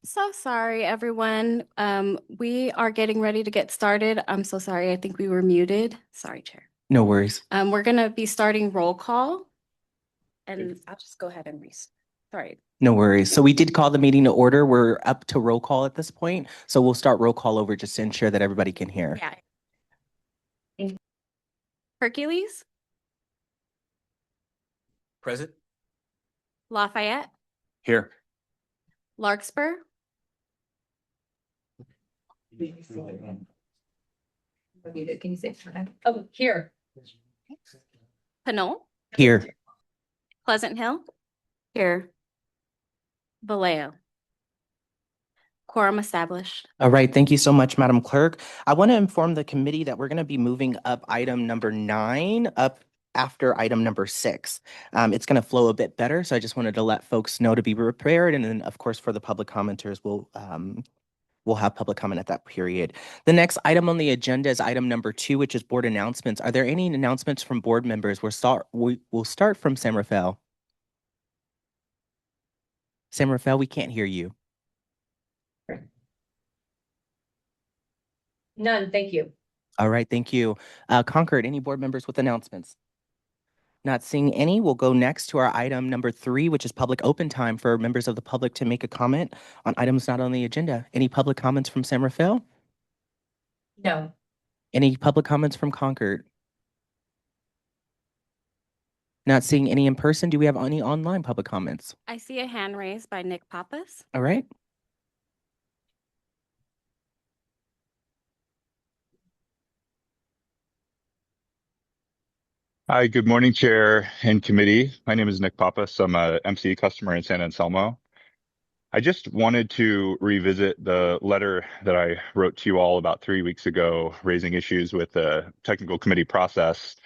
So sorry, everyone. We are getting ready to get started. I'm so sorry. I think we were muted. Sorry, Chair. No worries. We're gonna be starting roll call, and I'll just go ahead and restart. Sorry. No worries. So we did call the meeting to order. We're up to roll call at this point. So we'll start roll call over just to ensure that everybody can hear. Yeah. Hercules, Present. Lafayette, Here. Larkspur, Can you say? Oh, here. Pinole, Here. Pleasant Hill, Here. Vallejo. Quorum established. All right. Thank you so much, Madam Clerk. I want to inform the committee that we're going to be moving up item number 9 up after item number 6. It's going to flow a bit better. So I just wanted to let folks know to be prepared. And then, of course, for the public commenters, we'll have public comment at that period. The next item on the agenda is item number 2, which is board announcements. Are there any announcements from board members? We'll start from Sam Rafael. Sam Rafael, we can't hear you. None, thank you. All right, thank you. Concord, any board members with announcements? Not seeing any, we'll go next to our item number 3, which is public open time for members of the public to make a comment on items not on the agenda. Any public comments from San Rafael? No. Any public comments from Concord? Not seeing any in person. Do we have any online public comments? I see a hand raised by Nick Pappas. All right. Hi, good morning, Chair and Committee. My name is Nick Pappas. I'm a MCE customer in San Anselmo. I just wanted to revisit the letter that I wrote to you all about 3 weeks ago, raising issues with the technical committee process,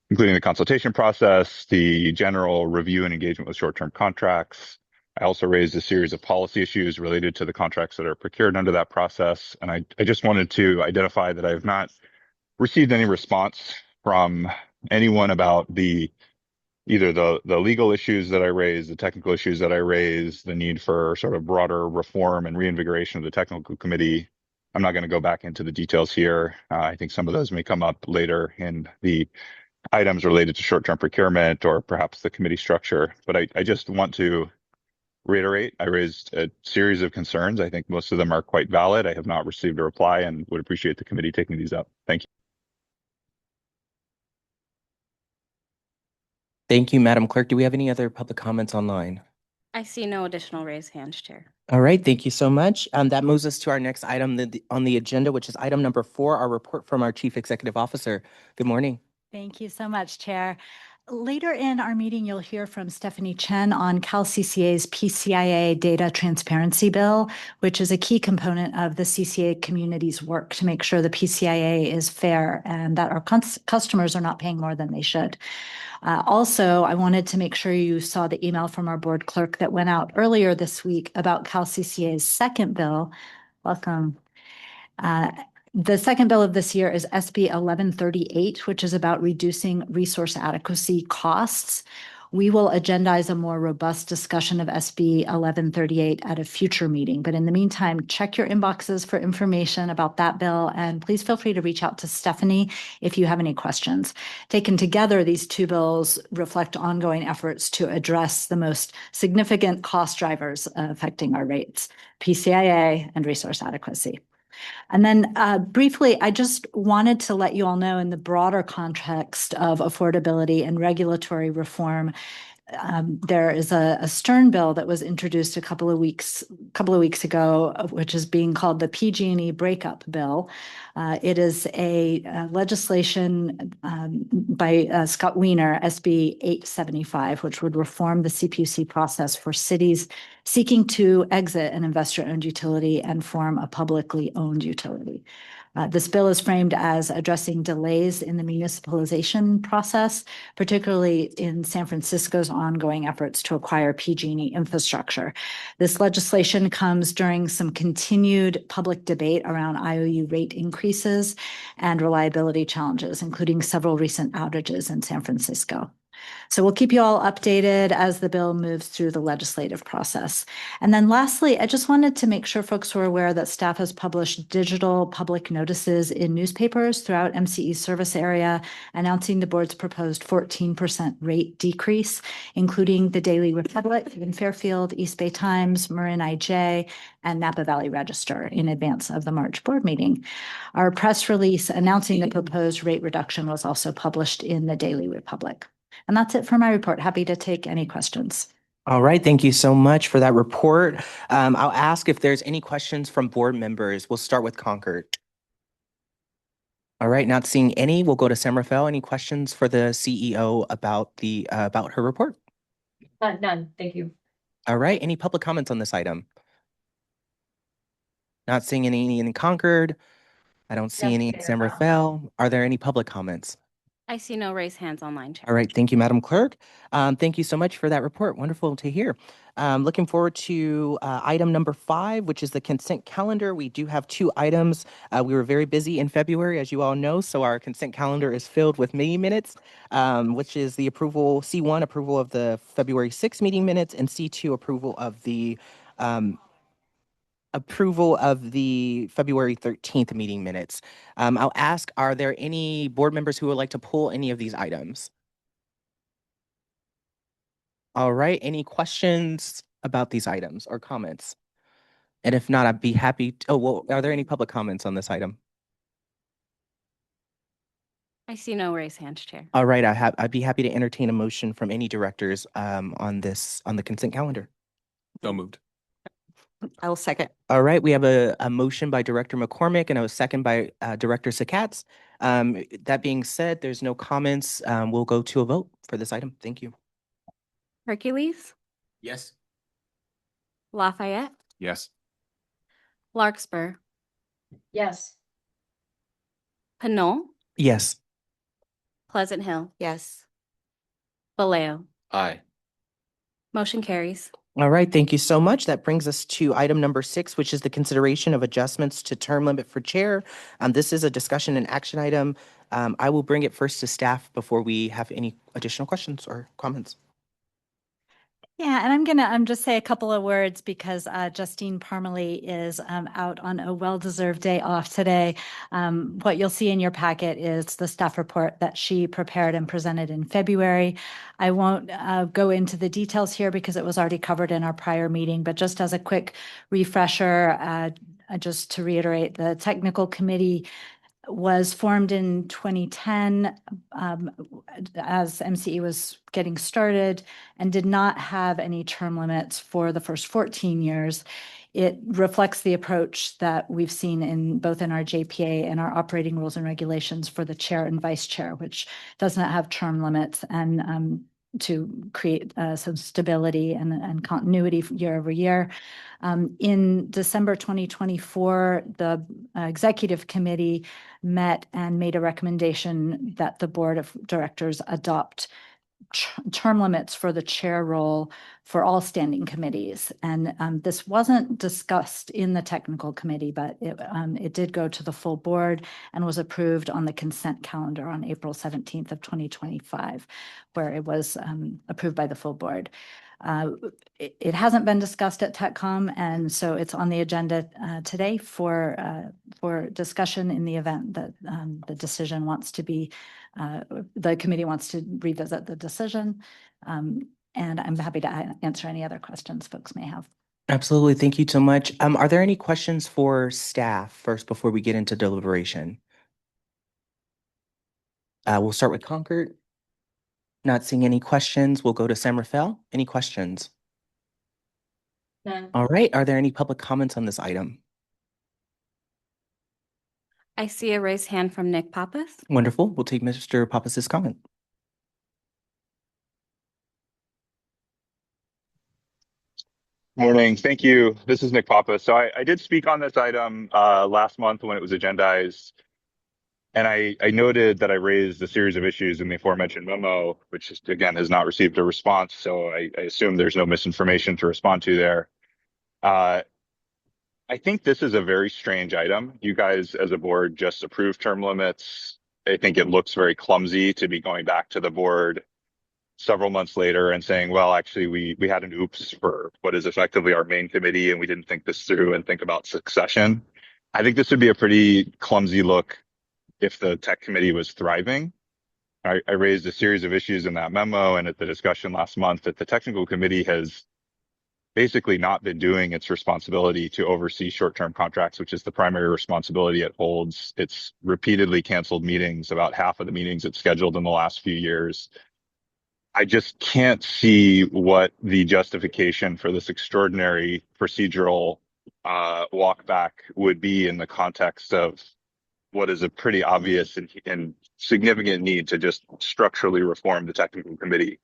including the consultation process, the general review and engagement with short-term contracts. I also raised a series of policy issues related to the contracts that are procured under that process. And I just wanted to identify that I have not received any response from anyone about either the legal issues that I raised, the technical issues that I raised, the need for sort of broader reform and reinvigoration of the technical committee. I'm not going to go back into the details here. I think some of those may come up later in the items related to short-term procurement or perhaps the committee structure. But I just want to reiterate, I raised a series of concerns. I think most of them are quite valid. I have not received a reply and would appreciate the committee taking these up. Thank you. Thank you, Madam Clerk. Do we have any other public comments online? I see no additional raised hands, Chair. All right, thank you so much. That moves us to our next item on the agenda, which is item number 4, our report from our Chief Executive Officer. Good morning. Thank you so much, Chair. Later in our meeting, you'll hear from Stephanie Chen on CalCCA's PCIA Data Transparency Bill, which is a key component of the CCA community's work to make sure the PCIA is fair and that our customers are not paying more than they should. Also, I wanted to make sure you saw the email from our board clerk that went out earlier this week about CalCCA's second bill. Welcome. The second bill of this year is SB 1138, which is about reducing resource adequacy costs. We will agendize a more robust discussion of SB 1138 at a future meeting. But in the meantime, check your inboxes for information about that bill, and please feel free to reach out to Stephanie if you have any questions. Taken together, these two bills reflect ongoing efforts to address the most significant cost drivers affecting our rates, PCIA and resource adequacy. And then briefly, I just wanted to let you all know in the broader context of affordability and regulatory reform, there is a Stern bill that was introduced a couple of weeks ago, which is being called the PG&E Breakup Bill. It is a legislation by Scott Wiener, SB 875, which would reform the CPUC process for cities seeking to exit an investor-owned utility and form a publicly owned utility. This bill is framed as addressing delays in the municipalization process, particularly in San Francisco's ongoing efforts to acquire PG&E infrastructure. This legislation comes during some continued public debate around IOU rate increases and reliability challenges, including several recent outages in San Francisco. So we'll keep you all updated as the bill moves through the legislative process. And then lastly, I just wanted to make sure folks were aware that staff has published digital public notices in newspapers throughout MCE's service area, announcing the board's proposed 14% rate decrease, including the Daily Republic in Fairfield, East Bay Times, Marin IJ, and Napa Valley Register in advance of the March board meeting. Our press release announcing the proposed rate reduction was also published in the Daily Republic. And that's it for my report. Happy to take any questions. All right, thank you so much for that report. I'll ask if there's any questions from board members. We'll start with Concord. All right, not seeing any, we'll go to Sam Rafael. Any questions for the CEO about her report? None, thank you. All right, any public comments on this item? Not seeing any in Concord. I don't see Yes, any in San Rafael. Are there any public comments? I see no raised hands online, Chair. All right, thank you, Madam Clerk. Thank you so much for that report. Wonderful to hear. Looking forward to item number 5, which is the consent calendar. We do have 2 items. We were very busy in February, as you all know, so our consent calendar is filled with meeting minutes, which is the approval, C1, approval of the February 6th meeting minutes, and C2, approval of the February 13th meeting minutes. I'll ask, are there any board members who would like to pull any of these items? All right, any questions about these items or comments? And if not, I'd be happy oh, well, are there any public comments on this item? I see no raised hands, Chair. All right, I'd be happy to entertain a motion from any directors on the consent calendar. So moved. I will second. All right, we have a motion by Director McCormick and a second by Director Sakatz. That being said, there's no comments. We'll go to a vote for this item. Thank you. Hercules, Yes. Lafayette, Yes. Larkspur, Yes. Pinole, Yes. Pleasant Hill, Yes. Vallejo. Aye. Motion carries. All right, thank you so much. That brings us to item number 6, which is the consideration of adjustments to term limit for chair. This is a discussion and action item. I will bring it first to staff before we have any additional questions or comments. Yeah, and I'm gonna just say a couple of words because Justine Parmalee is out on a well-deserved day off today. What you'll see in your packet is the staff report that she prepared and presented in February. I won't go into the details here because it was already covered in our prior meeting, but just as a quick refresher, just to reiterate, the technical committee was formed in 2010 as MCE was getting started and did not have any term limits for the first 14 years. It reflects the approach that we've seen in both in our JPA and our operating rules and regulations for the chair and vice chair, which does not have term limits, and to create some stability and continuity year over year. In December 2024, the executive committee met and made a recommendation that the board of directors adopt term limits for the chair role for all standing committees. And this wasn't discussed in the technical committee, but it did go to the full board and was approved on the consent calendar on April 17th of 2025, where it was approved by the full board. It hasn't been discussed at TechCom, and so it's on the agenda today for discussion in the event that the decision wants to be, the committee wants to revisit the decision. And I'm happy to answer any other questions folks may have. Absolutely. Thank you so much. Are there any questions for staff first before we get into deliberation? We'll start with Concord. Not seeing any questions. We'll go to San Rafael. Any questions? None. All right. Are there any public comments on this item? I see a raised hand from Nick Pappas. Wonderful. We'll take Mr. Pappas's comment. Morning. Thank you. This is Nick Papa. So I did speak on this item last month when it was agendized. And I noted that I raised a series of issues in the aforementioned memo, which again has not received a response. So I assume there's no misinformation to respond to there. I think this is a very strange item. You guys as a board just approved term limits. I think it looks very clumsy to be going back to the board several months later and saying, well, actually, we had an oops for what is effectively our main committee, and we didn't think this through and think about succession. I think this would be a pretty clumsy look if the tech committee was thriving. I raised a series of issues in that memo and at the discussion last month that the technical committee has basically not been doing its responsibility to oversee short-term contracts, which is the primary responsibility it holds. It's repeatedly canceled meetings, about half of the meetings it's scheduled in the last few years. I just can't see what the justification for this extraordinary procedural walk back would be in the context of what is a pretty obvious and significant need to just structurally reform the technical committee.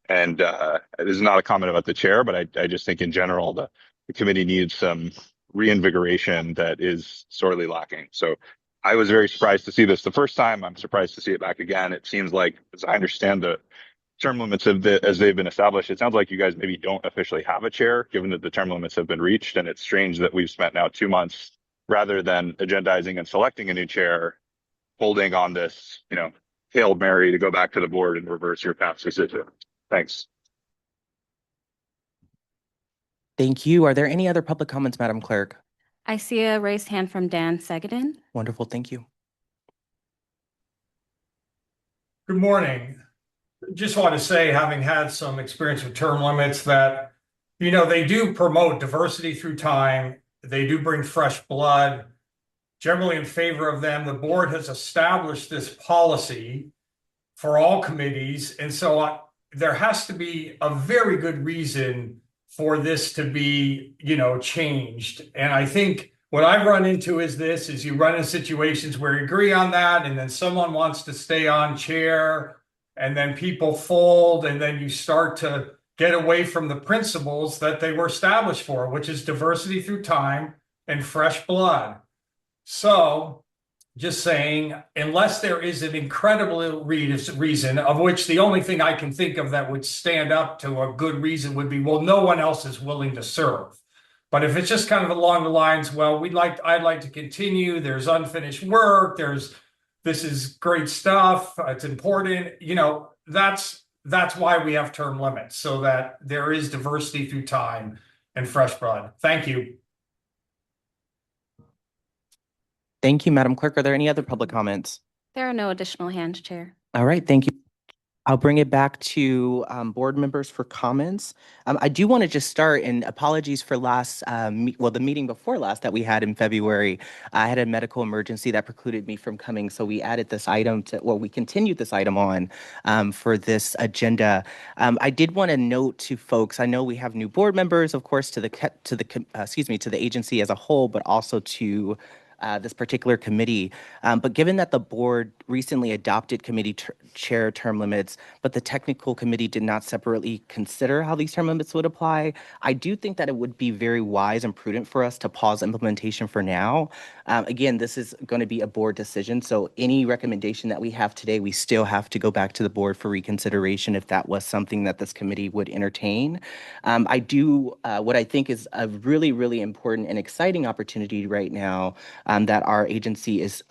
And this is not a comment about the chair, but I just think in general, the committee needs some reinvigoration that is sorely lacking. So I was very surprised to see this the first time. I'm surprised to see it back again. It seems like, as I understand the term limits as they've been established, it sounds like you guys maybe don't officially have a chair, given that the term limits have been reached. And it's strange that we've spent now 2 months rather than agendizing and selecting a new chair, holding on this, Hail Mary to go back to the board and reverse your past decision. Thanks. Thank you. Are there any other public comments, Madam Clerk? I see a raised hand from Dan Segedin. Wonderful. Thank you. Good morning. Just want to say, having had some experience with term limits, that, they do promote diversity through time. They do bring fresh blood, generally in favor of them. The board has established this policy for all committees. And so there has to be a very good reason for this to be, changed. And I think what I've run into is you run in situations where you agree on that, and then someone wants to stay on chair, and then people fold, and then you start to get away from the principles that they were established for, which is diversity through time and fresh blood. So just saying, unless there is an incredible reason, of which the only thing I can think of that would stand up to a good reason would be, well, no one else is willing to serve. But if it's just kind of along the lines, well, I'd like to continue, there's unfinished work, this is great stuff, it's important, that's why we have term limits, so that there is diversity through time and fresh blood. Thank you. Thank you, Madam Clerk. Are there any other public comments? There are no additional hands, Chair. All right, thank you. I'll bring it back to board members for comments. I do want to just start, and apologies for the meeting before last that we had in February. I had a medical emergency that precluded me from coming, so we added this item we continued this item on for this agenda. I did want to note to folks, I know we have new board members, of course, to the agency as a whole, but also to this particular committee. But given that the board recently adopted committee chair term limits, but the technical committee did not separately consider how these term limits would apply, I do think that it would be very wise and prudent for us to pause implementation for now. Again, this is going to be a board decision, so any recommendation that we have today, we still have to go back to the board for reconsideration if that was something that this committee would entertain. What I think is a really, really important and exciting opportunity right now that our agency is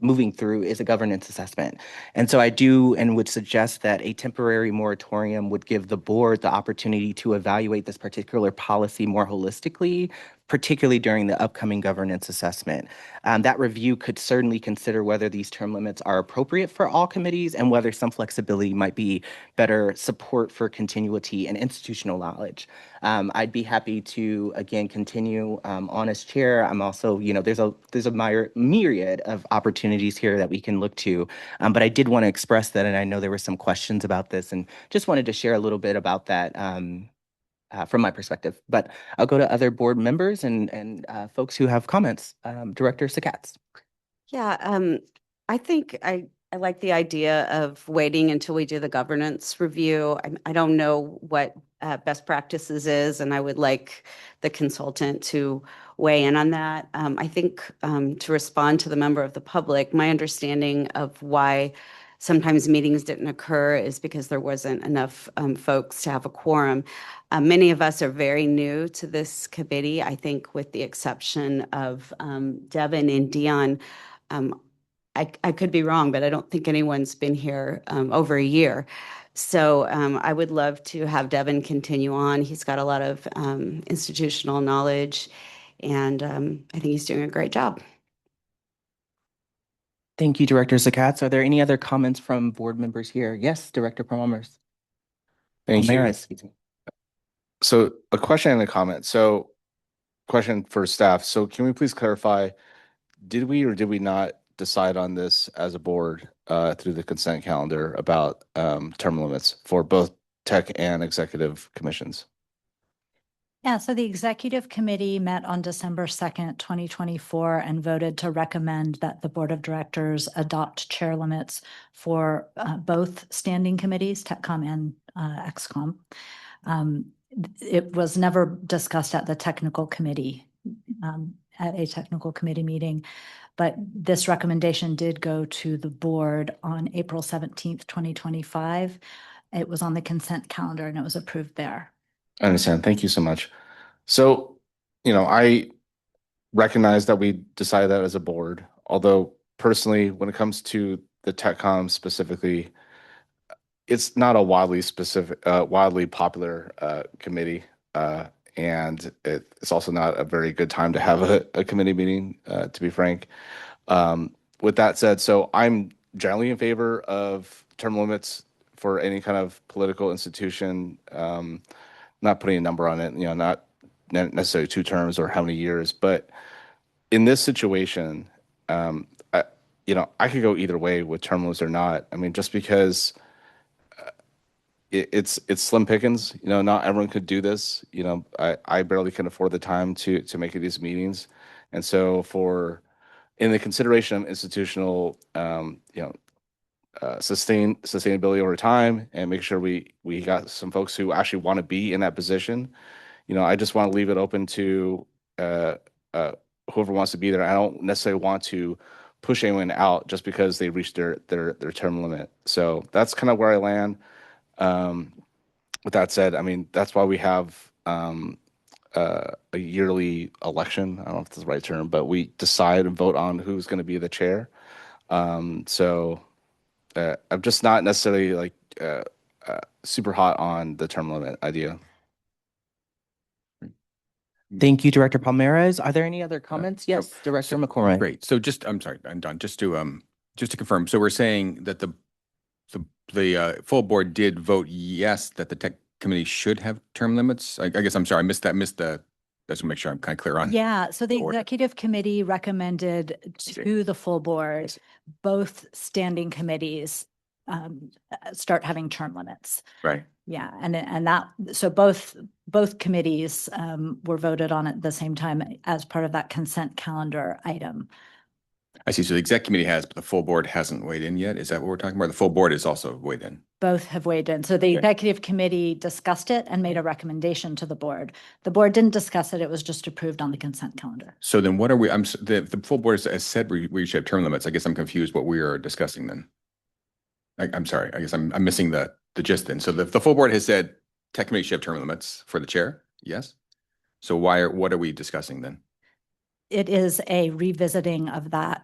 moving through is a governance assessment. And so I do and would suggest that a temporary moratorium would give the board the opportunity to evaluate this particular policy more holistically, particularly during the upcoming governance assessment. That review could certainly consider whether these term limits are appropriate for all committees and whether some flexibility might be better support for continuity and institutional knowledge. I'd be happy to, again, continue on as chair. I'm also, there's a myriad of opportunities here that we can look to, but I did want to express that, and I know there were some questions about this, and just wanted to share a little bit about that from my perspective. But I'll go to other board members and folks who have comments. Director Sakatz. Yeah, I think I like the idea of waiting until we do the governance review. I don't know what best practices is, and I would like the consultant to weigh in on that. I think to respond to the member of the public, my understanding of why sometimes meetings didn't occur is because there wasn't enough folks to have a quorum. Many of us are very new to this committee. I think with the exception of Devin and Dion, I could be wrong, but I don't think anyone's been here over a year. So I would love to have Devin continue on. He's got a lot of institutional knowledge, and I think he's doing a great job. Thank you, Director Zakatz. Are there any other comments from board members here? Yes, Director Palmers. Thank you. Palmera, excuse me. So a question and a comment. So question for staff. So can we please clarify, did we or did we not decide on this as a board through the consent calendar about term limits for both tech and executive commissions? Yeah, so the executive committee met on December 2nd, 2024, and voted to recommend that the board of directors adopt chair limits for both standing committees, TechCom and XCOM. It was never discussed at the technical committee, at a technical committee meeting, but this recommendation did go to the board on April 17th, 2025. It was on the consent calendar and it was approved there. I understand. Thank you so much. So, I recognize that we decided that as a board, although personally, when it comes to the TechCom specifically, it's not a widely popular committee, and it's also not a very good time to have a committee meeting, to be frank. With that said, so I'm generally in favor of term limits for any kind of political institution. Not putting a number on it, not necessarily 2 terms or how many years, but in this situation, I could go either way with term limits or not. I mean, just because it's slim pickings, not everyone could do this. I barely can afford the time to make it these meetings, and so in the consideration of institutional, sustainability over time and make sure we got some folks who actually want to be in that position. I just want to leave it open to whoever wants to be there. I don't necessarily want to push anyone out just because they reached their term limit. So that's kind of where I land. With that said, I mean, that's why we have a yearly election. I don't know if that's the right term, but we decide and vote on who's going to be the chair. So I'm just not necessarily like super hot on the term limit idea. Thank you, Director Palmera. Are there any other comments? Yes, Director McCormick. Great. So I'm sorry, I'm done. Just to confirm. So we're saying that the full board did vote yes, that the tech committee should have term limits. I guess I'm sorry, I missed the, just to make sure I'm kind of clear on. Yeah, so the order. executive committee recommended to the full board, both standing committees start having term limits. Right. Yeah, and that, so both committees were voted on at the same time as part of that consent calendar item. I see. So the exec committee has, but the full board hasn't weighed in yet. Is that what we're talking about? The full board is also weighed in. Both have weighed in. So the Okay. executive committee discussed it and made a recommendation to the board. The board didn't discuss it. It was just approved on the consent calendar. So then what are we, the full board has said we should have term limits. I guess I'm confused what we are discussing then. I'm sorry. I guess I'm missing the gist then. So the full board has said tech committee should have term limits for the chair. Yes. So what are we discussing then? It is a revisiting of that,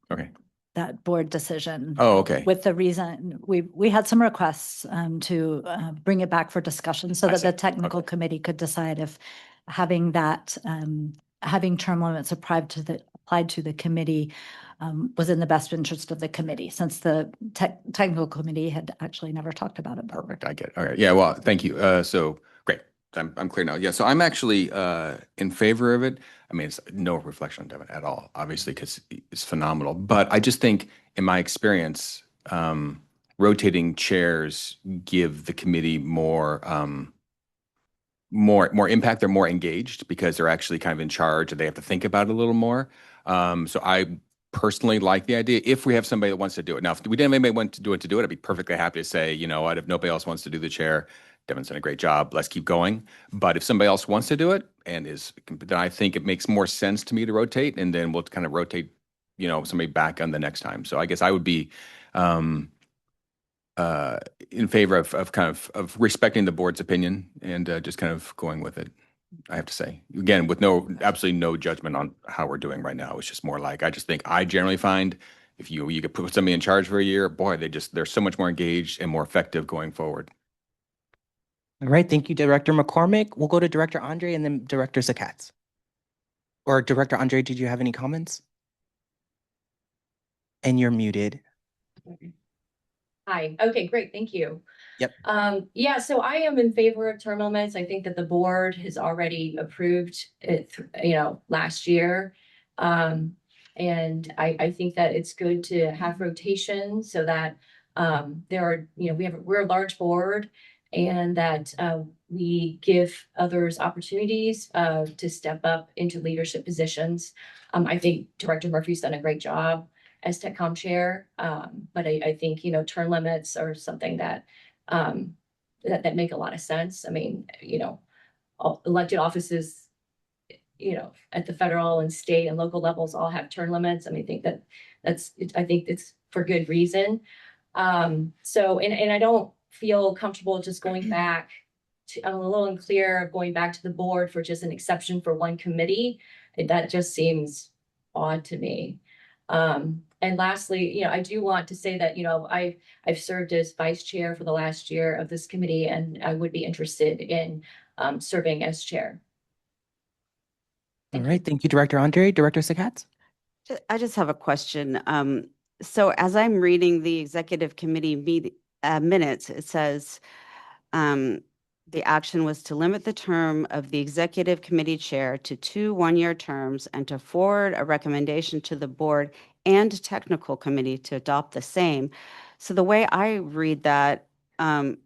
Okay. that board decision. Oh, okay. With the reason, we had some requests to bring it back for discussion so I that the see. technical Okay. committee could decide if having that, having term limits applied to the committee was in the best interest of the committee, since the technical committee had actually never talked about it before. Perfect. I get it. All right. Yeah. Well, thank you. So great. I'm clear now. Yeah. So I'm actually in favor of it. I mean, it's no reflection on Devin at all, obviously, because it's phenomenal. But I just think, in my experience, rotating chairs give the committee more impact. They're more engaged because they're actually kind of in charge and they have to think about it a little more. So I personally like the idea if we have somebody that wants to do it. Now, if we didn't have anybody want to do it, I'd be perfectly happy to say, you know what, if nobody else wants to do the chair, Devin's done a great job, let's keep going. But if somebody else wants to do it then I think it makes more sense to me to rotate, and then we'll kind of rotate, somebody back on the next time. So I guess I would be in favor of respecting the board's opinion and just kind of going with it. I have to say, again, with absolutely no judgment on how we're doing right now. It's just more like, I just think I generally find if you could put somebody in charge for a year, boy, they're so much more engaged and more effective going forward. All right, thank you, Director McCormick. We'll go to Director Andre and then Director Sakatz. Or Director Andre, did you have any comments? And you're muted. Hi, okay, great, thank you. Yep. Yeah, so I am in favor of term limits. I think that the board has already approved it, last year. And I think that it's good to have rotation so that there are, we're a large board and that we give others opportunities to step up into leadership positions. I think Director Murphy's done a great job as TechCom chair. But I think, term limits are something that that make a lot of sense. I mean, elected offices, at the federal and state and local levels all have term limits. I mean, I think it's for good reason. So, and I don't feel comfortable just going back I'm a little unclear of going back to the board for just an exception for one committee. That just seems odd to me. And lastly, I do want to say that, I've served as vice chair for the last year of this committee, and I would be interested in serving as chair. All right, thank you, Director Andre. Director Sakatz? I just have a question. So as I'm reading the executive committee minutes, it says the action was to limit the term of the executive committee chair to 2 one-year terms and to forward a recommendation to the board and technical committee to adopt the same. So the way I read that, to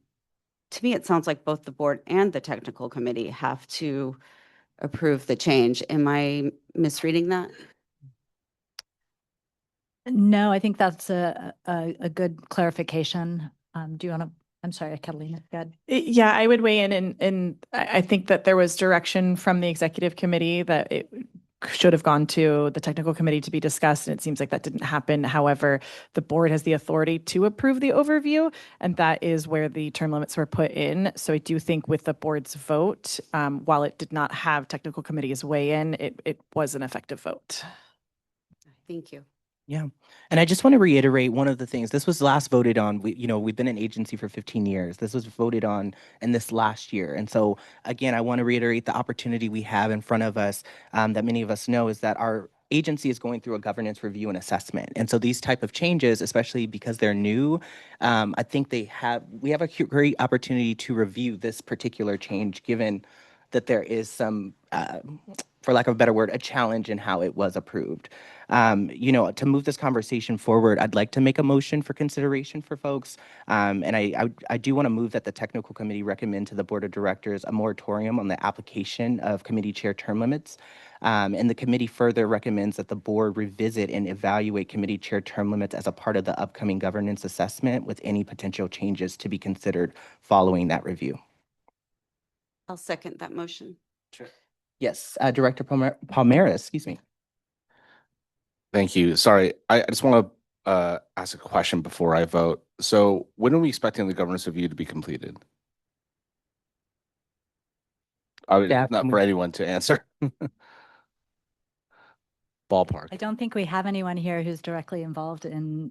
me, it sounds like both the board and the technical committee have to approve the change. Am I misreading that? No, I think that's a good clarification. Do you want to, I'm sorry, Catalina, go ahead. Yeah, I would weigh in and I think that there was direction from the executive committee that it should have gone to the technical committee to be discussed, and it seems like that didn't happen. However, the board has the authority to approve the overview, and that is where the term limits were put in. So I do think with the board's vote, while it did not have technical committee's weigh in, it was an effective vote. Thank you. Yeah. And I just want to reiterate one of the things. This was last voted on. We've been an agency for 15 years. This was voted on in this last year. And so, again, I want to reiterate the opportunity we have in front of us that many of us know is that our agency is going through a governance review and assessment. And so these type of changes, especially because they're new, I think we have a great opportunity to review this particular change, given that there is some, for lack of a better word, a challenge in how it was approved. To move this conversation forward, I'd like to make a motion for consideration for folks. And I do want to move that the technical committee recommend to the board of directors a moratorium on the application of committee chair term limits. And the committee further recommends that the board revisit and evaluate committee chair term limits as a part of the upcoming governance assessment with any potential changes to be considered following that review. I'll second that motion. Sure. Yes, Director Palmera, excuse me. Thank you. Sorry, I just want to ask a question before I vote. So when are we expecting the governance review to be completed? Yeah, Not for anyone to answer. Ballpark. I don't think we have anyone here who's directly involved in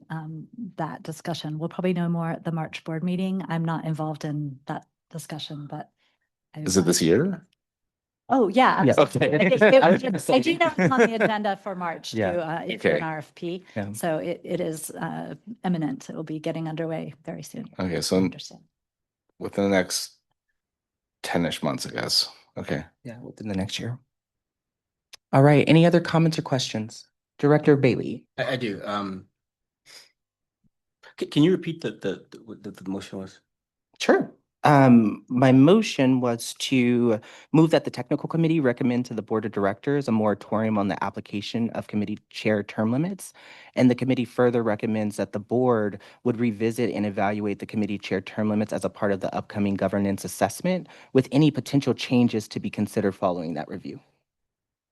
that discussion. We'll probably know more at the March board meeting. I'm not involved in that discussion, but. Is it this year? Oh, yeah. Yeah. Absolutely. Okay. I do know it's on the agenda for March to issue an RFP. Yeah. So it is imminent. It will be getting underway very soon. Okay, I so understand. within the next 10-ish months, I guess. Okay. Yeah, within the next year. All right, any other comments or questions? Director Bailey. I do. Can you repeat what the motion was? Sure. My motion was to move that the technical committee recommend to the board of directors a moratorium on the application of committee chair term limits. And the committee further recommends that the board would revisit and evaluate the committee chair term limits as a part of the upcoming governance assessment with any potential changes to be considered following that review.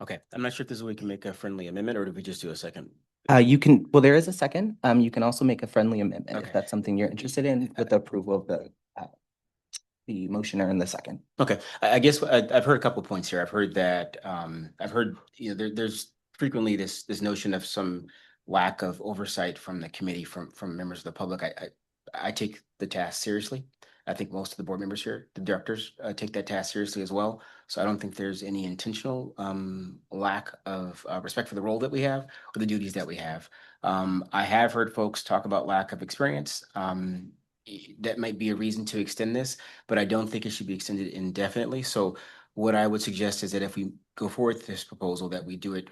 Okay, I'm not sure if this is where we can make a friendly amendment or do we just do a second? There is a second. You can also make a friendly amendment Okay. if that's something you're interested in with the approval of the motioner in the second. Okay, I guess I've heard a couple of points here. I've heard that there's frequently this notion of some lack of oversight from the committee, from members of the public. I take the task seriously. I think most of the board members here, the directors, take that task seriously as well. So I don't think there's any intentional lack of respect for the role that we have or the duties that we have. I have heard folks talk about lack of experience. That might be a reason to extend this, but I don't think it should be extended indefinitely. So what I would suggest is that if we go forward with this proposal, that we do it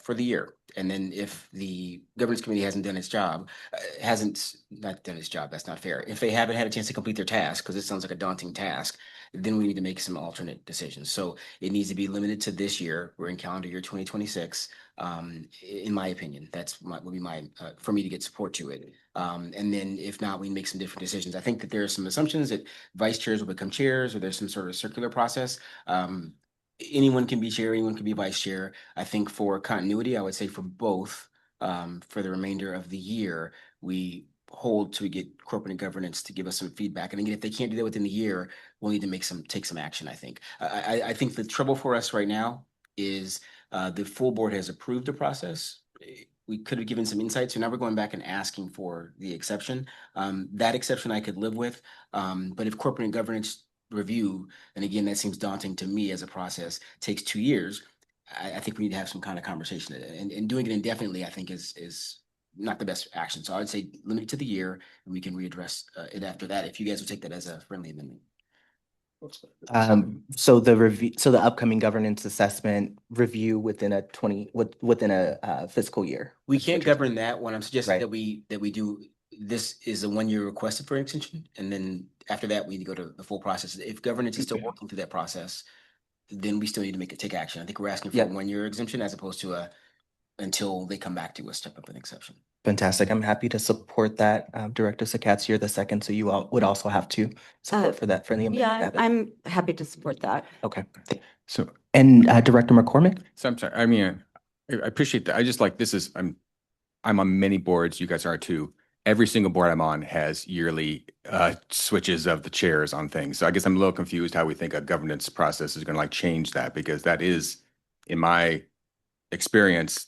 for the year. And then if the governance committee hasn't done its job, not done its job, that's not fair. If they haven't had a chance to complete their task, because it sounds like a daunting task, then we need to make some alternate decisions. So it needs to be limited to this year. We're in calendar year 2026. In my opinion, would be my for me to get support to it. And then if not, we make some different decisions. I think that there are some assumptions that vice chairs will become chairs, or there's some sort of circular process. Anyone can be chair, anyone can be vice chair. I think for continuity, I would say for both, for the remainder of the year, we hold to get corporate governance to give us some feedback. And again, if they can't do that within the year, we'll need to take some action, I think. I think the trouble for us right now is the full board has approved the process. We could have given some insight, so now we're going back and asking for the exception. That exception I could live with, but if corporate governance review, and again, that seems daunting to me as a process, takes 2 years, I think we need to have some kind of conversation. And doing it indefinitely, I think is not the best action. So I would say limit it to the year, and we can readdress it after that, if you guys would take that as a friendly amendment. So the upcoming governance assessment review within a fiscal year. We can't govern that one. I'm suggesting Right. that we do, this is a 1-year requested for extension, and then after that, we need to go to the full process. If governance is still working through that process, then we still need to take action. I think we're asking for a 1-year exemption as opposed to until they come back to us, step up an exception. Fantastic. I'm happy to support that. Director Sakatz, you're the second, so you all would also have to support for that friendly amendment. Yeah, I'm happy to support that. Okay. So, And Director McCormick? so I'm sorry. I mean, I appreciate that. I just like, I'm on many boards. You guys are too. Every single board I'm on has yearly switches of the chairs on things. So I guess I'm a little confused how we think a governance process is going to like change that, because that is, in my experience,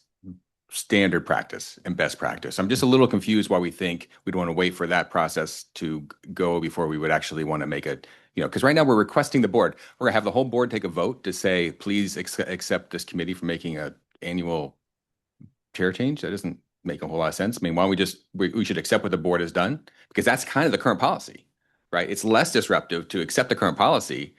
standard practice and best practice. I'm just a little confused why we think we'd want to wait for that process to go before we would actually want to make it, because right now we're requesting the board. We're gonna have the whole board take a vote to say, please accept this committee for making an annual chair change. That doesn't make a whole lot of sense. I mean, why don't we should accept what the board has done, because that's kind of the current policy, right? It's less disruptive to accept the current policy.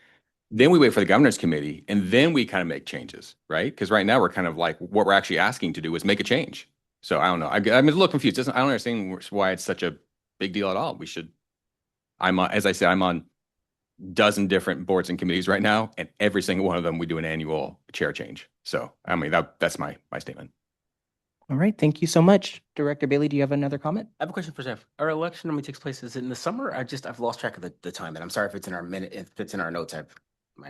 Then we wait for the governance committee, and then we kind of make changes, right? Because right now we're kind of like, what we're actually asking to do is make a change. So I don't know. I'm a little confused. I don't understand why it's such a big deal at all. As I said, I'm on dozen different boards and committees right now, and every single one of them, we do an annual chair change. So, I mean, that's my statement. All right. Thank you so much. Director Bailey, do you have another comment? I have a question for Jeff. Our election normally takes place, is it in the summer? I've lost track of the time, and I'm sorry if it's in our notes.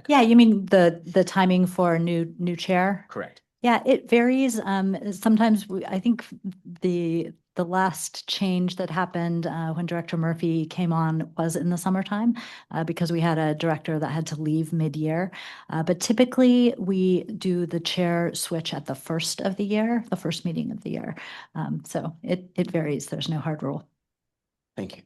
Yeah, you mean the timing for a new chair? Correct. Yeah, it varies. Sometimes I think the last change that happened when Director Murphy came on was in the summertime because we had a director that had to leave mid-year. But typically we do the chair switch at the first of the year, the first meeting of the year. So it varies. There's no hard rule. Thank you.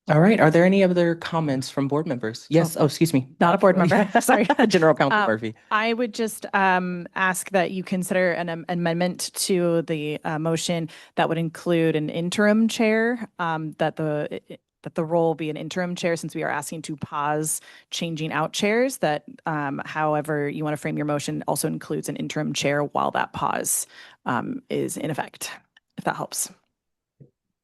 All right. Are there any other comments from board members? Yes. Oh, excuse me. Not a board member. Sorry. General Counsel Murphy. I would just ask that you consider an amendment to the motion that would include an interim chair, that the role be an interim chair, since we are asking to pause changing out chairs, that however you want to frame your motion also includes an interim chair while that pause is in effect, if that helps.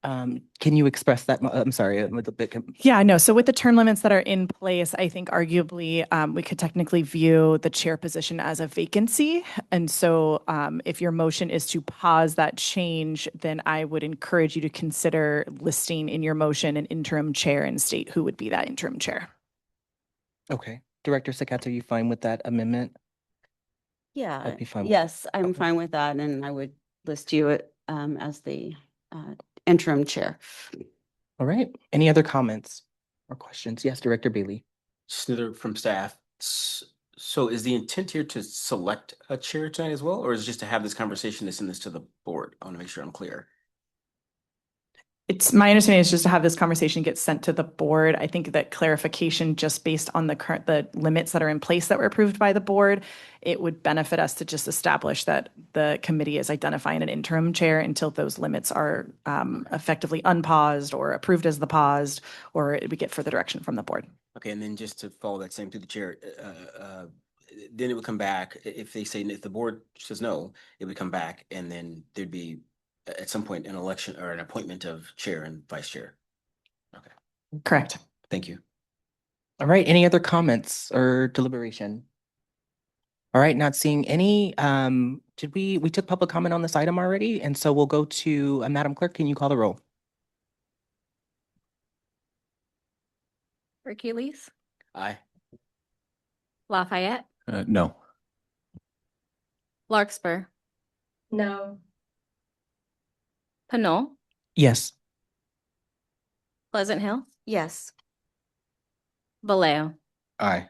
Can you express that? I'm sorry, I'm a little bit. Yeah, no. So with the term limits that are in place, I think arguably we could technically view the chair position as a vacancy. And so if your motion is to pause that change, then I would encourage you to consider listing in your motion an interim chair and state who would be that interim chair. Okay. Director Sakatz, are you fine with that amendment? Yeah. I'd be fine with Yes, I'm Okay. fine with that, and I would list you as the interim chair. All right. Any other comments or questions? Yes, Director Bailey. Just another from staff. So is the intent here to select a chair tonight as well, or is it just to have this conversation to send this to the board? I want to make sure I'm clear. It's my understanding is just to have this conversation get sent to the board. I think that clarification just based on the limits that are in place that were approved by the board, it would benefit us to just establish that the committee is identifying an interim chair until those limits are effectively unpaused or approved as the paused, or we get further direction from the board. Okay, and then just to follow that same through the chair, then it would come back, if they say, if the board says no, it would come back, and then there'd be at some point an election or an appointment of chair and vice chair. Okay, Correct. thank you. All right, any other comments or deliberation? All right, not seeing any. We took public comment on this item already, and so we'll go to Madam Clerk, can you call the roll? Hercules, Aye. Lafayette, No. Larkspur, No. Pinole, Yes. Pleasant Hill, Yes. Vallejo. Aye.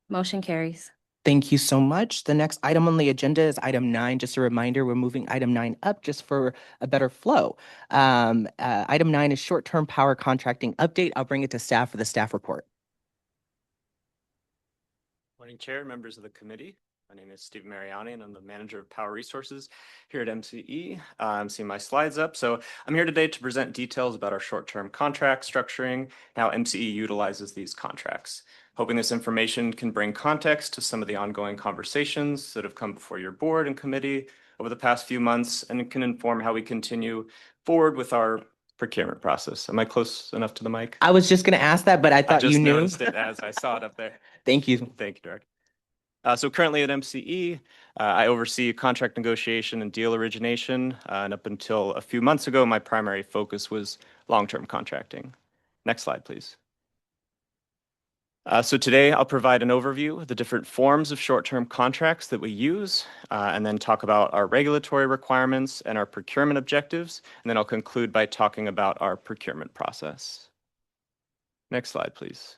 Motion carries. Thank you so much. The next item on the agenda is item 9. Just a reminder, we're moving item 9 up just for a better flow. Item 9 is short-term power contracting update. I'll bring it to staff for the staff report. Morning, Chair, members of the committee. My name is Steve Mariani, and I'm the manager of Power Resources here at MCE. I'm seeing my slides up. So I'm here today to present details about our short-term contract structuring, how MCE utilizes these contracts. Hoping this information can bring context to some of the ongoing conversations that have come before your board and committee over the past few months, and it can inform how we continue forward with our procurement process. Am I close enough to the mic? I was just going to ask that, but I thought just you knew. noticed it as I saw it up there. Thank you. Thank you, Director. So currently at MCE, I oversee contract negotiation and deal origination. And up until a few months ago, my primary focus was long-term contracting. Next slide, please. So today I'll provide an overview of the different forms of short-term contracts that we use, and then talk about our regulatory requirements and our procurement objectives. And then I'll conclude by talking about our procurement process. Next slide, please.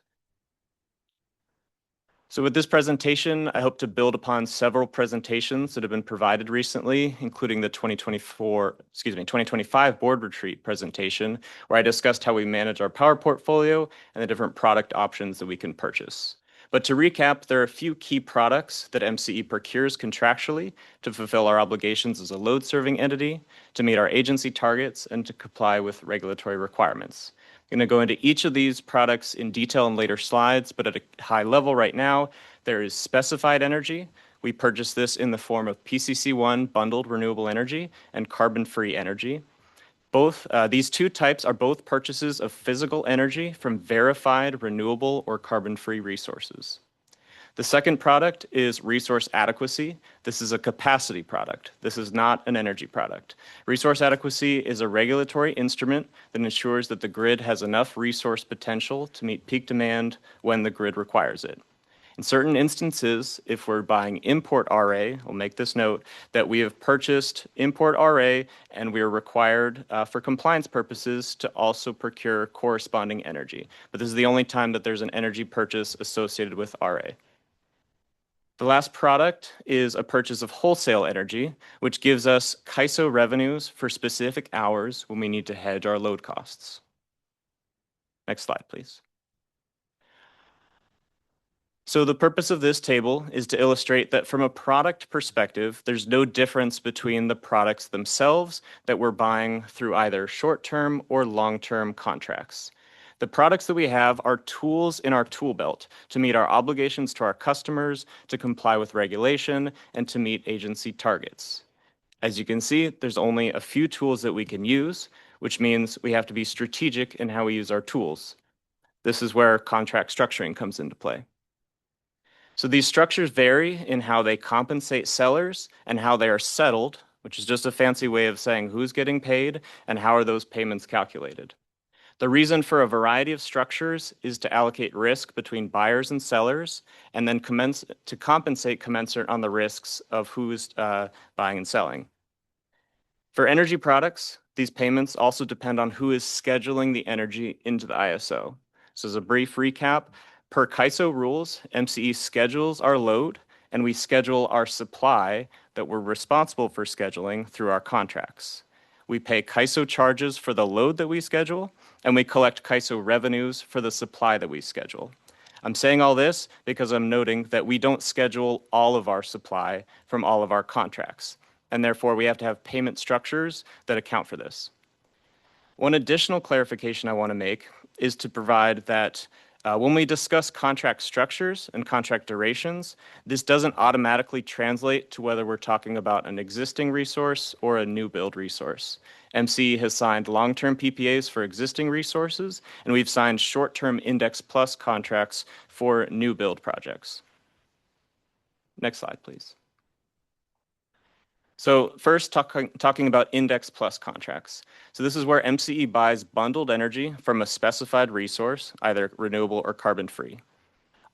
So with this presentation, I hope to build upon several presentations that have been provided recently, including the 2025 board retreat presentation, where I discussed how we manage our power portfolio and the different product options that we can purchase. But to recap, there are a few key products that MCE procures contractually to fulfill our obligations as a load-serving entity, to meet our agency targets, and to comply with regulatory requirements. I'm going to go into each of these products in detail in later slides, but at a high level right now, there is specified energy. We purchase this in the form of PCC1 bundled renewable energy and carbon-free energy. Both these two types are both purchases of physical energy from verified renewable or carbon-free resources. The second product is resource adequacy. This is a capacity product. This is not an energy product. Resource adequacy is a regulatory instrument that ensures that the grid has enough resource potential to meet peak demand when the grid requires it. In certain instances, if we're buying import RA, we'll make this note that we have purchased import RA and we are required for compliance purposes to also procure corresponding energy. But this is the only time that there's an energy purchase associated with RA. The last product is a purchase of wholesale energy, which gives us CAISO revenues for specific hours when we need to hedge our load costs. Next slide, please. So the purpose of this table is to illustrate that from a product perspective, there's no difference between the products themselves that we're buying through either short-term or long-term contracts. The products that we have are tools in our tool belt to meet our obligations to our customers, to comply with regulation, and to meet agency targets. As you can see, there's only a few tools that we can use, which means we have to be strategic in how we use our tools. This is where contract structuring comes into play. So these structures vary in how they compensate sellers and how they are settled, which is just a fancy way of saying who's getting paid and how are those payments calculated. The reason for a variety of structures is to allocate risk between buyers and sellers, and then to compensate commensurate on the risks of who's buying and selling. For energy products, these payments also depend on who is scheduling the energy into the ISO. So as a brief recap, Per CAISO rules, MCE schedules our load and we schedule our supply that we're responsible for scheduling through our contracts. We pay CAISO charges for the load that we schedule, and we collect CAISO revenues for the supply that we schedule. I'm saying all this because I'm noting that we don't schedule all of our supply from all of our contracts, and therefore we have to have payment structures that account for this. One additional clarification I want to make is to provide that when we discuss contract structures and contract durations, this doesn't automatically translate to whether we're talking about an existing resource or a new build resource. MCE has signed long-term PPAs for existing resources, and we've signed short-term Index Plus contracts for new build projects. Next slide, please. So first, talking about Index Plus contracts. So this is where MCE buys bundled energy from a specified resource, either renewable or carbon-free.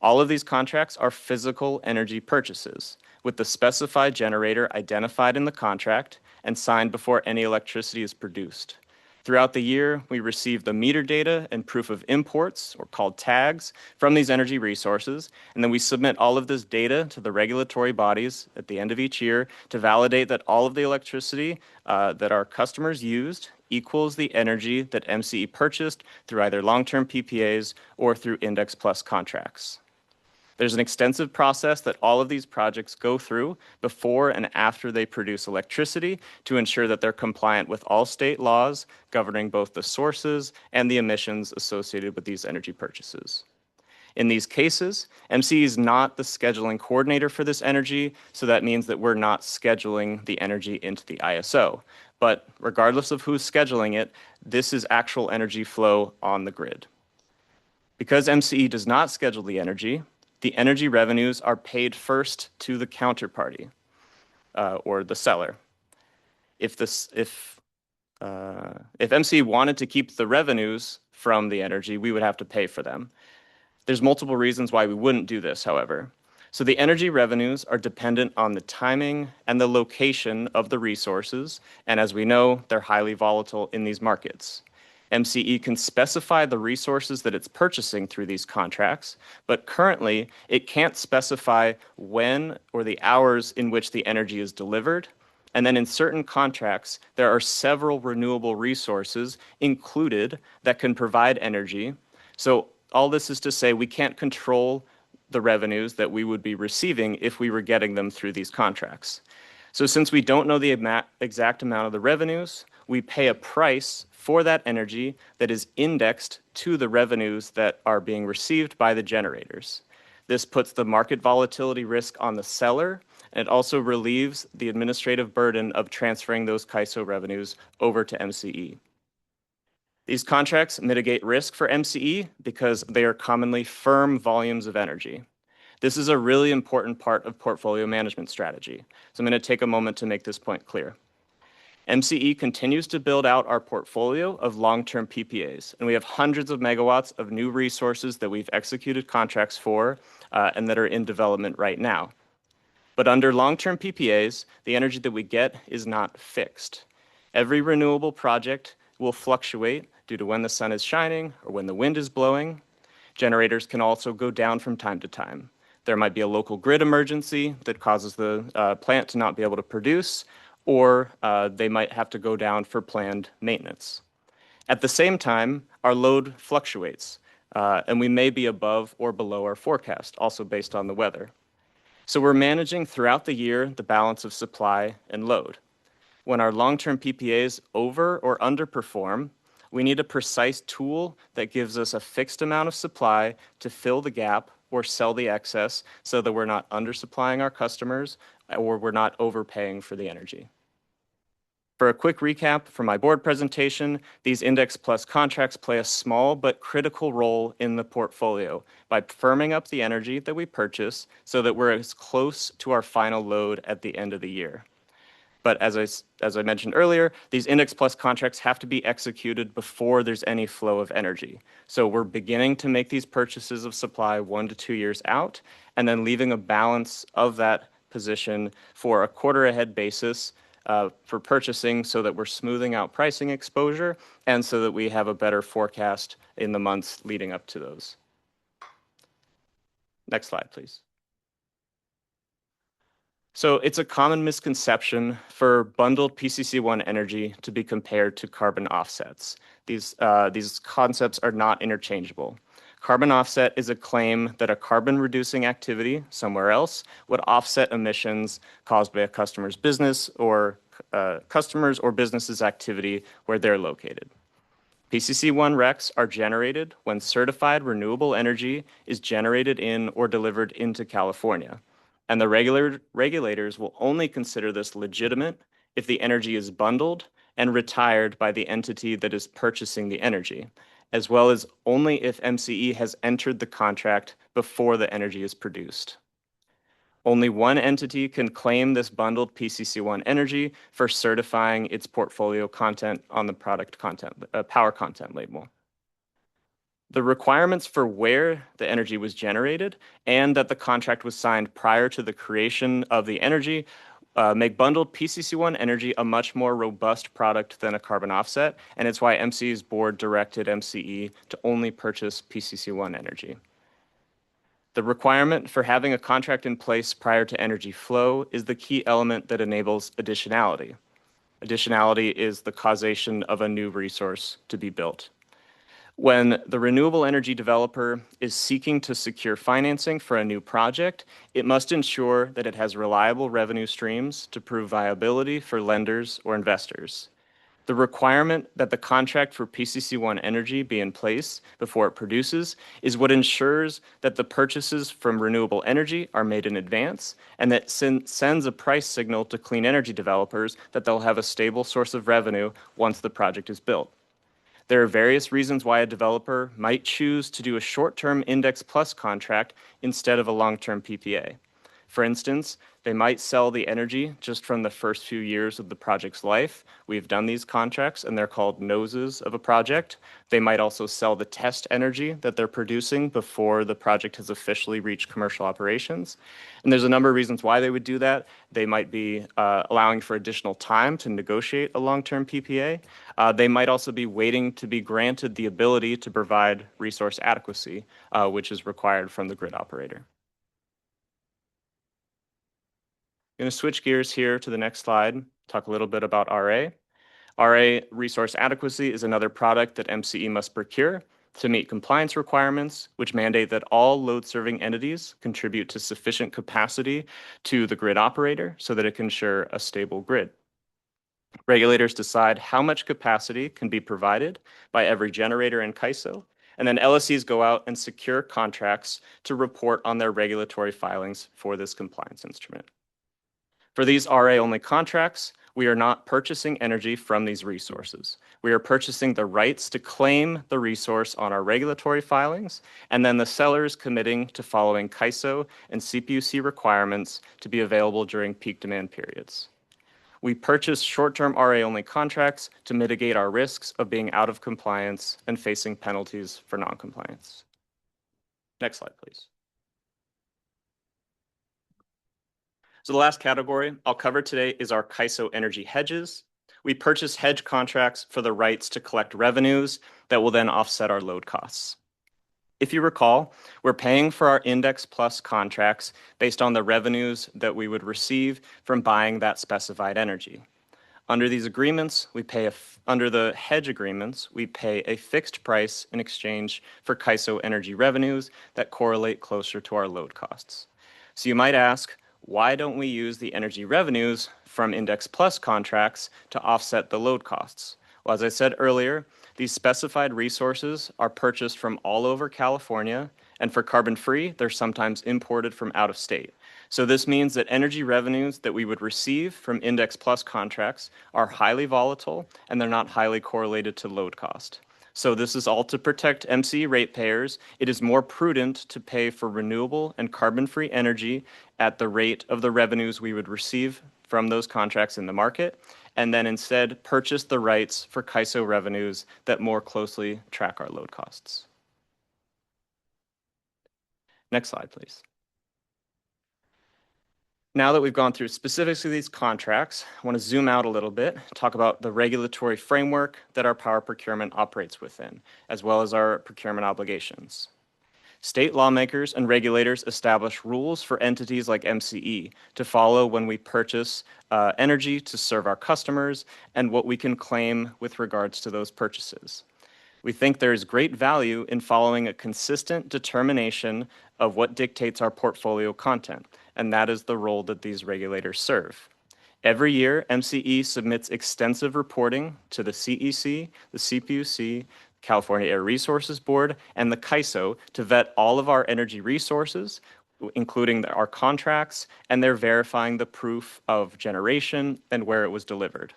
All of these contracts are physical energy purchases, with the specified generator identified in the contract and signed before any electricity is produced. Throughout the year, we receive the meter data and proof of imports, or called tags, from these energy resources, and then we submit all of this data to the regulatory bodies at the end of each year to validate that all of the electricity that our customers used equals the energy that MCE purchased through either long-term PPAs or through Index Plus contracts. There's an extensive process that all of these projects go through before and after they produce electricity to ensure that they're compliant with all state laws governing both the sources and the emissions associated with these energy purchases. In these cases, MCE is not the scheduling coordinator for this energy, so that means that we're not scheduling the energy into the ISO. But regardless of who's scheduling it, this is actual energy flow on the grid. Because MCE does not schedule the energy revenues are paid first to the counterparty or the seller. If MCE wanted to keep the revenues from the energy, we would have to pay for them. There's multiple reasons why we wouldn't do this, however. So the energy revenues are dependent on the timing and the location of the resources, and as we know, they're highly volatile in these markets. MCE can specify the resources that it's purchasing through these contracts, but currently it can't specify when or the hours in which the energy is delivered. And then in certain contracts, there are several renewable resources included that can provide energy. So all this is to say we can't control the revenues that we would be receiving if we were getting them through these contracts. So since we don't know the exact amount of the revenues, we pay a price for that energy that is indexed to the revenues that are being received by the generators. This puts the market volatility risk on the seller, and it also relieves the administrative burden of transferring those CAISO revenues over to MCE. These contracts mitigate risk for MCE because they are commonly firm volumes of energy. This is a really important part of portfolio management strategy, so I'm going to take a moment to make this point clear. MCE continues to build out our portfolio of long-term PPAs, and we have hundreds of megawatts of new resources that we've executed contracts for and that are in development right now. But under long-term PPAs, the energy that we get is not fixed. Every renewable project will fluctuate due to when the sun is shining or when the wind is blowing. Generators can also go down from time to time. There might be a local grid emergency that causes the plant to not be able to produce, or they might have to go down for planned maintenance. At the same time, our load fluctuates, and we may be above or below our forecast, also based on the weather. So we're managing throughout the year the balance of supply and load. When our long-term PPAs over or underperform, we need a precise tool that gives us a fixed amount of supply to fill the gap or sell the excess so that we're not undersupplying our customers or we're not overpaying for the energy. For a quick recap from my board presentation, these Index Plus contracts play a small but critical role in the portfolio by firming up the energy that we purchase so that we're as close to our final load at the end of the year. But as I mentioned earlier, these Index Plus contracts have to be executed before there's any flow of energy. So we're beginning to make these purchases of supply 1 to 2 years out, and then leaving a balance of that position for a quarter ahead basis for purchasing so that we're smoothing out pricing exposure and so that we have a better forecast in the months leading up to those. Next slide, please. So it's a common misconception for bundled PCC1 energy to be compared to carbon offsets. These concepts are not interchangeable. Carbon offset is a claim that a carbon-reducing activity somewhere else would offset emissions caused by a customer's business or customers or businesses' activity where they're located. PCC1 RECs are generated when certified renewable energy is generated in or delivered into California. And the regulators will only consider this legitimate if the energy is bundled and retired by the entity that is purchasing the energy, as well as only if MCE has entered the contract before the energy is produced. Only one entity can claim this bundled PCC1 energy for certifying its portfolio content on the product content, power content label. The requirements for where the energy was generated and that the contract was signed prior to the creation of the energy make bundled PCC1 energy a much more robust product than a carbon offset, and it's why MCE's board directed MCE to only purchase PCC1 energy. The requirement for having a contract in place prior to energy flow is the key element that enables additionality. Additionality is the causation of a new resource to be built. When the renewable energy developer is seeking to secure financing for a new project, it must ensure that it has reliable revenue streams to prove viability for lenders or investors. The requirement that the contract for PCC1 energy be in place before it produces is what ensures that the purchases from renewable energy are made in advance and that sends a price signal to clean energy developers that they'll have a stable source of revenue once the project is built. There are various reasons why a developer might choose to do a short-term index plus contract instead of a long-term PPA. For instance, they might sell the energy just from the first few years of the project's life. We've done these contracts and they're called noses of a project. They might also sell the test energy that they're producing before the project has officially reached commercial operations. And there's a number of reasons why they would do that. They might be allowing for additional time to negotiate a long-term PPA. They might also be waiting to be granted the ability to provide resource adequacy, which is required from the grid operator. I'm going to switch gears here to the next slide, talk a little bit about RA. RA resource adequacy is another product that MCE must procure to meet compliance requirements, which mandate that all load-serving entities contribute to sufficient capacity to the grid operator so that it can ensure a stable grid. Regulators decide how much capacity can be provided by every generator in CAISO, and then LSEs go out and secure contracts to report on their regulatory filings for this compliance instrument. For these RA-only contracts, we are not purchasing energy from these resources. We are purchasing the rights to claim the resource on our regulatory filings, and then the sellers committing to following CAISO and CPUC requirements to be available during peak demand periods. We purchase short-term RA-only contracts to mitigate our risks of being out of compliance and facing penalties for non-compliance. Next slide, please. So the last category I'll cover today is our CAISO energy hedges. We purchase hedge contracts for the rights to collect revenues that will then offset our load costs. If you recall, we're paying for our index plus contracts based on the revenues that we would receive from buying that specified energy. Under these agreements, under the hedge agreements, we pay a fixed price in exchange for CAISO energy revenues that correlate closer to our load costs. So you might ask, why don't we use the energy revenues from Index Plus contracts to offset the load costs? Well, as I said earlier, these specified resources are purchased from all over California, and for carbon-free, they're sometimes imported from out of state. So this means that energy revenues that we would receive from Index Plus contracts are highly volatile, and they're not highly correlated to load cost. So this is all to protect MCE ratepayers. It is more prudent to pay for renewable and carbon-free energy at the rate of the revenues we would receive from those contracts in the market, and then instead purchase the rights for CAISO revenues that more closely track our load costs. Next slide, please. Now that we've gone through specifics of these contracts, I want to zoom out a little bit, talk about the regulatory framework that our power procurement operates within, as well as our procurement obligations. State lawmakers and regulators establish rules for entities like MCE to follow when we purchase energy to serve our customers and what we can claim with regards to those purchases. We think there is great value in following a consistent determination of what dictates our portfolio content, and that is the role that these regulators serve. Every year, MCE submits extensive reporting to the CEC, the CPUC, California Air Resources Board, and the CAISO to vet all of our energy resources, including our contracts, and they're verifying the proof of generation and where it was delivered.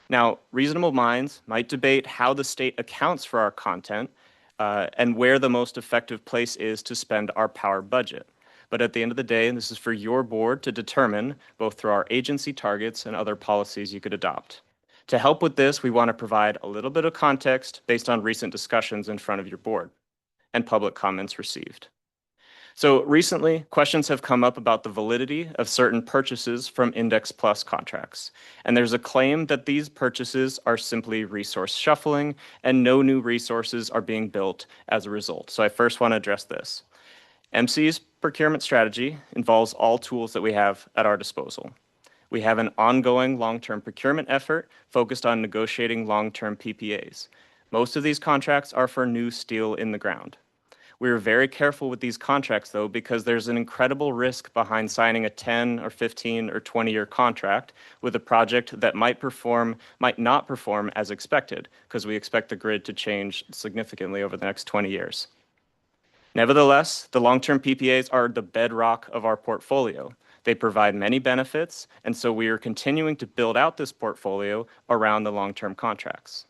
Now, reasonable minds might debate how the state accounts for our content and where the most effective place is to spend our power budget. But at the end of the day, and this is for your board to determine, both through our agency targets and other policies you could adopt. To help with this, we want to provide a little bit of context based on recent discussions in front of your board and public comments received. So recently, questions have come up about the validity of certain purchases from Index Plus contracts. And there's a claim that these purchases are simply resource shuffling and no new resources are being built as a result. So I first want to address this. MCE's procurement strategy involves all tools that we have at our disposal. We have an ongoing long-term procurement effort focused on negotiating long-term PPAs. Most of these contracts are for new steel in the ground. We are very careful with these contracts, though, because there's an incredible risk behind signing a 10 or 15 or 20-year contract with a project that might not perform as expected, because we expect the grid to change significantly over the next 20 years. Nevertheless, the long-term PPAs are the bedrock of our portfolio. They provide many benefits, and so we are continuing to build out this portfolio around the long-term contracts.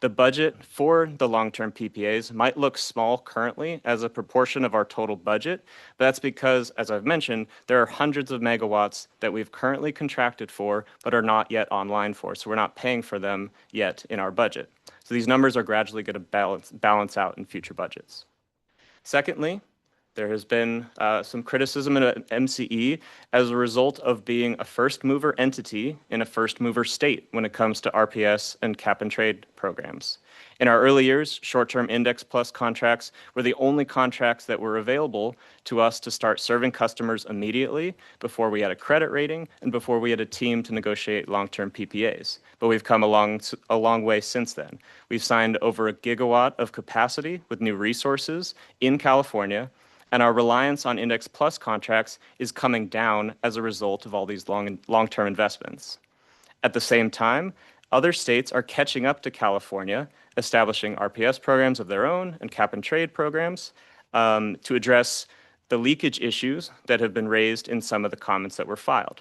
The budget for the long-term PPAs might look small currently as a proportion of our total budget, but that's because, as I've mentioned, there are hundreds of megawatts that we've currently contracted for but are not yet online for, so we're not paying for them yet in our budget. So these numbers are gradually going to balance out in future budgets. Secondly, there has been some criticism at MCE as a result of being a first mover entity in a first mover state when it comes to RPS and cap and trade programs. In our early years, short-term Index Plus contracts were the only contracts that were available to us to start serving customers immediately before we had a credit rating and before we had a team to negotiate long-term PPAs. But we've come a long way since then. We've signed over 1 gigawatt of capacity with new resources in California, and our reliance on Index Plus contracts is coming down as a result of all these long-term investments. At the same time, other states are catching up to California, establishing RPS programs of their own and cap and trade programs to address the leakage issues that have been raised in some of the comments that were filed.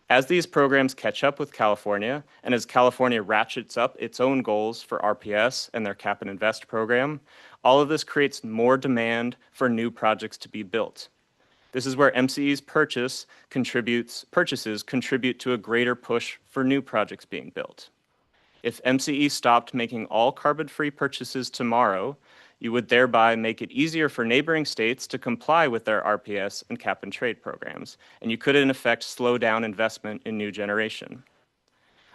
As these programs catch up with California, and as California ratchets up its own goals for RPS and their cap and invest program, all of this creates more demand for new projects to be built. This is where MCE's purchases contribute to a greater push for new projects being built. If MCE stopped making all carbon-free purchases tomorrow, you would thereby make it easier for neighboring states to comply with their RPS and cap and trade programs, and you could in effect slow down investment in new generation.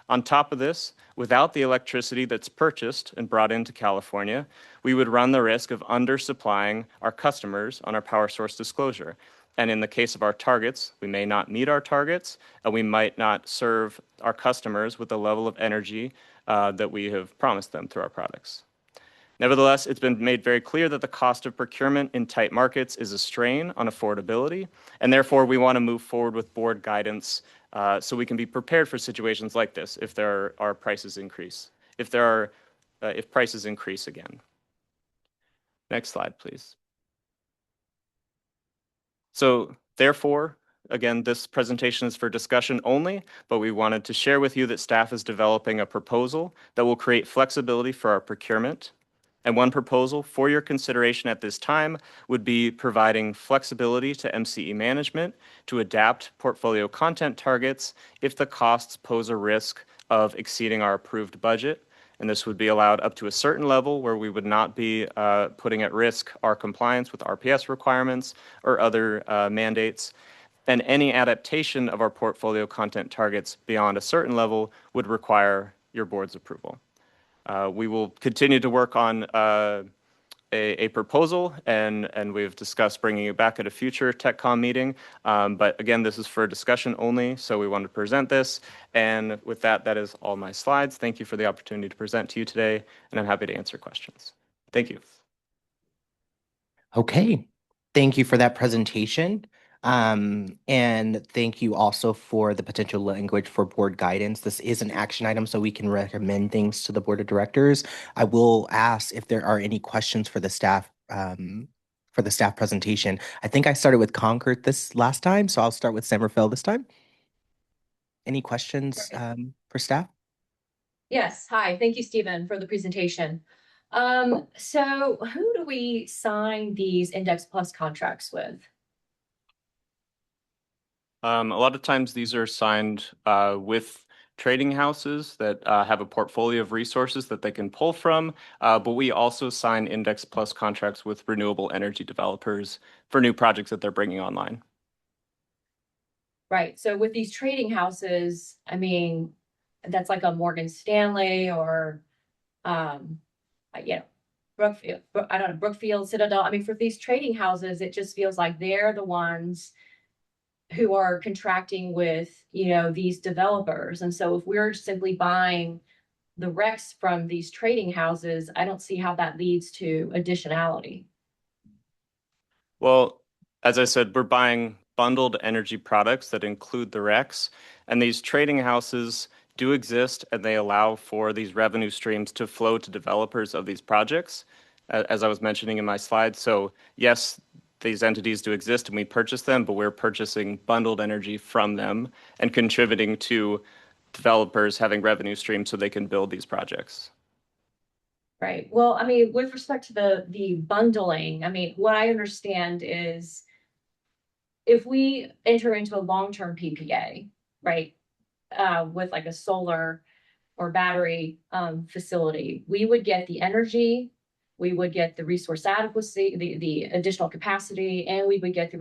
On top of this, without the electricity that's purchased and brought into California, we would run the risk of undersupplying our customers on our power source disclosure. And in the case of our targets, we may not meet our targets, and we might not serve our customers with the level of energy that we have promised them through our products. Nevertheless, it's been made very clear that the cost of procurement in tight markets is a strain on affordability, and therefore we want to move forward with board guidance so we can be prepared for situations like this if there are prices increase, if prices increase again. Next slide, please. So therefore, again, this presentation is for discussion only, but we wanted to share with you that staff is developing a proposal that will create flexibility for our procurement. And one proposal for your consideration at this time would be providing flexibility to MCE management to adapt portfolio content targets if the costs pose a risk of exceeding our approved budget. And this would be allowed up to a certain level where we would not be putting at risk our compliance with RPS requirements or other mandates. And any adaptation of our portfolio content targets beyond a certain level would require your board's approval. We will continue to work on a proposal, and we've discussed bringing it back at a future TechCom meeting. But again, this is for discussion only, so we wanted to present this. And with that, that is all my slides. Thank you for the opportunity to present to you today, and I'm happy to answer questions. Thank you. Okay, thank you for that presentation. And thank you also for the potential language for board guidance. This is an action item, so we can recommend things to the board of directors. I will ask if there are any questions for the staff presentation. I think I started with Concord this last time, so I'll start with Somerville this time. Any questions for staff? Yes, hi, thank you, Stephen, for the presentation. So who do we sign these Index Plus contracts with? A lot of times these are signed with trading houses that have a portfolio of resources that they can pull from, but we also sign Index Plus contracts with renewable energy developers for new projects that they're bringing online. Right, so with these trading houses, I mean, that's like a Morgan Stanley or, Brookfield, I don't know, Brookfield, Citadel. I mean, for these trading houses, it just feels like they're the ones who are contracting with, these developers. And so if we're simply buying the RECs from these trading houses, I don't see how that leads to additionality. Well, as I said, we're buying bundled energy products that include the RECs, and these trading houses do exist, and they allow for these revenue streams to flow to developers of these projects, as I was mentioning in my slide. So yes, these entities do exist and we purchase them, but we're purchasing bundled energy from them and contributing to developers having revenue streams so they can build these projects. Right. Well, I mean, with respect to the bundling, I mean, what I understand is if we enter into a long-term PPA, right, with like a solar or battery facility, we would get the energy, we would get the resource adequacy, the additional capacity, and we would get the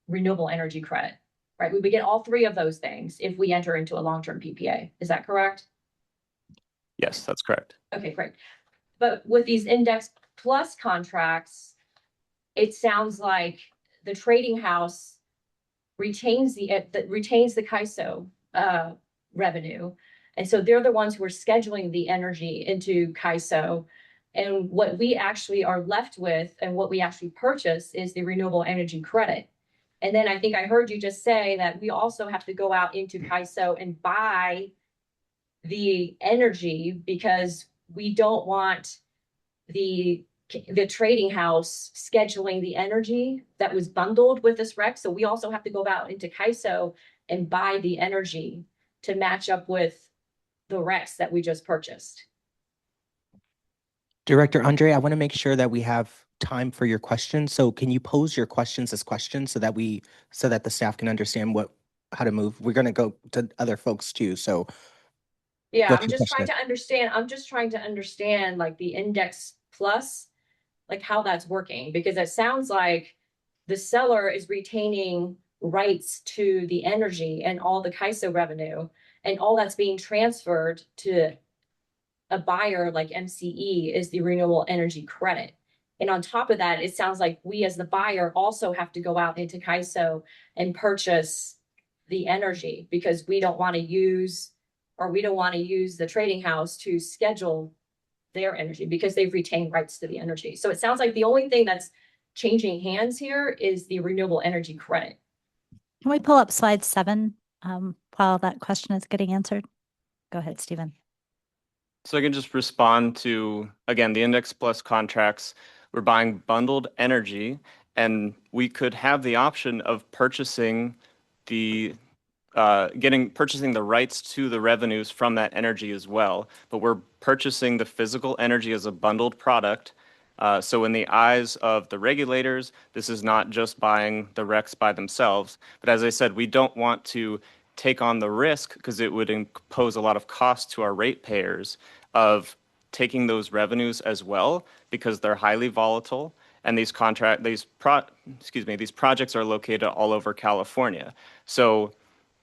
renewable energy credit, right? We would get all three of those things if we enter into a long-term PPA. Is that correct? Yes, that's correct. Okay, great. But with these Index Plus contracts, it sounds like the trading house retains the CAISO revenue. And so they're the ones who are scheduling the energy into CAISO. And what we actually are left with and what we actually purchase is the renewable energy credit. And then I think I heard you just say that we also have to go out into CAISO and buy the energy because we don't want the trading house scheduling the energy that was bundled with this REC. So we also have to go out into CAISO and buy the energy to match up with the RECs that we just purchased. Director Andre, I want to make sure that we have time for your questions. So can you pose your questions as questions so that the staff can understand how to move? We're going to go to other folks too. So yeah, what's I'm your just trying question? to understand. I'm just trying to understand like the Index Plus, like how that's working, because it sounds like the seller is retaining rights to the energy and all the CAISO revenue, and all that's being transferred to a buyer like MCE is the renewable energy credit. And on top of that, it sounds like we as the buyer also have to go out into CAISO and purchase the energy because we don't want to use the trading house to schedule their energy because they've retained rights to the energy. So it sounds like the only thing that's changing hands here is the renewable energy credit. Can we pull up slide 7 while that question is getting answered? Go ahead, Stephen. So I can just respond to, again, the Index Plus contracts. We're buying bundled energy, and we could have the option of purchasing the rights to the revenues from that energy as well. But we're purchasing the physical energy as a bundled product. So in the eyes of the regulators, this is not just buying the RECs by themselves. But as I said, we don't want to take on the risk because it would impose a lot of cost to our ratepayers of taking those revenues as well because they're highly volatile. And these projects are located all over California. So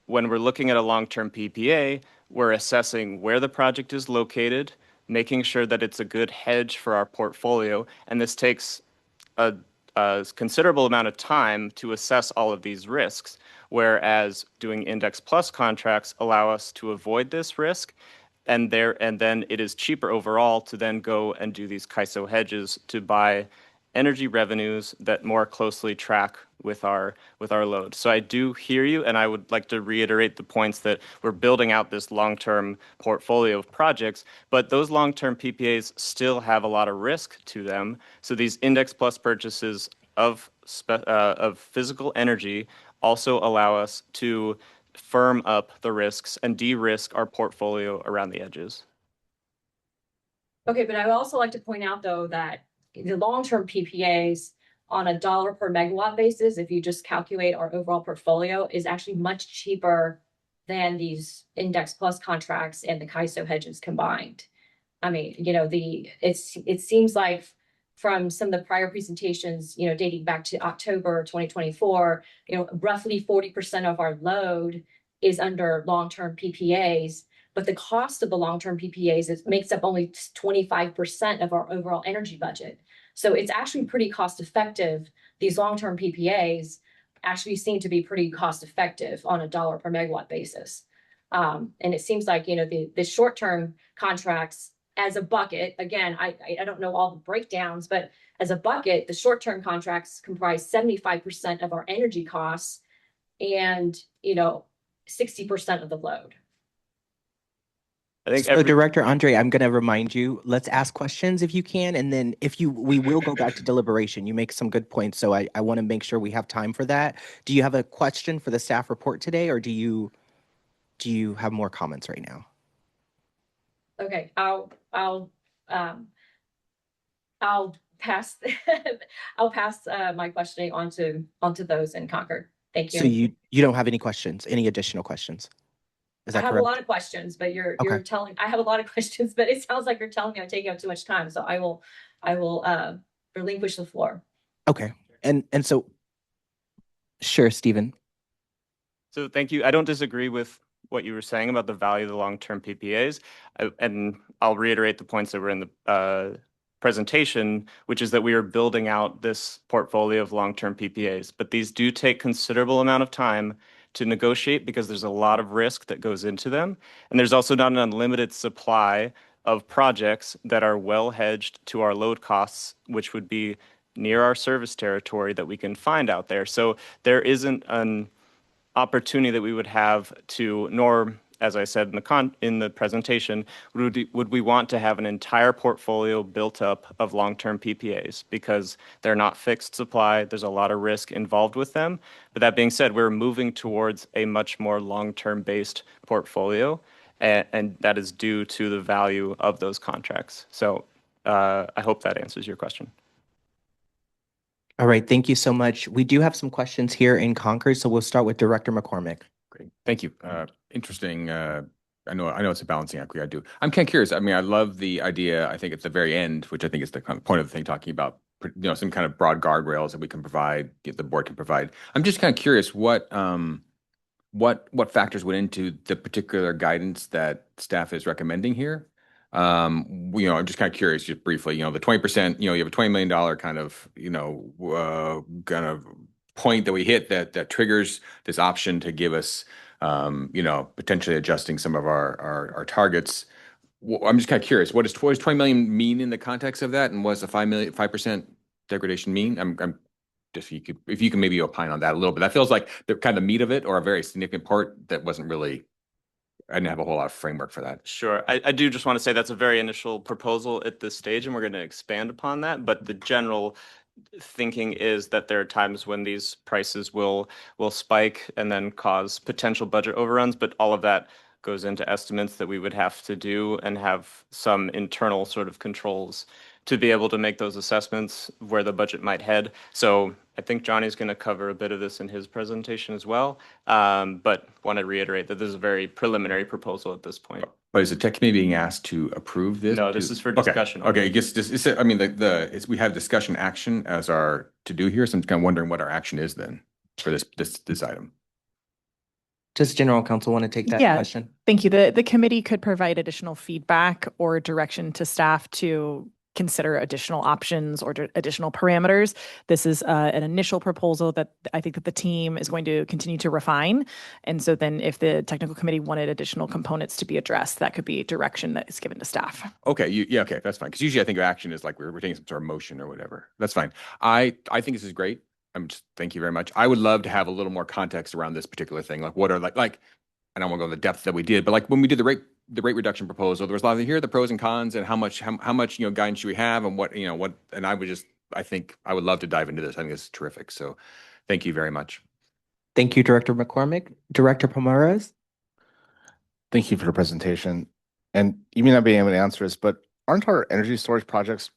when we're looking at a long-term PPA, we're assessing where the project is located, making sure that it's a good hedge for our portfolio. And this takes a considerable amount of time to assess all of these risks, whereas doing index plus contracts allow us to avoid this risk. And then it is cheaper overall to then go and do these CAISO hedges to buy energy revenues that more closely track with our load. So I do hear you, and I would like to reiterate the points that we're building out this long-term portfolio of projects, but those long-term PPAs still have a lot of risk to them. So these index plus purchases of physical energy also allow us to firm up the risks and de-risk our portfolio around the edges. Okay, but I would also like to point out, though, that the long-term PPAs on a dollar per megawatt basis, if you just calculate our overall portfolio, is actually much cheaper than these index plus contracts and the CAISO hedges combined. I mean, it seems like from some of the prior presentations, dating back to October 2024, roughly 40% of our load is under long-term PPAs. But the cost of the long-term PPAs makes up only 25% of our overall energy budget. So it's actually pretty cost effective. These long-term PPAs actually seem to be pretty cost effective on a dollar per megawatt basis. And it seems like, the short-term contracts as a bucket, again, I don't know all the breakdowns, but as a bucket, the short-term contracts comprise 75% of our energy costs and, 60% of the load. I think So Director Andre, I'm going to remind you, let's ask questions if you can. And then we will go back to deliberation. You make some good points. So I want to make sure we have time for that. Do you have a question for the staff report today, or do you have more comments right now? Okay, I'll pass, I'll pass my questioning onto those in Concord. Thank you. So you don't have any questions, any additional questions? Is that I have correct? a lot of questions, but you're Okay. telling, I have a lot of questions, but it sounds like you're telling me I'm taking up too much time. So I will relinquish the floor. Okay. And so, sure, Stephen. So thank you. I don't disagree with what you were saying about the value of the long-term PPAs. And I'll reiterate the points that were in the presentation, which is that we are building out this portfolio of long-term PPAs. But these do take considerable amount of time to negotiate because there's a lot of risk that goes into them. And there's also not an unlimited supply of projects that are well hedged to our load costs, which would be near our service territory that we can find out there. So there isn't an opportunity that we would have to, nor, as I said in the presentation, would we want to have an entire portfolio built up of long-term PPAs because they're not fixed supply. There's a lot of risk involved with them. But that being said, we're moving towards a much more long-term based portfolio, and that is due to the value of those contracts. So I hope that answers your question. All right. Thank you so much. We do have some questions here in Concord, so we'll start with Director McCormick. Great. Thank you. Interesting. I know it's a balancing act we got to do. I'm kind of curious. I mean, I love the idea, I think at the very end, which I think is the kind of point of the thing, talking about, some kind of broad guardrails that we can provide, the board can provide. I'm just kind of curious what factors went into the particular guidance that staff is recommending here. I'm just kind of curious, just briefly, the 20%, you have a $20 million kind of point that we hit that triggers this option to give us, potentially adjusting some of our targets. I'm just kind of curious, what does 20 million mean in the context of that, and what does the 5% degradation mean? I'm just, if you can maybe opine on that a little bit. That feels like the kind of meat of it, or a very significant part that wasn't really. I didn't have a whole lot of framework for that. Sure. I do just want to say that's a very initial proposal at this stage, and we're going to expand upon that. But the general thinking is that there are times when these prices will spike and then cause potential budget overruns, but all of that goes into estimates that we would have to do and have some internal sort of controls to be able to make those assessments where the budget might head. So I think Johnny's going to cover a bit of this in his presentation as well, but want to reiterate that this is a very preliminary proposal at this point. But is the tech committee being asked to approve this? No, this is for discussion. Okay, I guess I mean, we have discussion action as our to do here, so I'm kind of wondering what our action is then for this item. Does general counsel want to take that Yeah. question? Thank you. The committee could provide additional feedback or direction to staff to consider additional options or additional parameters. This is an initial proposal that I think that the team is going to continue to refine. And so then if the technical committee wanted additional components to be addressed, that could be direction that is given to staff. Okay, yeah, okay, that's fine. Because usually I think of action is like we're taking some sort of motion or whatever. That's fine. I think this is great. Thank you very much. I would love to have a little more context around this particular thing. Like what are like I don't want to go in the depth that we did, but like when we did the rate reduction proposal, there was a lot of here are the pros and cons and how much guidance should we have and what and I think I would love to dive into this. I think it's terrific. So thank you very much. Thank you, Director McCormick. Director Pomares? Thank you for the presentation. And you may not be able to answer this, but aren't our energy storage projects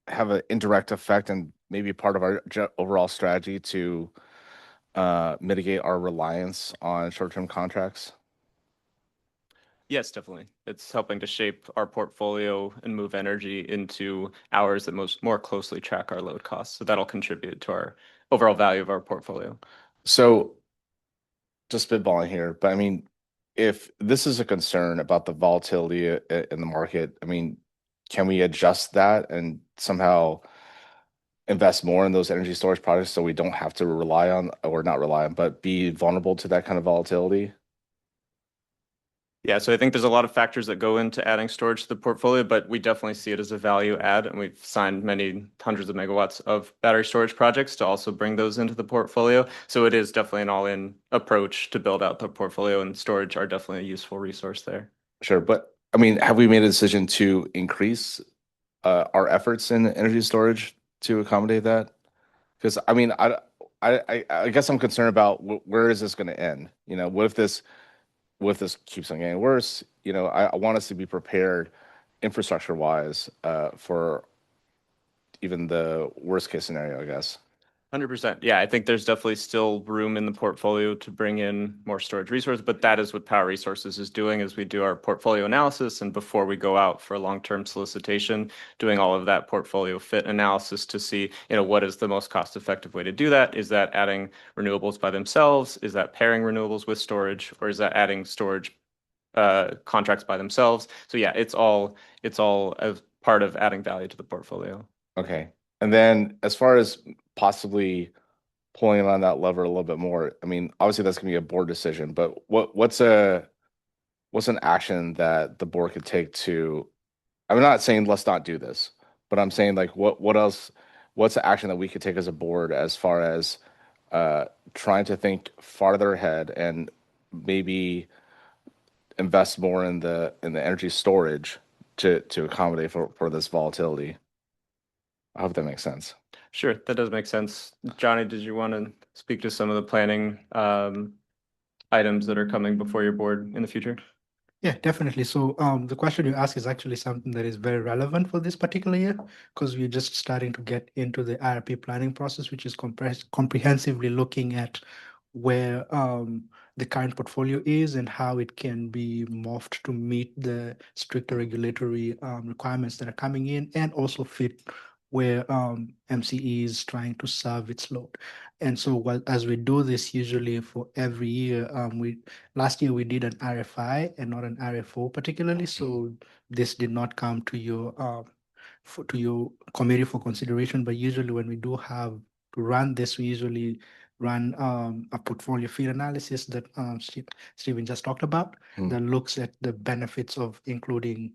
have an indirect effect and maybe part of our overall strategy to mitigate our reliance on short-term contracts? Yes, definitely. It's helping to shape our portfolio and move energy into hours that more closely track our load costs. So that'll contribute to our overall value of our portfolio. So just spitballing here, but I mean, if this is a concern about the volatility in the market, I mean, can we adjust that and somehow invest more in those energy storage projects so we don't have to rely on, or not rely on, but be vulnerable to that kind of volatility? Yeah, so I think there's a lot of factors that go into adding storage to the portfolio, but we definitely see it as a value add, and we've signed many hundreds of megawatts of battery storage projects to also bring those into the portfolio. So it is definitely an all-in approach to build out the portfolio, and storage are definitely a useful resource there. Sure, but I mean, have we made a decision to increase our efforts in energy storage to accommodate that? Because I mean, I guess I'm concerned about where is this going to end? You know, what if this keeps on getting worse? You know, I want us to be prepared infrastructure wise for even the worst case scenario, I guess. 100%. Yeah, I think there's definitely still room in the portfolio to bring in more storage resources, but that is what Power Resources is doing as we do our portfolio analysis. And before we go out for a long-term solicitation, doing all of that portfolio fit analysis to see, what is the most cost-effective way to do that? Is that adding renewables by themselves? Is that pairing renewables with storage? Or is that adding storage contracts by themselves? So yeah, it's all as part of adding value to the portfolio. Okay. And then as far as possibly pulling on that lever a little bit more, I mean, obviously that's going to be a board decision, but what's an action that the board could take to, I'm not saying let's not do this, but I'm saying like what else, what's the action that we could take as a board as far as trying to think farther ahead and maybe invest more in the energy storage to accommodate for this volatility? I hope that makes sense. Sure, that does make sense. Johnny, did you want to speak to some of the planning items that are coming before your board in the future? Yeah, definitely. So the question you ask is actually something that is very relevant for this particular year because we're just starting to get into the IRP planning process, which is comprehensively looking at where the current portfolio is and how it can be morphed to meet the stricter regulatory requirements that are coming in and also fit where MCE is trying to serve its load. And so as we do this usually for every year, last year we did an RFI and not an RFO particularly. So this did not come to your committee for consideration. But usually when we do have to run this, we usually run a portfolio fit analysis that Stephen just talked about that looks at the benefits of including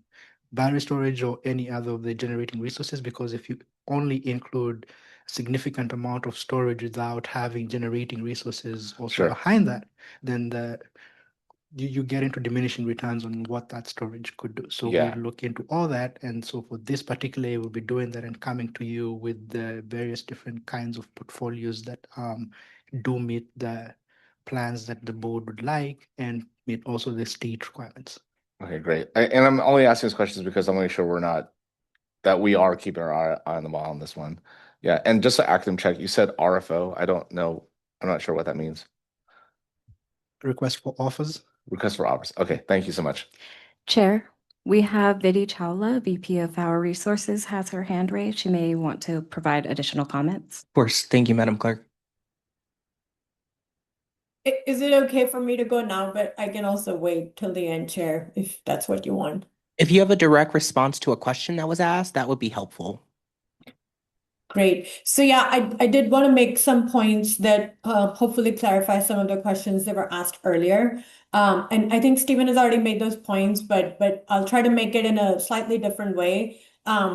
battery storage or any other of the generating resources, because if you only include a significant amount of storage without having generating resources also behind that, then you get into diminishing returns on what that storage could do. So we look into all that. And so for this particular year, we'll be doing that and coming to you with the various different kinds of portfolios that do meet the plans that the board would like and meet also the state requirements. Okay, great. And I'm only asking these questions because I want to make sure that we are keeping our eye on the ball on this one. Yeah, and just to acronym check, you said RFO. I don't know. I'm not sure what that means. Request for offers. Request for offers. Okay, thank you so much. Chair, we have Vidhi Chawla, VP of Power Resources, has her hand raised. She may want to provide additional comments. Of course. Thank you, Madam Clerk. Is it okay for me to go now? But I can also wait till the end, Chair, if that's what you want. If you have a direct response to a question that was asked, that would be helpful. Great. So yeah, I did want to make some points that hopefully clarify some of the questions that were asked earlier. And I think Stephen has already made those points, but I'll try to make it in a slightly different way.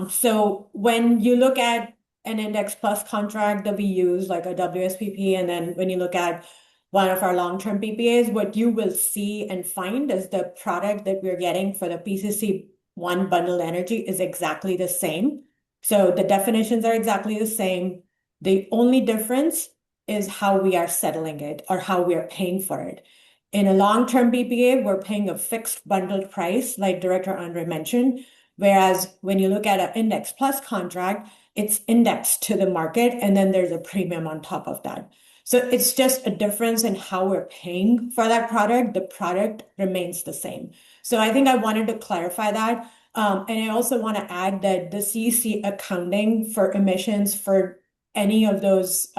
So when you look at an Index Plus contract that we use, like a WSPP, and then when you look at one of our long-term PPAs, what you will see and find is the product that we're getting for the PCC one bundled energy is exactly the same. So the definitions are exactly the same. The only difference is how we are settling it or how we are paying for it. In a long-term PPA, we're paying a fixed bundled price, like Director Andre mentioned. Whereas when you look at an Index Plus contract, it's indexed to the market, and then there's a premium on top of that. So it's just a difference in how we're paying for that product. The product remains the same. So I think I wanted to clarify that. And I also want to add that the CEC accounting for emissions for any of those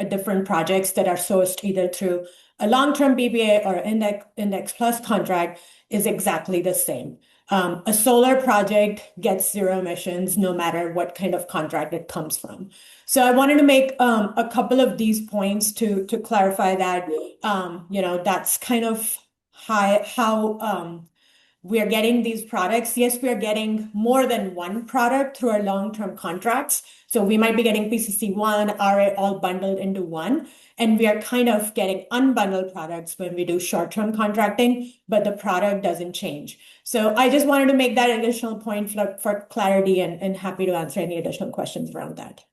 different projects that are sourced either through a long-term PPA or Index Plus contract is exactly the same. A solar project gets zero emissions no matter what kind of contract it comes from. So I wanted to make a couple of these points to clarify that that's kind of how we are getting these products. Yes, we are getting more than one product through our long-term contracts. So we might be getting PCC1, RA all bundled into one. And we are kind of getting unbundled products when we do short-term contracting, but the product doesn't change. So I just wanted to make that additional point for clarity and happy to answer any additional questions around that.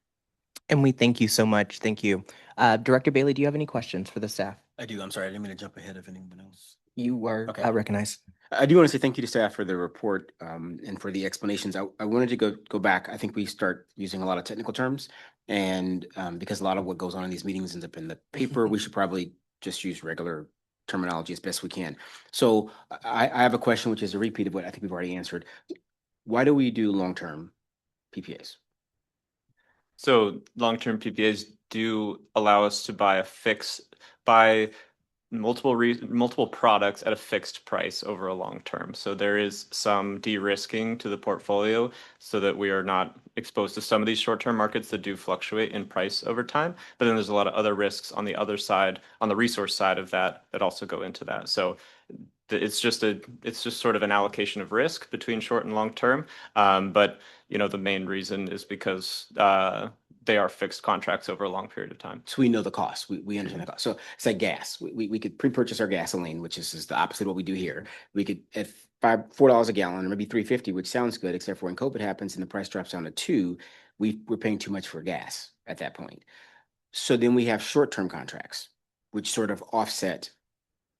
And we thank you so much. Thank you. Director Bailey, do you have any questions for the staff? I do. I'm sorry. I didn't mean to jump ahead of anyone else. You are Okay. recognized. I do want to say thank you to staff for the report and for the explanations. I wanted to go back. I think we start using a lot of technical terms, and because a lot of what goes on in these meetings ends up in the paper, we should probably just use regular terminology as best we can. So I have a question, which is a repeat of what I think we've already answered. Why do we do long-term PPAs? So long-term PPAs do allow us to buy multiple products at a fixed price over a long term. So there is some de-risking to the portfolio so that we are not exposed to some of these short-term markets that do fluctuate in price over time. But then there's a lot of other risks on the other side, on the resource side of that also go into that. So it's just sort of an allocation of risk between short and long term. But the main reason is because they are fixed contracts over a long period of time. So we know the cost. We understand the cost. So it's like gas. We could pre-purchase our gasoline, which is the opposite of what we do here. We could at $4 a gallon or maybe $3.50, which sounds good, except for when COVID happens and the price drops down to $2, we're paying too much for gas at that point. So then we have short-term contracts, which sort of offset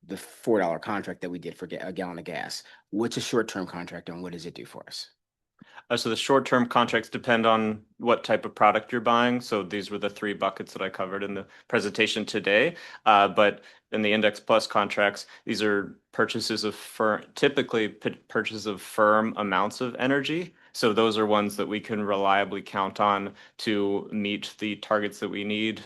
the $4 contract that we did for a gallon of gas. What's a short-term contract and what does it do for us? So the short-term contracts depend on what type of product you're buying. So these were the three buckets that I covered in the presentation today. But in the Index Plus contracts, these are typically purchases of firm amounts of energy. So those are ones that we can reliably count on to meet the targets that we need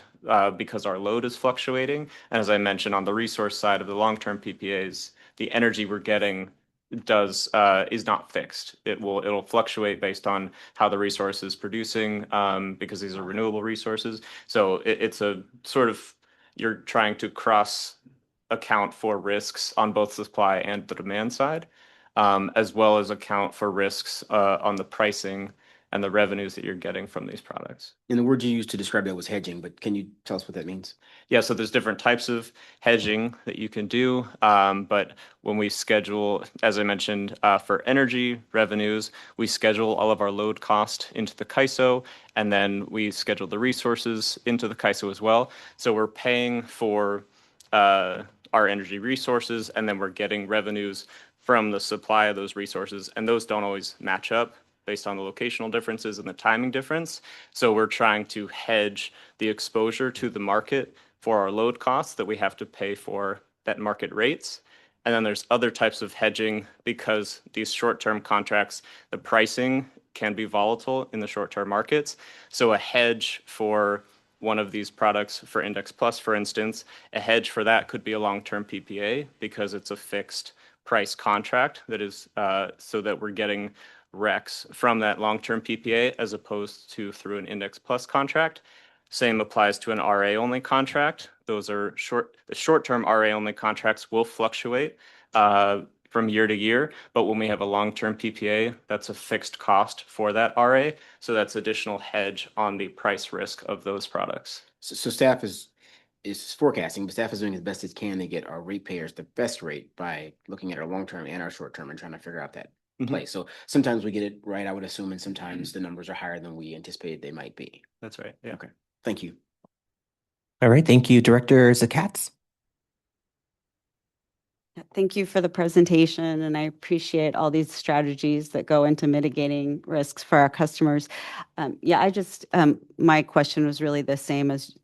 because our load is fluctuating. And as I mentioned, on the resource side of the long-term PPAs, the energy we're getting is not fixed. It'll fluctuate based on how the resource is producing because these are renewable resources. So it's a sort of, you're trying to cross account for risks on both supply and the demand side, as well as account for risks on the pricing and the revenues that you're getting from these products. And the word you used to describe that was hedging, but can you tell us what that means? Yeah, so there's different types of hedging that you can do. But when we schedule, as I mentioned, for energy revenues, we schedule all of our load cost into the CAISO, and then we schedule the resources into the CAISO as well. So we're paying for our energy resources, and then we're getting revenues from the supply of those resources, and those don't always match up based on the locational differences and the timing difference. So we're trying to hedge the exposure to the market for our load costs that we have to pay for at market rates. And then there's other types of hedging because these short-term contracts, the pricing can be volatile in the short-term markets. So a hedge for one of these products for Index Plus, for instance, a hedge for that could be a long-term PPA because it's a fixed price contract that is so that we're getting RECs from that long-term PPA as opposed to through an Index Plus contract. Same applies to an RA-only contract. Those are the short-term RA-only contracts will fluctuate from year to year, but when we have a long-term PPA, that's a fixed cost for that RA. So that's additional hedge on the price risk of those products. So staff is forecasting, but staff is doing as best it can to get our ratepayers the best rate by looking at our long-term and our short-term and trying to figure out that play. So sometimes we get it right, I would assume, and sometimes the numbers are higher than we anticipated they might be. That's right. Yeah. Okay. Thank you. All right. Thank you, Director Zakatz. Thank you for the presentation, and I appreciate all these strategies that go into mitigating risks for our customers. My question was really the same as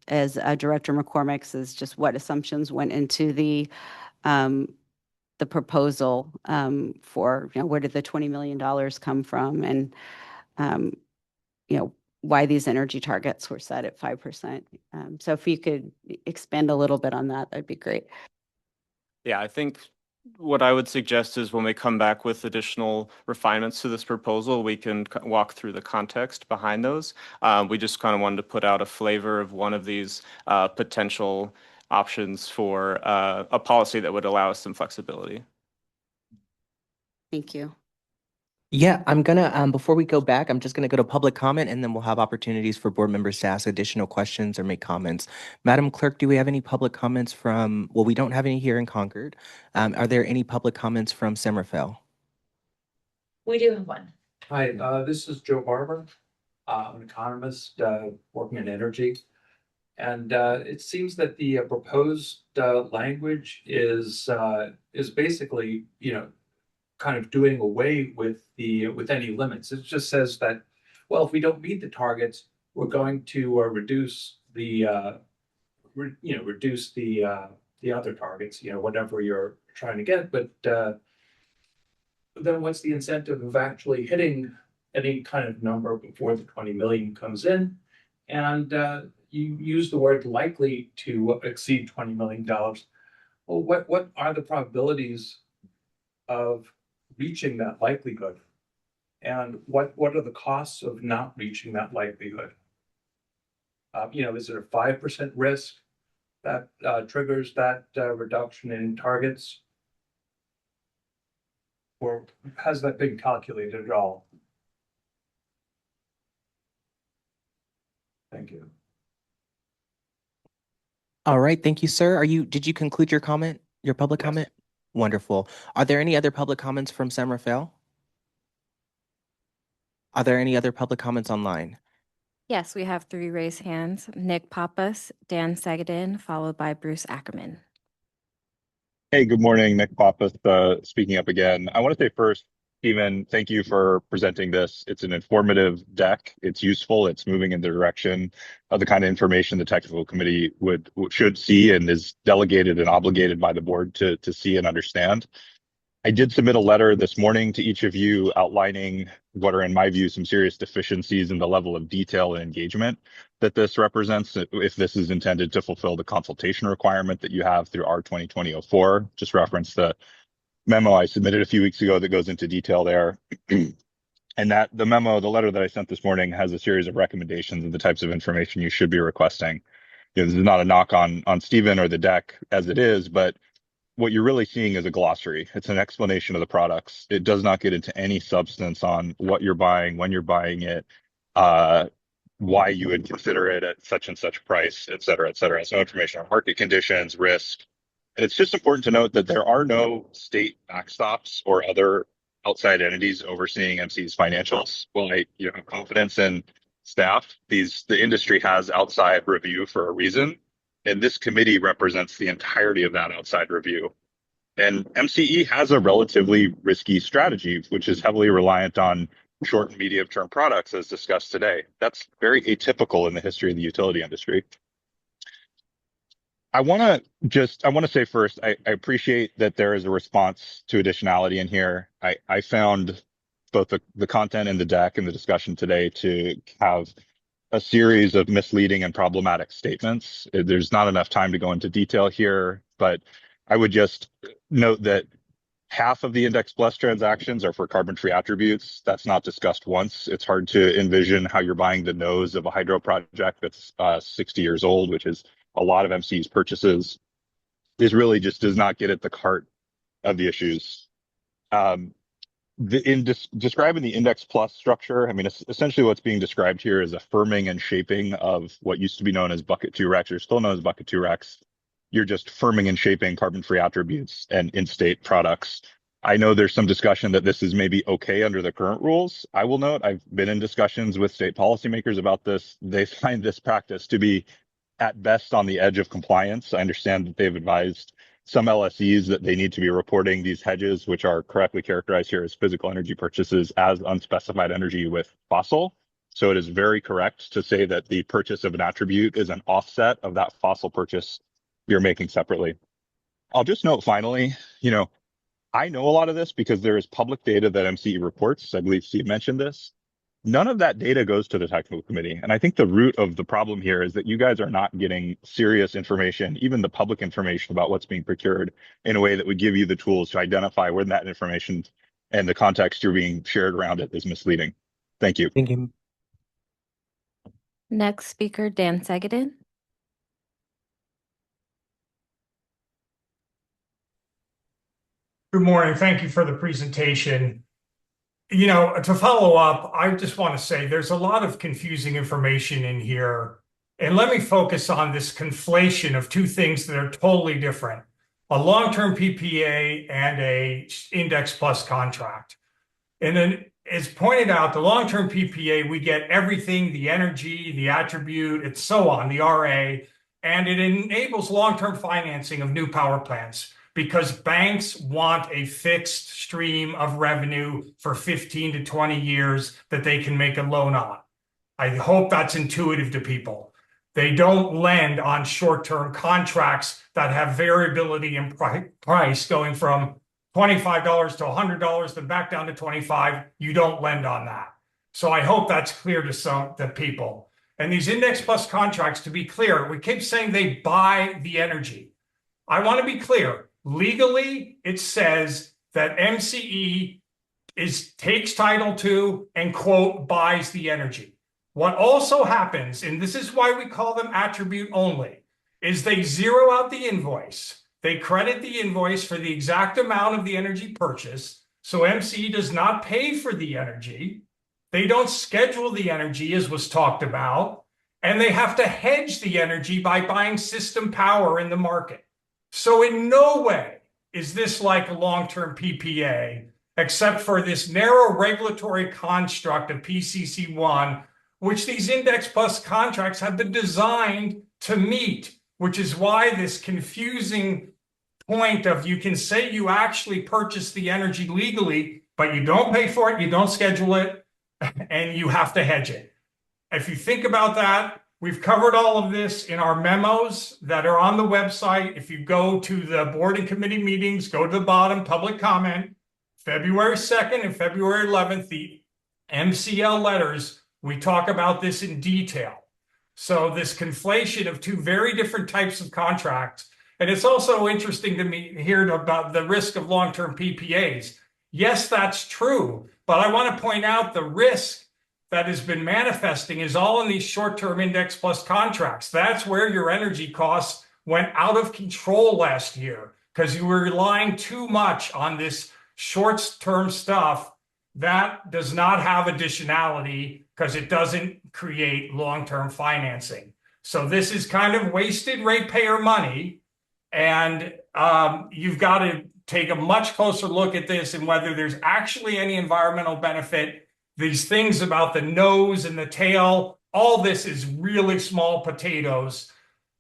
Director McCormick's, is just what assumptions went into the proposal for, where did the $20 million come from, and why these energy targets were set at 5%. So if you could expand a little bit on that, that'd be great. Yeah, I think what I would suggest is when we come back with additional refinements to this proposal, we can walk through the context behind those. We just kind of wanted to put out a flavor of one of these potential options for a policy that would allow us some flexibility. Thank you. Yeah, I'm gonna, before we go back, I'm just gonna go to public comment and then we'll have opportunities for board members to ask additional questions or make comments. Madam Clerk, do we have any public comments from, well, we don't have any here in Concord. Are there any public comments from Semmerfell? We do have one. Hi, this is Joe Barber. I'm an economist working in energy. And it seems that the proposed language is basically, kind of doing away with any limits. It just says that, well, if we don't meet the targets, we're going to reduce the other targets, whatever you're trying to get. But then what's the incentive of actually hitting any kind of number before the 20 million comes in? And you use the word likely to exceed $20 million. Well, what are the probabilities of reaching that likelihood? And what are the costs of not reaching that likelihood? Is it a 5% risk that triggers that reduction in targets? Or has that been calculated at all? Thank you. All right, thank you, sir. Did you conclude your comment, your public comment? Wonderful. Are there any other public comments from Semmerfell? Are there any other public comments online? Yes, we have 3 raised hands. Nick Pappas, Dan Sagadin, followed by Bruce Ackerman. Hey, good morning. Nick Pappas speaking up again. I want to say first, Stephen, thank you for presenting this. It's an informative deck. It's useful. It's moving in the direction of the kind of information the technical committee should see and is delegated and obligated by the board to see and understand. I did submit a letter this morning to each of you outlining what are, in my view, some serious deficiencies in the level of detail and engagement that this represents, if this is intended to fulfill the consultation requirement that you have through R 2020-04. Just reference the memo I submitted a few weeks ago that goes into detail there. And that the letter that I sent this morning has a series of recommendations of the types of information you should be requesting. This is not a knock on Stephen or the deck as it is, but what you're really seeing is a glossary. It's an explanation of the products. It does not get into any substance on what you're buying, when you're buying it, why you would consider it at such and such price, et cetera, et cetera. It's no information on market conditions, risk. And it's just important to note that there are no state backstops or other outside entities overseeing MCE's financials. Well, I have confidence in staff. The industry has outside review for a reason. And this committee represents the entirety of that outside review. And MCE has a relatively risky strategy, which is heavily reliant on short and medium term products, as discussed today. That's very atypical in the history of the utility industry. I want to say first, I appreciate that there is a response to additionality in here. I found both the content in the deck and the discussion today to have a series of misleading and problematic statements. There's not enough time to go into detail here, but I would just note that half of the Index Plus transactions are for carbon-free attributes. That's not discussed once. It's hard to envision how you're buying the nose of a hydro project that's 60 years old, which is a lot of MCE's purchases. This really just does not get at the heart of the issues. Describing the Index Plus structure, I mean, essentially what's being described here is a firming and shaping of what used to be known as bucket 2 RECs, or still known as bucket 2 RECs. You're just firming and shaping carbon-free attributes and in-state products. I know there's some discussion that this is maybe okay under the current rules. I will note I've been in discussions with state policymakers about this. They find this practice to be at best on the edge of compliance. I understand that they've advised some LSEs that they need to be reporting these hedges, which are correctly characterized here as physical energy purchases, as unspecified energy with fossil. So it is very correct to say that the purchase of an attribute is an offset of that fossil purchase you're making separately. I'll just note finally, I know a lot of this because there is public data that MCE reports. I believe Steve mentioned this. None of that data goes to the technical committee. And I think the root of the problem here is that you guys are not getting serious information, even the public information about what's being procured, in a way that would give you the tools to identify when that information and the context you're being shared around it is misleading. Thank you. Thank you. Next speaker, Dan Segedin. Good morning. Thank you for the presentation. To follow up, I just want to say there's a lot of confusing information in here. And let me focus on this conflation of two things that are totally different: a long-term PPA and a Index Plus contract. And then, as pointed out, the long-term PPA, we get everything, the energy, the attribute, and so on, the RA, and it enables long-term financing of new power plants, because banks want a fixed stream of revenue for 15 to 20 years that they can make a loan on. I hope that's intuitive to people. They don't lend on short-term contracts that have variability in price going from $25 to $100, then back down to 25. You don't lend on that. So I hope that's clear to the people. And these Index Plus contracts, to be clear, we keep saying they buy the energy. I want to be clear. Legally, it says that MCE takes title to and, quote, buys the energy. What also happens, and this is why we call them attribute only, is they zero out the invoice. They credit the invoice for the exact amount of the energy purchased. So MCE does not pay for the energy. They don't schedule the energy, as was talked about, and they have to hedge the energy by buying system power in the market. So in no way is this like a long-term PPA, except for this narrow regulatory construct of PCC1, which these Index Plus contracts have been designed to meet, which is why this confusing point of you can say you actually purchase the energy legally, but you don't pay for it, you don't schedule it, and you have to hedge it. If you think about that, we've covered all of this in our memos that are on the website. If you go to the board and committee meetings, go to the bottom, public comment, February 2nd and February 11th, the MCL letters, we talk about this in detail. So this conflation of two very different types of contracts. And it's also interesting to me hear about the risk of long-term PPAs. Yes, that's true, but I want to point out the risk that has been manifesting is all in these short-term Index Plus contracts. That's where your energy costs went out of control last year, because you were relying too much on this short-term stuff that does not have additionality, because it doesn't create long-term financing. So this is kind of wasted ratepayer money, and you've got to take a much closer look at this and whether there's actually any environmental benefit. These things about the nose and the tail, all this is really small potatoes.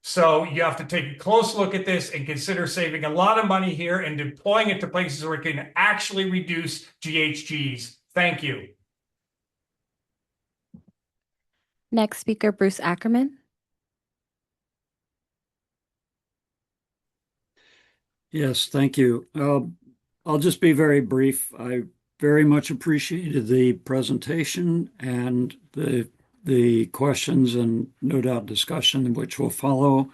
So you have to take a close look at this and consider saving a lot of money here and deploying it to places where it can actually reduce GHGs. Thank you. Next speaker, Bruce Ackerman. Yes, thank you. I'll just be very brief. I very much appreciated the presentation and the the questions and no doubt discussion which will follow.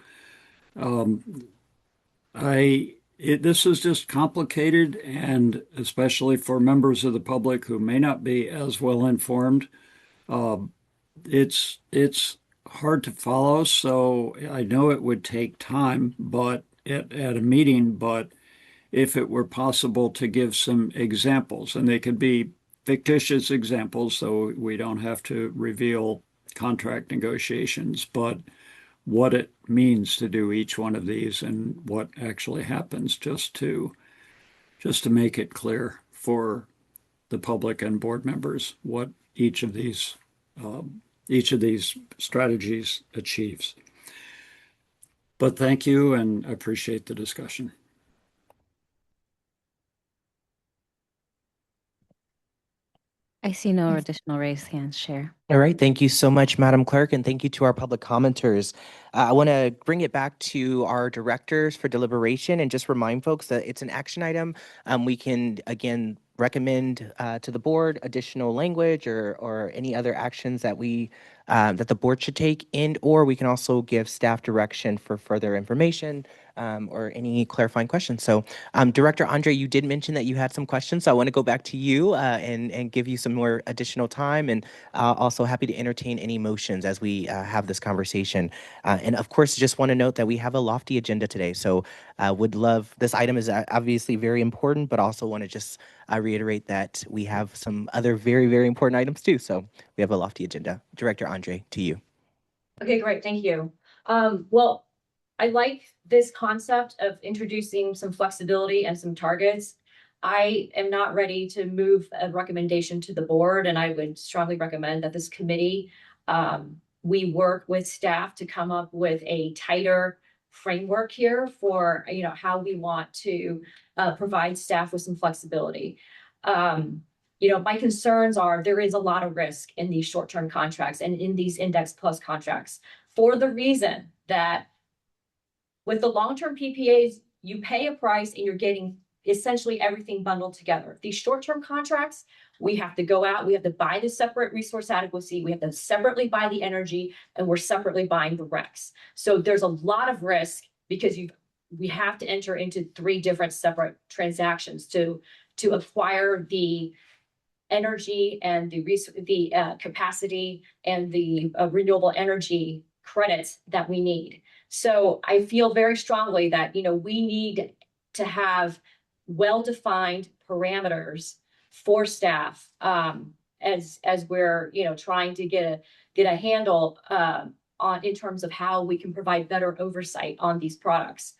This is just complicated, and especially for members of the public who may not be as well informed, it's hard to follow. So I know it would take time, but at a meeting, but if it were possible to give some examples, and they could be fictitious examples, so we don't have to reveal contract negotiations, but what it means to do each one of these and what actually happens, just to make it clear for the public and board members what each of these strategies achieves. But thank you, and I appreciate the discussion. I see no additional raised hands, Chair. All right, thank you so much, Madam Clerk, and thank you to our public commenters. I want to bring it back to our directors for deliberation and just remind folks that it's an action item. We can, again, recommend to the board additional language or any other actions that that the board should take, or we can also give staff direction for further information or any clarifying questions. So Director Andre, you did mention that you had some questions, so I want to go back to you and give you some more additional time, and also happy to entertain any motions as we have this conversation. And of course, just want to note that we have a lofty agenda today, so would love, this item is obviously very important, but also want to just reiterate that we have some other very, very important items too. So we have a lofty agenda. Director Andre, to you. Okay, great, thank you. Well, I like this concept of introducing some flexibility and some targets. I am not ready to move a recommendation to the board, and I would strongly recommend that this committee, we work with staff to come up with a tighter framework here for, how we want to provide staff with some flexibility. My concerns are there is a lot of risk in these short-term contracts and in these index plus contracts, for the reason that with the long-term PPAs, you pay a price and you're getting essentially everything bundled together. These short-term contracts, we have to go out, we have to buy the separate resource adequacy, we have to separately buy the energy, and we're separately buying the RECs. So there's a lot of risk because we have to enter into 3 different separate transactions to acquire the energy and the capacity and the renewable energy credits that we need. So I feel very strongly that, we need to have well-defined parameters for staff as we're, trying to get a handle on in terms of how we can provide better oversight on these products.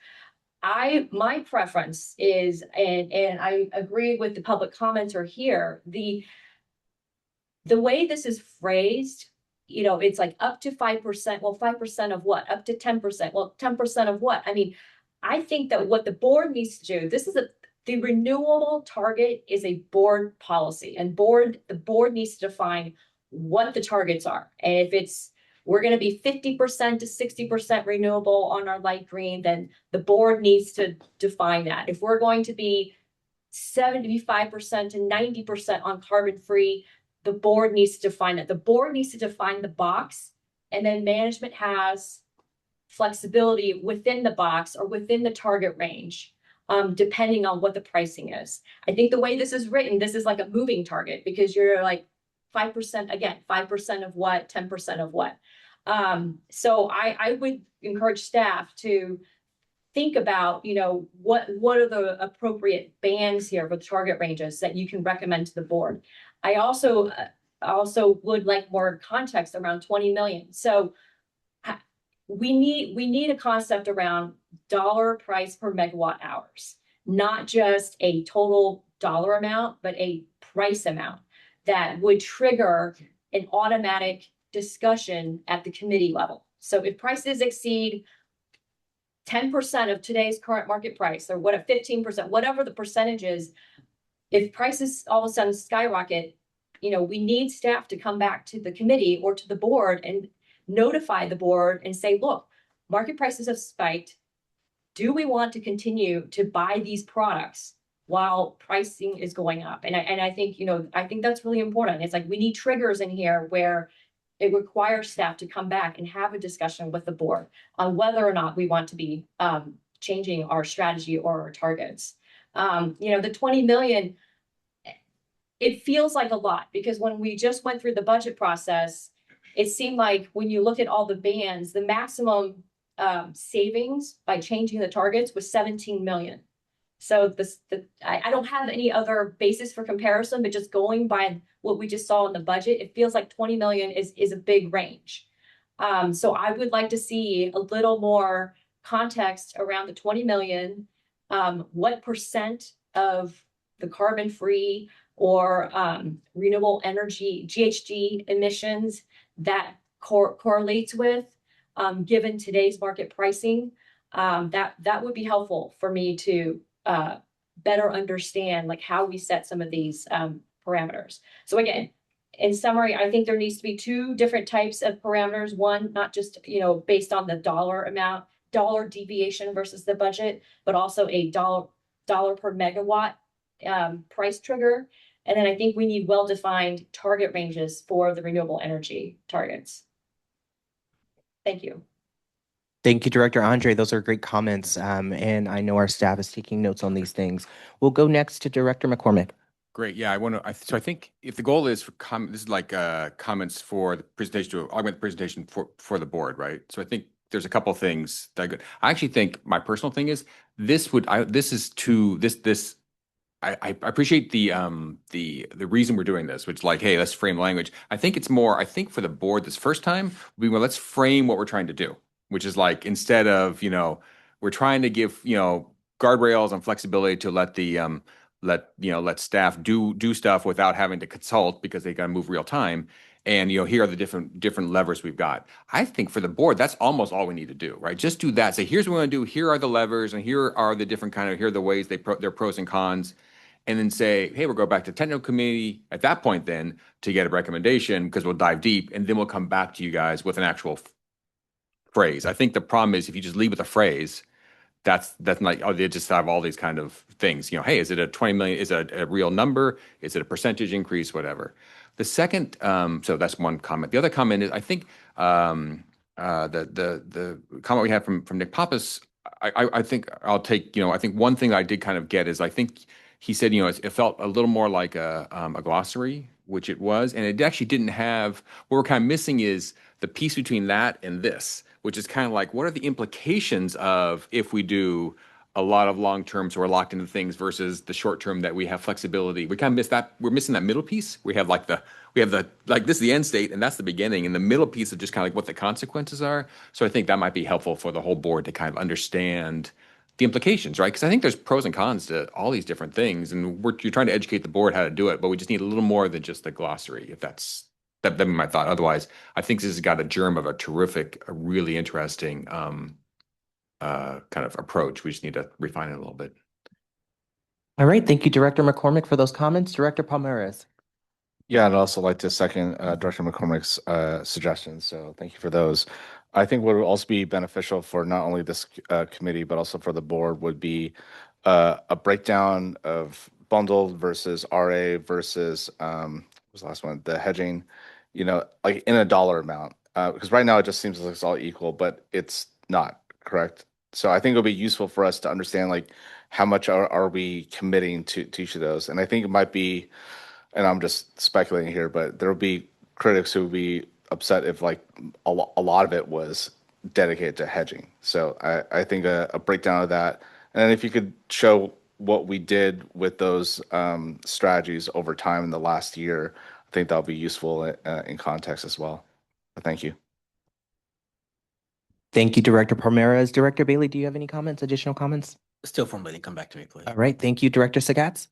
My preference is, and I agree with the public commenter here, the way this is phrased, it's like up to 5%. Well, 5% of what? Up to 10%. Well, 10% of what? I mean, I think that what the board needs to do, the renewable target is a board policy, and the board needs to define what the targets are. And if we're going to be 50% to 60% renewable on our light green, then the board needs to define that. If we're going to be 75% to 90% on carbon free, the board needs to define that. The board needs to define the box, and then management has flexibility within the box or within the target range, depending on what the pricing is. I think the way this is written, this is like a moving target because you're like 5%, again, 5% of what, 10% of what. So I would encourage staff to think about, what are the appropriate bands here for the target ranges that you can recommend to the board. I also would like more context around 20 million. So we need a concept around dollar price per megawatt hours, not just a total dollar amount, but a price amount that would trigger an automatic discussion at the committee level. So if prices exceed 10% of today's current market price, or 15%, whatever the percentage is, if prices all of a sudden skyrocket, we need staff to come back to the committee or to the board and notify the board and say, look, market prices have spiked. Do we want to continue to buy these products while pricing is going up? And I think, I think that's really important. It's like we need triggers in here where it requires staff to come back and have a discussion with the board on whether or not we want to be changing our strategy or our targets. The 20 million, it feels like a lot because when we just went through the budget process, it seemed like when you looked at all the bands, the maximum savings by changing the targets was 17 million. So I don't have any other basis for comparison, but just going by what we just saw in the budget, it feels like 20 million is a big range. So I would like to see a little more context around the 20 million. What percent of the carbon-free or renewable energy GHG emissions that correlates with, given today's market pricing, that would be helpful for me to better understand like how we set some of these parameters. So again, in summary, I think there needs to be two different types of parameters. One, not just, based on the dollar amount, dollar deviation versus the budget, but also a dollar per megawatt price trigger. And then I think we need well-defined target ranges for the renewable energy targets. Thank you. Thank you, Director Andre. Those are great comments. And I know our staff is taking notes on these things. We'll go next to Director McCormick. Great. Yeah, so I think if the goal is for this is like comments for the presentation to augment the presentation for the board, right? So I think there's a couple of things that are good. I actually think my personal thing is I appreciate the reason we're doing this, which is like, hey, let's frame language. I think it's more, I think for the board this first time, let's frame what we're trying to do, which is like, instead of, we're trying to give, guardrails and flexibility to let staff do stuff without having to consult because they got to move real time. And, here are the different levers we've got. I think for the board, that's almost all we need to do, right? Just do that. Say, here's what we're going to do. Here are the levers, and here are the different here are the ways their pros and cons. And then say, hey, we'll go back to technical committee at that point then to get a recommendation, because we'll dive deep, and then we'll come back to you guys with an actual phrase. I think the problem is if you just leave with a phrase, that's like, oh, they just have all these kind of things. Hey, is it a 20 million? Is it a real number? Is it a percentage increase? Whatever. The second, so that's one comment. The other comment is, I think the comment we had from Nick Pappas, I think I'll take, I think one thing I did kind of get is, I think he said, it felt a little more like a glossary, which it was, and it actually didn't have, what we're kind of missing is the piece between that and this, which is kind of like, what are the implications of if we do a lot of long term, so we're locked into things, versus the short term that we have flexibility. We kind of miss that. We're missing that middle piece. We have this is the end state and that's the beginning, and the middle piece is just kind of like what the consequences are. So I think that might be helpful for the whole board to kind of understand the implications, right? Because I think there's pros and cons to all these different things, and you're trying to educate the board how to do it, but we just need a little more than just the glossary, if that'd be my thought. Otherwise, I think this has got a germ of a really interesting kind of approach. We just need to refine it a little bit. All right. Thank you, Director McCormick, for those comments. Director Palmeras. Yeah, I'd also like to second Director McCormick's suggestions. So thank you for those. I think what would also be beneficial for not only this committee, but also for the board would be a breakdown of bundled versus RA versus, what was the last one? The hedging, like in a dollar amount. Because right now it just seems like it's all equal, but it's not, correct? So I think it'll be useful for us to understand like how much are we committing to each of those. And I think it might be, and I'm just speculating here, but there'll be critics who would be upset if like a lot of it was dedicated to hedging. So I think a breakdown of that, and then if you could show what we did with those strategies over time in the last year, I think that'll be useful in context as well. But thank you. Thank you, Director Palmeras. Director Bailey, do you have any additional comments? Still formulating, come back to me, please. All right. Thank you, Director Sagatz.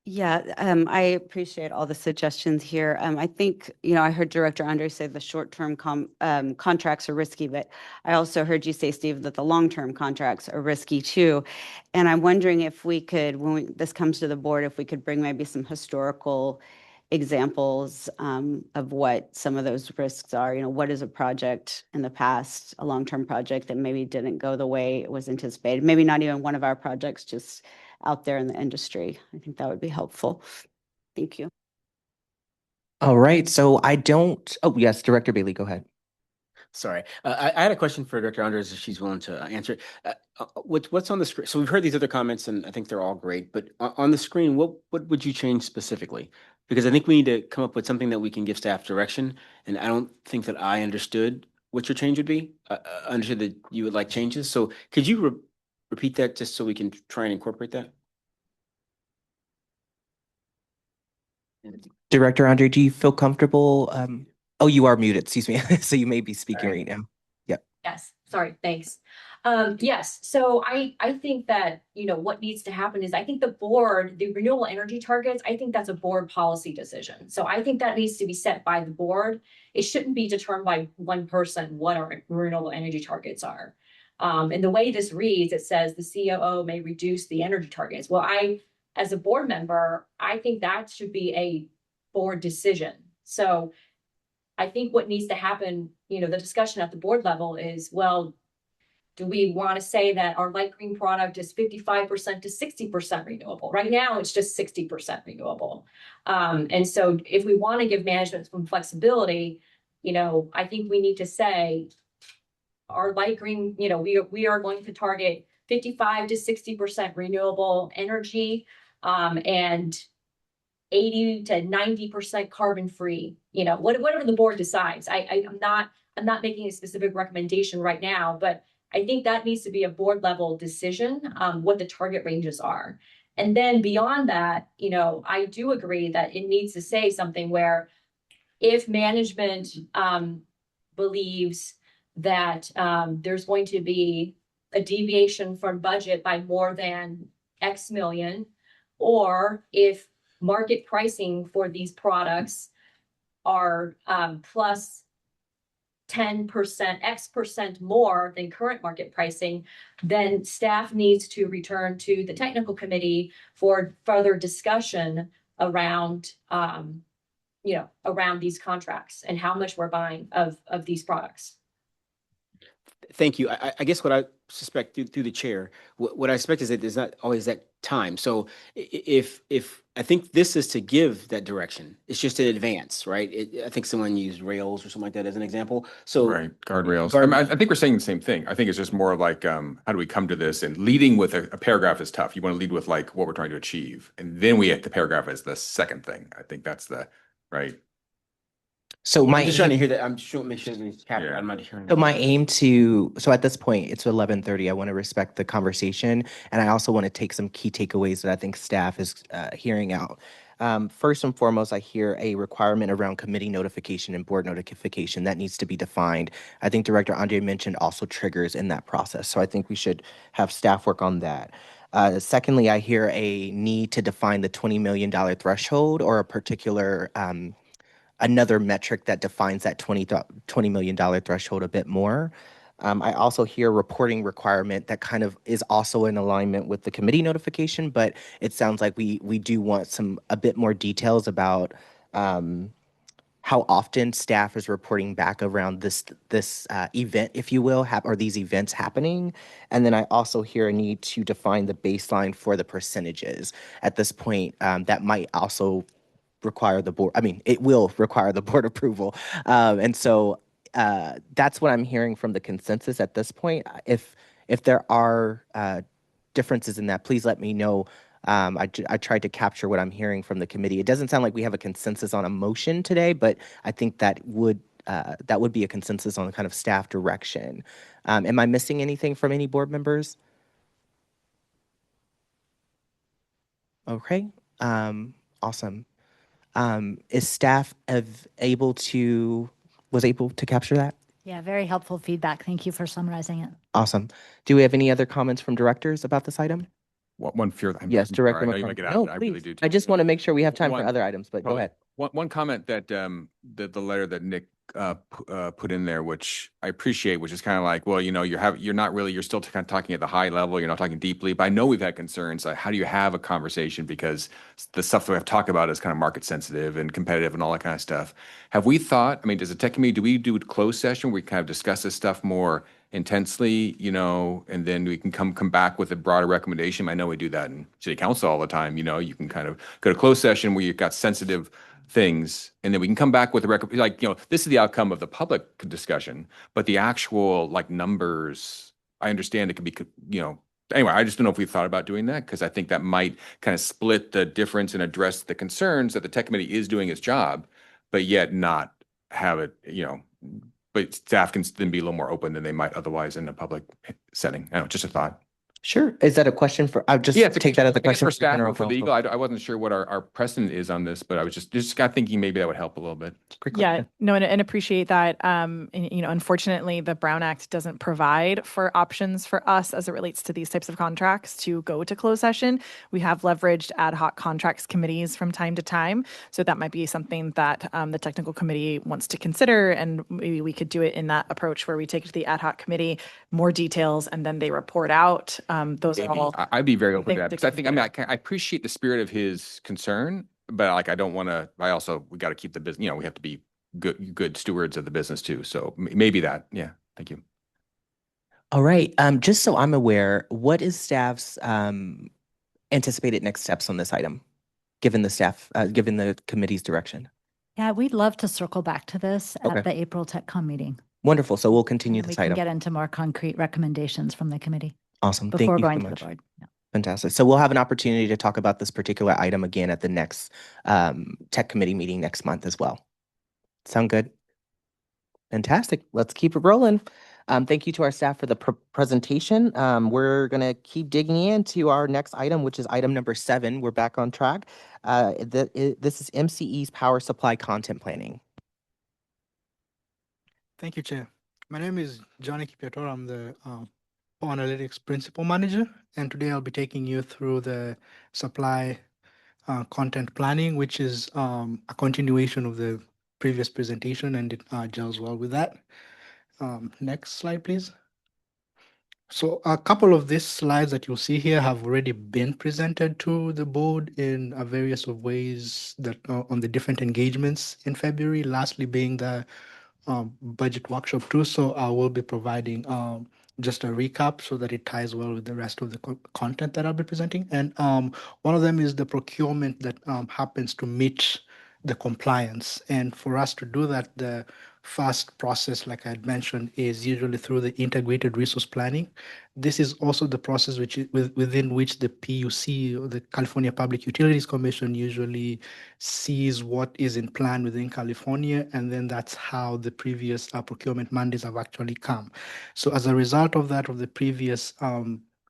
Yeah, I appreciate all the suggestions here. I think, I heard Director Andre say the short-term contracts are risky, but I also heard you say, Steve, that the long-term contracts are risky too. And I'm wondering if we could, when this comes to the board, if we could bring maybe some historical examples of what some of those risks are. What is a project in the past, a long-term project that maybe didn't go the way it was anticipated? Maybe not even one of our projects, just out there in the industry. I think that would be helpful. Thank you. All right, so I don't, oh, yes, Director Bailey, go ahead. Sorry, I had a question for Director Andres if she's willing to answer it. What's on the screen? So we've heard these other comments, and I think they're all great. But on the screen, what would you change specifically? Because I think we need to come up with something that we can give staff direction. And I don't think that I understood what your change would be. I understood that you would like changes. So could you repeat that just so we can try and incorporate that? Director Andre, do you feel comfortable? Oh, you are muted, excuse me. So you may be speaking right now. Yep. Yes, sorry, thanks. Yes, so I think that, what needs to happen is I think the board, the renewable energy targets, I think that's a board policy decision. So I think that needs to be set by the board. It shouldn't be determined by one person what our renewable energy targets are. And the way this reads, it says the COO may reduce the energy targets. Well, as a board member, I think that should be a board decision. So I think what needs to happen, the discussion at the board level is, well, do we want to say that our light green product is 55% to 60% renewable? Right now, it's just 60% renewable. And so if we want to give management some flexibility, I think we need to say our light green, we are going to target 55 to 60% renewable energy, and 80 to 90% carbon free, whatever the board decides. I'm not making a specific recommendation right now, but I think that needs to be a board level decision, what the target ranges are. And then beyond that, I do agree that it needs to say something where if management believes that there's going to be a deviation from budget by more than X million, or if market pricing for these products are plus 10%, X% more than current market pricing, then staff needs to return to the technical committee for further discussion around, around these contracts and how much we're buying of these products. Thank you. I guess what I suspect through the chair, what I suspect is that there's not always that time. So if I think this is to give that direction, it's just in advance, right? I think someone used rails or something like that as an example. So Right, guardrails. I think we're saying the same thing. I think it's just more like, how do we come to this? And leading with a paragraph is tough. You want to lead with like what we're trying to achieve. And then we have the paragraph as the second thing. I think that's right. So I'm just trying to hear that. I'm just trying to make sure it's captured. I'm not hearing. So my aim so at this point, it's 11:30. I want to respect the conversation. And I also want to take some key takeaways that I think staff is hearing out. First and foremost, I hear a requirement around committee notification and board notification that needs to be defined. I think Director Andre mentioned also triggers in that process. So I think we should have staff work on that. Secondly, I hear a need to define the $20 million threshold or a particular another metric that defines that $20 million threshold a bit more. I also hear reporting requirement that kind of is also in alignment with the committee notification, but it sounds like we do want a bit more details about how often staff is reporting back around this event, if you will, or these events happening. And then I also hear a need to define the baseline for the percentages. At this point, that might also require the board. I mean, it will require the board approval. And so that's what I'm hearing from the consensus at this point. If there are differences in that, please let me know. I tried to capture what I'm hearing from the committee. It doesn't sound like we have a consensus on a motion today, but I think that would be a consensus on kind of staff direction. Am I missing anything from any board members? Okay, awesome. Is staff able to capture that? Yeah, very helpful feedback. Thank you for summarizing it. Awesome. Do we have any other comments from directors about this item? One fear. Yes, Director I know you might McCrum. get out. No, I please. really do. I just want to make sure we have time for One- other items, but go ahead. One comment that the letter that Nick put in there, which I appreciate, which is kind of like, well, you're still kind of talking at the high level, you're not talking deeply, but I know we've had concerns. Like, how do you have a conversation? Because the stuff that we have to talk about is kind of market sensitive and competitive and all that kind of stuff. Have we thought, I mean, does the tech committee, do we do a closed session where we kind of discuss this stuff more intensely, and then we can come back with a broader recommendation? I know we do that in city council all the time. You can kind of go to closed session where you've got sensitive things, and then we can come back with a like, this is the outcome of the public discussion, but the actual like numbers, I understand it could be, anyway, I just don't know if we've thought about doing that, because I think that might kind of split the difference and address the concerns that the tech committee is doing its job, but yet not have it, but staff can then be a little more open than they might otherwise in a public setting. I don't know, just a thought. Sure. Is that a question for, I'll just Yeah, it's a take that as a I guess question for for staff general or for counsel. legal. I wasn't sure what our precedent is on this, but I was just got thinking maybe that would help a little bit. Great Yeah, question. no, and appreciate that. And, unfortunately, the Brown Act doesn't provide for options for us as it relates to these types of contracts to go to closed session. We have leveraged ad hoc contracts committees from time to time. So that might be something that the technical committee wants to consider. And maybe we could do it in that approach where we take it to the ad hoc committee, more details, and then they report out. Those are all. I'd be very open to that, things because I think, consider. I appreciate the spirit of his concern, but like, I don't want to, we got to keep the business, we have to be good stewards of the business too. So maybe that, yeah, thank you. All right. Just so I'm aware, what is staff's anticipated next steps on this item, given the committee's direction? Yeah, we'd love to circle back to this Okay. at the April TechCom meeting. Wonderful. So we'll And continue then we this can item. get into more concrete recommendations from the committee Awesome. Thank before you so going to the much. board. Yeah. Fantastic. So we'll have an opportunity to talk about this particular item again at the next tech committee meeting next month as well. Sound good? Fantastic. Let's keep it rolling. Thank you to our staff for the presentation. We're going to keep digging into our next item, which is item number 7. We're back on track. This is MCE's power supply content planning. Thank you, Chair. My name is Johnny Kipiator. I'm the Analytics Principal Manager, and today I'll be taking you through the supply content planning, which is a continuation of the previous presentation, and it gels well with that. Next slide, please. So a couple of these slides that you'll see here have already been presented to the board in a various of ways that on the different engagements in February, lastly being the budget workshop too. So I will be providing just a recap so that it ties well with the rest of the content that I'll be presenting. And one of them is the procurement that happens to meet the compliance. And for us to do that, the first process, like I had mentioned, is usually through the integrated resource planning. This is also the process within which the PUC, or the California Public Utilities Commission, usually sees what is in plan within California, and then that's how the previous procurement mandates have actually come. So as a result of that, of the previous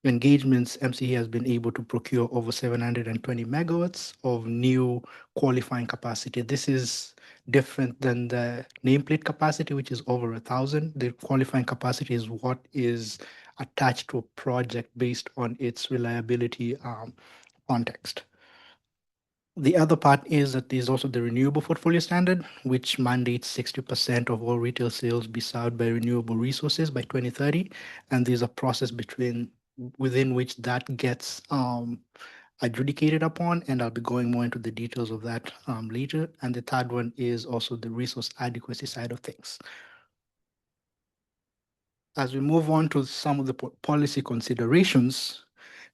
engagements, MCE has been able to procure over 720 megawatts of new qualifying capacity. This is different than the nameplate capacity, which is over 1,000. The qualifying capacity is what is attached to a project based on its reliability context. The other part is that there's also the renewable portfolio standard, which mandates 60% of all retail sales be served by renewable resources by 2030. And there's a process within which that gets adjudicated upon, and I'll be going more into the details of that later. And the third one is also the resource adequacy side of things. As we move on to some of the policy considerations,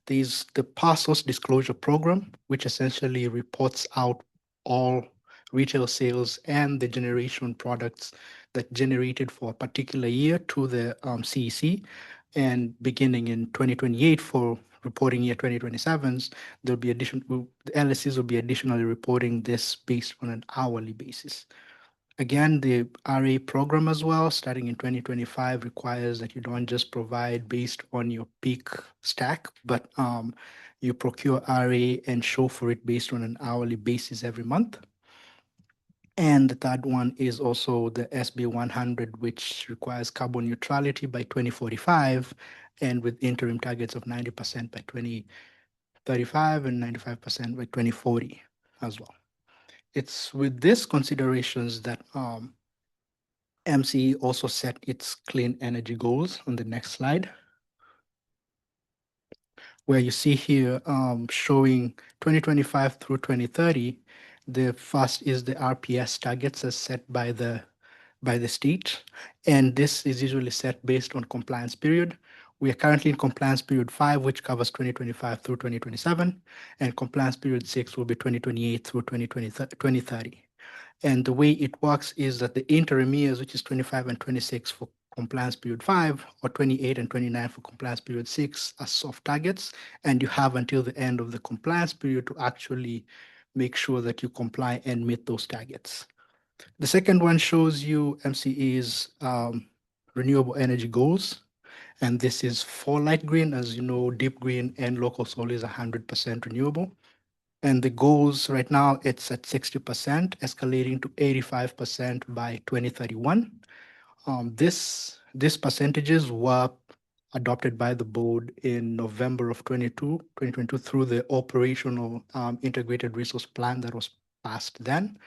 there's the Parcels Disclosure Program, which essentially reports out all retail sales and the generation products that generated for a particular year to the CEC. And beginning in 2028 for reporting year 2027s, the LSCs will be additionally reporting this based on an hourly basis. Again, the RA program as well, starting in 2025, requires that you don't just provide based on your peak stack, but you procure RA and show for it based on an hourly basis every month. And the third one is also the SB 100, which requires carbon neutrality by 2045, and with interim targets of 90% by 2035 and 95% by 2040 as well. It's with these considerations that MCE also set its clean energy goals on the next slide, where you see here showing 2025 through 2030. The first is the RPS targets as set by the state, and this is usually set based on compliance period. We are currently in compliance period 5, which covers 2025 through 2027, and compliance period 6 will be 2028 through 2030. And the way it works is that the interim years, which is 25 and 26 for compliance period 5, or 28 and 29 for compliance period 6, are soft targets. And you have until the end of the compliance period to actually make sure that you comply and meet those targets. The second one shows you MCE's renewable energy goals. And this is for light green. As you know, deep green and local solar is 100% renewable. And the goals right now, it's at 60%, escalating to 85% by 2031. These percentages were adopted by the board in November of 2022 through the operational integrated resource plan that was passed then.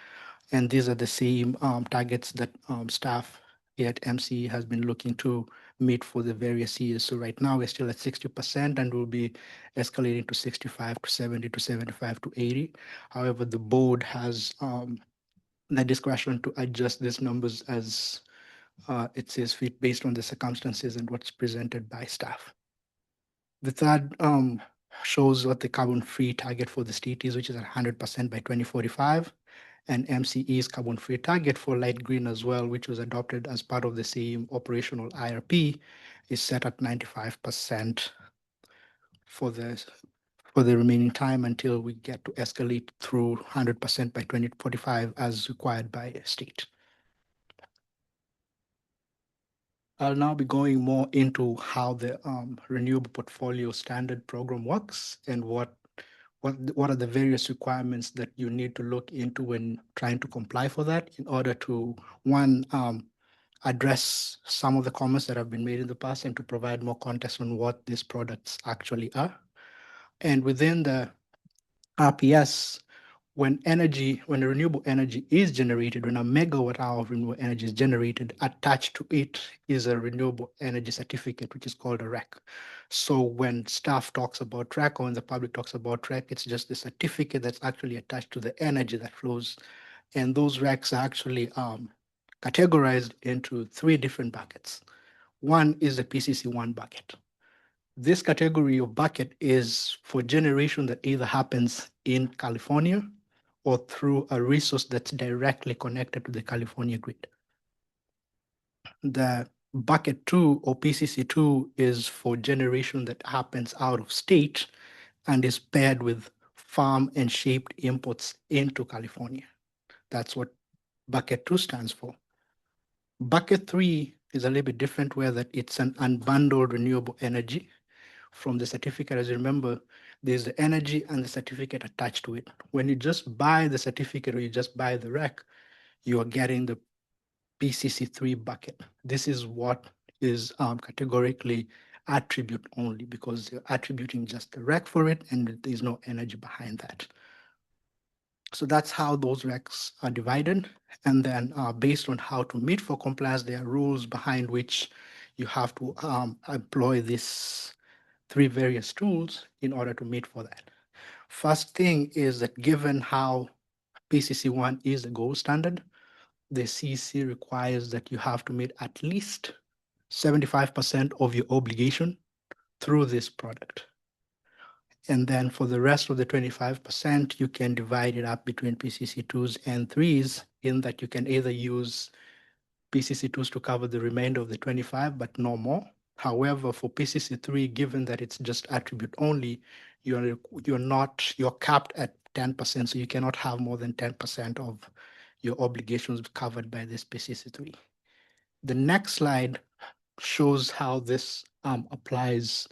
And these are the same targets that staff here at MCE has been looking to meet for the various years. So right now we're still at 60% and we'll be escalating to 65 to 70 to 75 to 80. However, the board has the discretion to adjust these numbers as it sees fit based on the circumstances and what's presented by staff. The third shows what the carbon-free target for the state is, which is at 100% by 2045. And MCE's carbon-free target for light green as well, which was adopted as part of the same operational IRP, is set at 95% for the remaining time until we get to escalate through 100% by 2045 as required by state. I'll now be going more into how the renewable portfolio standard program works and what are the various requirements that you need to look into when trying to comply for that in order to, one, address some of the comments that have been made in the past and to provide more context on what these products actually are. And within the RPS, when renewable energy is generated, when a megawatt hour of renewable energy is generated, attached to it is a renewable energy certificate, which is called a REC. So when staff talks about REC or when the public talks about REC, it's just the certificate that's actually attached to the energy that flows. And those RECs are actually categorized into 3 different buckets. One is the PCC1 bucket. This category of bucket is for generation that either happens in California or through a resource that's directly connected to the California grid. The bucket 2 or PCC2 is for generation that happens out of state and is paired with farm and shaped imports into California. That's what bucket 2 stands for. Bucket 3 is a little bit different, where that it's an unbundled renewable energy from the certificate. As you remember, there's the energy and the certificate attached to it. When you just buy the certificate or you just buy the REC, you are getting the PCC3 bucket. This is what is categorically attribute only, because you're attributing just the REC for it and there's no energy behind that. So that's how those RECs are divided. And then based on how to meet for compliance, there are rules behind which you have to employ these 3 various tools in order to meet for that. First thing is that given how PCC1 is the gold standard, the CC requires that you have to meet at least 75% of your obligation through this product. And then for the rest of the 25%, you can divide it up between PCC2s and 3s, in that you can either use PCC2s to cover the remainder of the 25, but no more. However, for PCC3, given that it's just attribute only, you're capped at 10%, so you cannot have more than 10% of your obligations covered by this PCC3. The next slide shows how this applies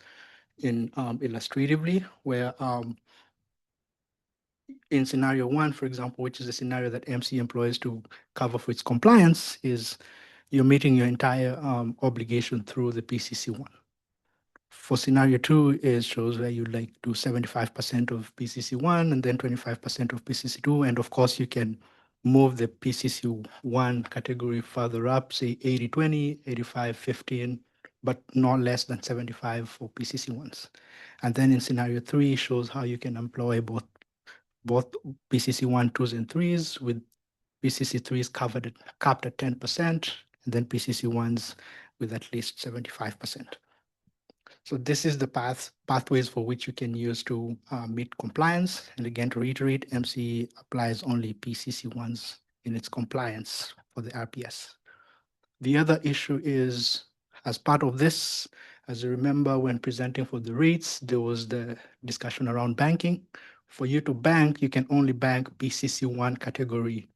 in illustratively, where in scenario 1, for example, which is a scenario that MC employs to cover for its compliance, is you're meeting your entire obligation through the PCC1. For scenario 2, it shows where you do 75% of PCC1 and then 25% of PCC2. And of course, you can move the PCC1 category further up, say 80-20, 85-15, but not less than 75 for PCC1s. And then in scenario 3 shows how you can employ both PCC1, 2s, and 3s, with PCC3s capped at 10%, and then PCC1s with at least 75%. So this is the pathways for which you can use to meet compliance. And again, to reiterate, MCE applies only PCC1s in its compliance for the RPS. The other issue is, as part of this, as you remember, when presenting for the REITs, there was the discussion around banking. For you to bank, you can only bank PCC1 category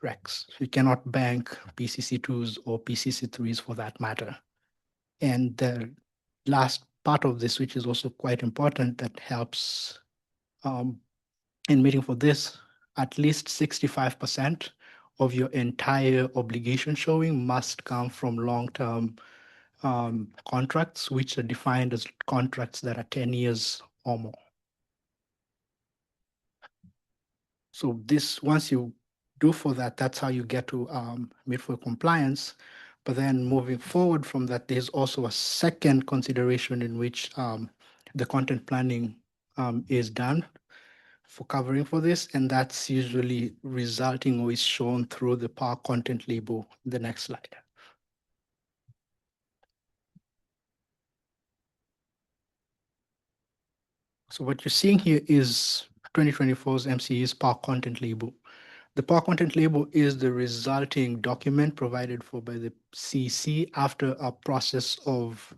RECs. You cannot bank PCC2s or PCC3s for that matter. And the last part of this, which is also quite important, that helps in meeting for this, at least 65% of your entire obligation showing must come from long-term contracts, which are defined as contracts that are 10 years or more. So this, once you do for that, that's how you get to meet for compliance. But then moving forward from that, there's also a second consideration in which the content planning is done for covering for this, and that's usually resulting or is shown through the power content label in the next slide. So what you're seeing here is 2024's MCE's power content label. The power content label is the resulting document provided for by the CEC after a process of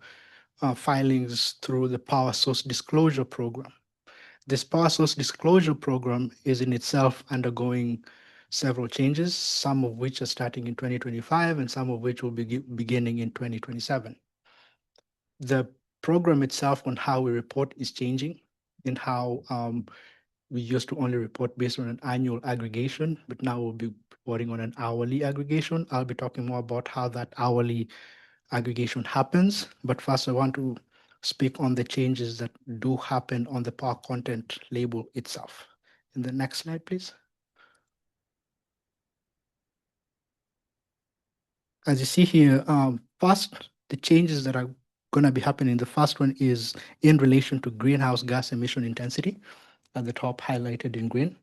filings through the Power Source Disclosure Program. This Power Source Disclosure Program is in itself undergoing several changes, some of which are starting in 2025 and some of which will be beginning in 2027. The program itself on how we report is changing in how we used to only report based on an annual aggregation, but now we'll be reporting on an hourly aggregation. I'll be talking more about how that hourly aggregation happens. But first, I want to speak on the changes that do happen on the power content label itself. In the next slide, please. As you see here, first, the changes that are going to be happening, the first one is in relation to greenhouse gas emission intensity, at the top highlighted in green.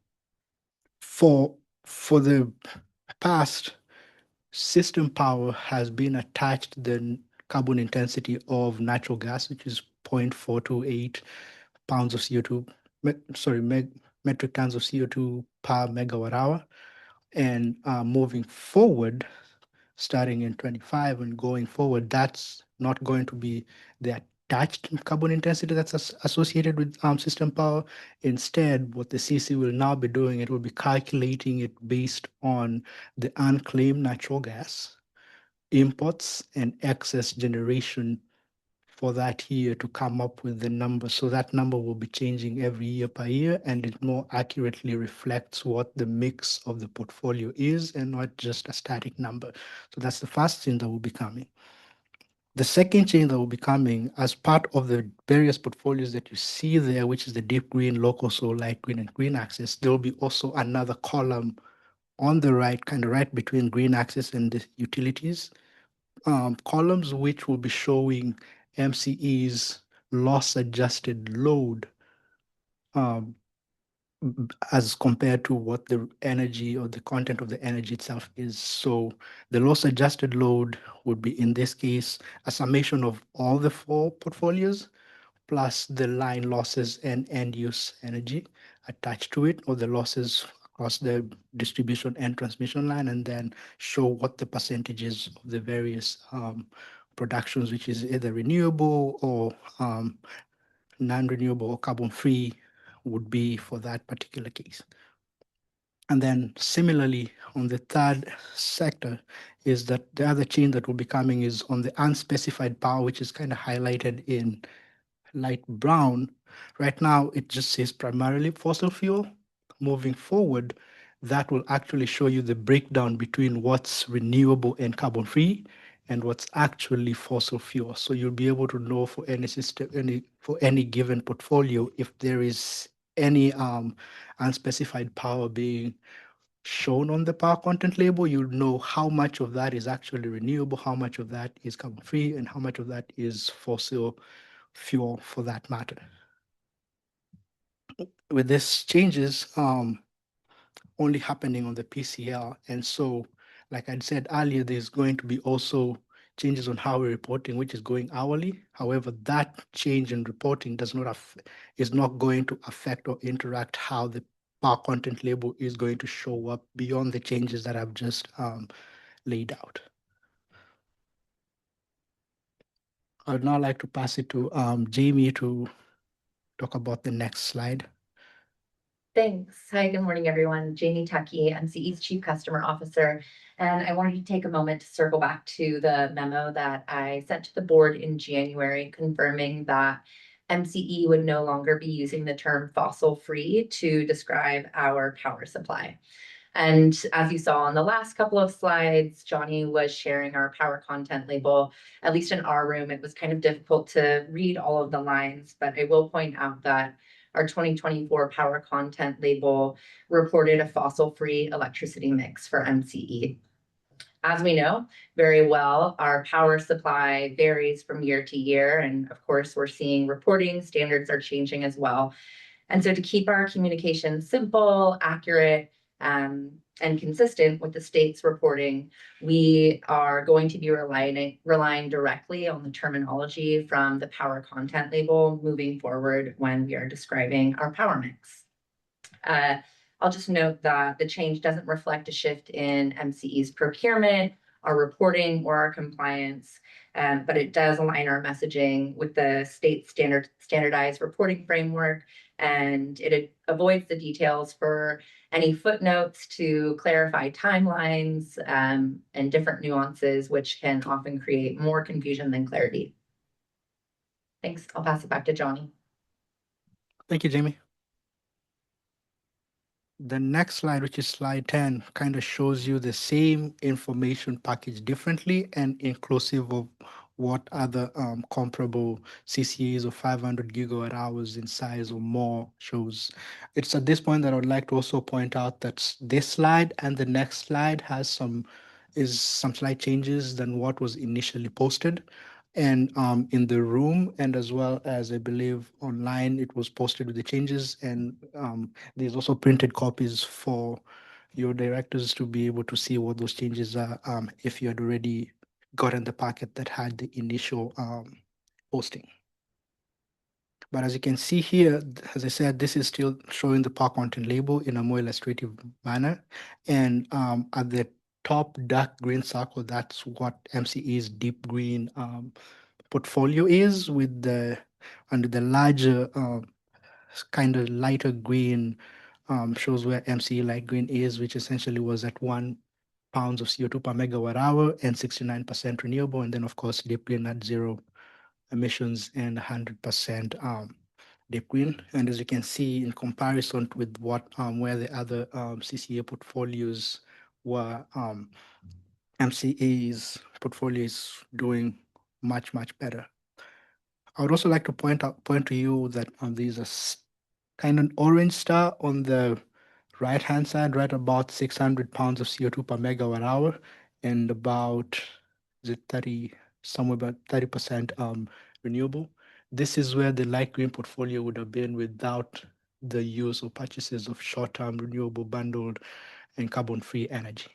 For the past, system power has been attached to the carbon intensity of natural gas, which is 0.428 pounds of CO2, metric tons of CO2 per megawatt hour. And moving forward, starting in 25 and going forward, that's not going to be the attached carbon intensity that's associated with system power. Instead, what the CC will now be doing, it will be calculating it based on the unclaimed natural gas imports and excess generation for that year to come up with the number. So that number will be changing every year per year, and it more accurately reflects what the mix of the portfolio is and not just a static number. So that's the first thing that will be coming. The second change that will be coming as part of the various portfolios that you see there, which is the deep green, local soul, light green, and green axis, there will be also another column on the right, kind of right between green axis and the utilities, columns which will be showing MCE's loss adjusted load as compared to what the energy or the content of the energy itself is. So the loss adjusted load would be, in this case, a summation of all the four portfolios plus the line losses and end use energy attached to it, or the losses across the distribution and transmission line, and then show what the percentages of the various productions, which is either renewable or non-renewable or carbon-free, would be for that particular case. And then similarly, on the third sector, is that the other change that will be coming is on the unspecified power, which is kind of highlighted in light brown. Right now, it just says primarily fossil fuel. Moving forward, that will actually show you the breakdown between what's renewable and carbon-free and what's actually fossil fuel. So you'll be able to know for any system, for any given portfolio, if there is any unspecified power being shown on the power content label, you'll know how much of that is actually renewable, how much of that is carbon-free, and how much of that is fossil fuel for that matter. With this changes only happening on the PCL. And so, like I said earlier, there's going to be also changes on how we're reporting, which is going hourly. However, that change in reporting is not going to affect or interact how the power content label is going to show up beyond the changes that I've just laid out. I would now like to pass it to Jamie to talk about the next slide. Thanks. Hi, good morning, everyone. Jamie Tuckey, MCE's Chief Customer Officer. And I wanted to take a moment to circle back to the memo that I sent to the board in January, confirming that MCE would no longer be using the term fossil-free to describe our power supply. And as you saw on the last couple of slides, Johnny was sharing our power content label. At least in our room, it was kind of difficult to read all of the lines, but I will point out that our 2024 power content label reported a fossil-free electricity mix for MCE. As we know very well, our power supply varies from year to year. And of course, we're seeing reporting standards are changing as well. And so to keep our communication simple, accurate, and consistent with the state's reporting, we are going to be relying directly on the terminology from the power content label moving forward when we are describing our power mix. I'll just note that the change doesn't reflect a shift in MCE's procurement, our reporting, or our compliance, but it does align our messaging with the state standardized reporting framework, and it avoids the details for any footnotes to clarify timelines and different nuances, which can often create more confusion than clarity. Thanks. I'll pass it back to Johnny. Thank you, Jamie. The next slide, which is slide 10, kind of shows you the same information packaged differently and inclusive of what other comparable CCAs of 500 gigawatt hours in size or more shows. It's at this point that I would like to also point out that this slide and the next slide has some slight changes than what was initially posted. And in the room, and as well as I believe online, it was posted with the changes. And there's also printed copies for your directors to be able to see what those changes are if you had already gotten the packet that had the initial posting. But as you can see here, as I said, this is still showing the power content label in a more illustrative manner. And at the top dark green circle, that's what MCE's deep green portfolio is, with under the larger kind of lighter green shows where MCE light green is, which essentially was at 1 pounds of CO2 per megawatt hour and 69% renewable. And then of course, deep green at 0 emissions and 100% deep green. And as you can see, in comparison with what where the other CCA portfolios were, MCE's portfolio is doing much better. I would also like to point to you that there's a kind of orange star on the right-hand side, right about 600 pounds of CO2 per megawatt hour, and about somewhere about 30% renewable. This is where the light green portfolio would have been without the use or purchases of short-term renewable bundled and carbon-free energy.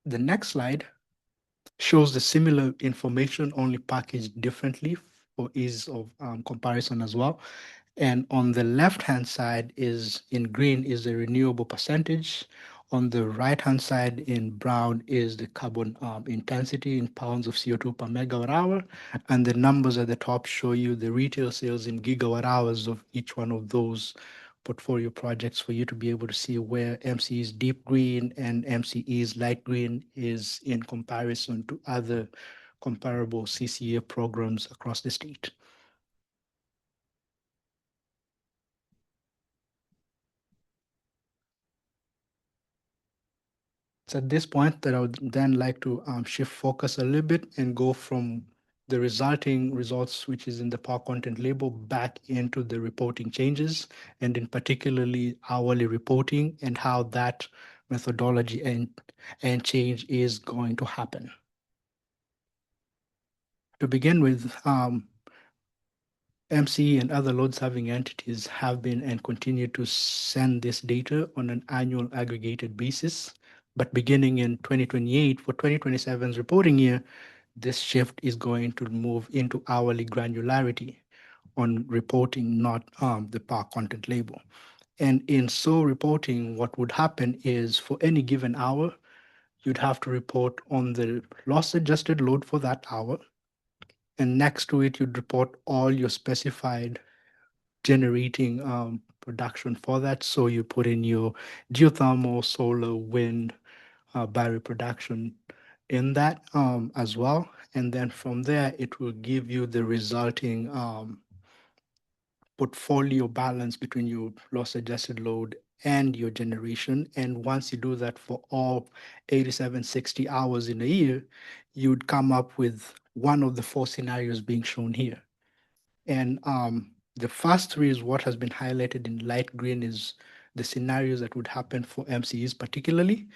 The next slide shows the similar information, only packaged differently for ease of comparison as well. And on the left-hand side is in green is the renewable percentage. On the right-hand side in brown is the carbon intensity in pounds of CO2 per megawatt hour. And the numbers at the top show you the retail sales in gigawatt hours of each one of those portfolio projects for you to be able to see where MCE's deep green and MCE's light green is in comparison to other comparable CCA programs across the state. It's at this point that I would then like to shift focus a little bit and go from the resulting results, which is in the power content label, back into the reporting changes, and in particularly hourly reporting and how that methodology and change is going to happen. To begin with, MCE and other load-serving entities have been and continue to send this data on an annual aggregated basis. But beginning in 2028, for 2027's reporting year, this shift is going to move into hourly granularity, on reporting, not the power content label. And in so reporting, what would happen is for any given hour, you'd have to report on the loss adjusted load for that hour. And next to it, you'd report all your specified generating production for that. So you put in your geothermal, solar, wind, battery production in that as well. And then from there, it will give you the resulting portfolio balance between your loss adjusted load and your generation. And once you do that for all 8760 hours in a year, you'd come up with one of the four scenarios being shown here. And the first three is what has been highlighted in light green is the scenarios that would happen for MCEs, particularly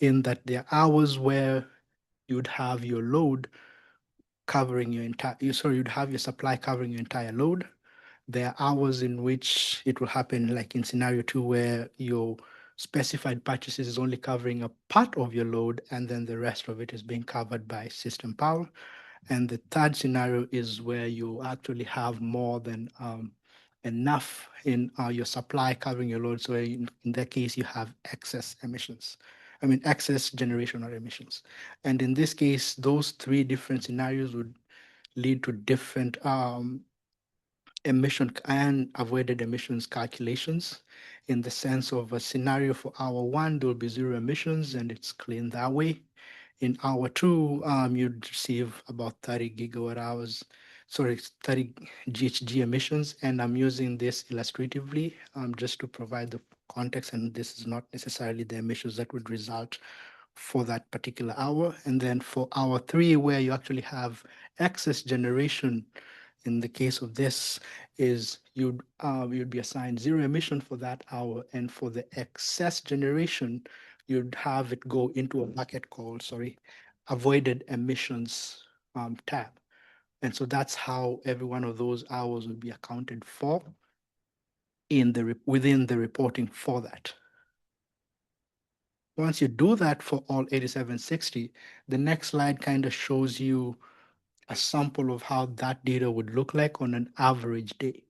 in that there are hours where you'd have your load covering your entire, you'd have your supply covering your entire load. There are hours in which it will happen, like in scenario 2, where your specified purchases is only covering a part of your load, and then the rest of it is being covered by system power. And the third scenario is where you actually have more than enough in your supply covering your load. So in that case, you have excess emissions. I mean, excess generation or emissions. And in this case, those three different scenarios would lead to different emission and avoided emissions calculations. In the sense of a scenario for hour 1, there will be 0 emissions and it's clean that way. In hour 2, you'd receive about 30 gigawatt hours, 30 GHG emissions. And I'm using this illustratively just to provide the context. And this is not necessarily the emissions that would result for that particular hour. And then for hour 3, where you actually have excess generation, in the case of this, is you'd be assigned 0 emission for that hour, and for the excess generation, you'd have it go into a bucket called, avoided emissions tab. And so that's how every one of those hours will be accounted for within the reporting for that. Once you do that for all 8760, the next slide kind of shows you a sample of how that data would look like on an average day.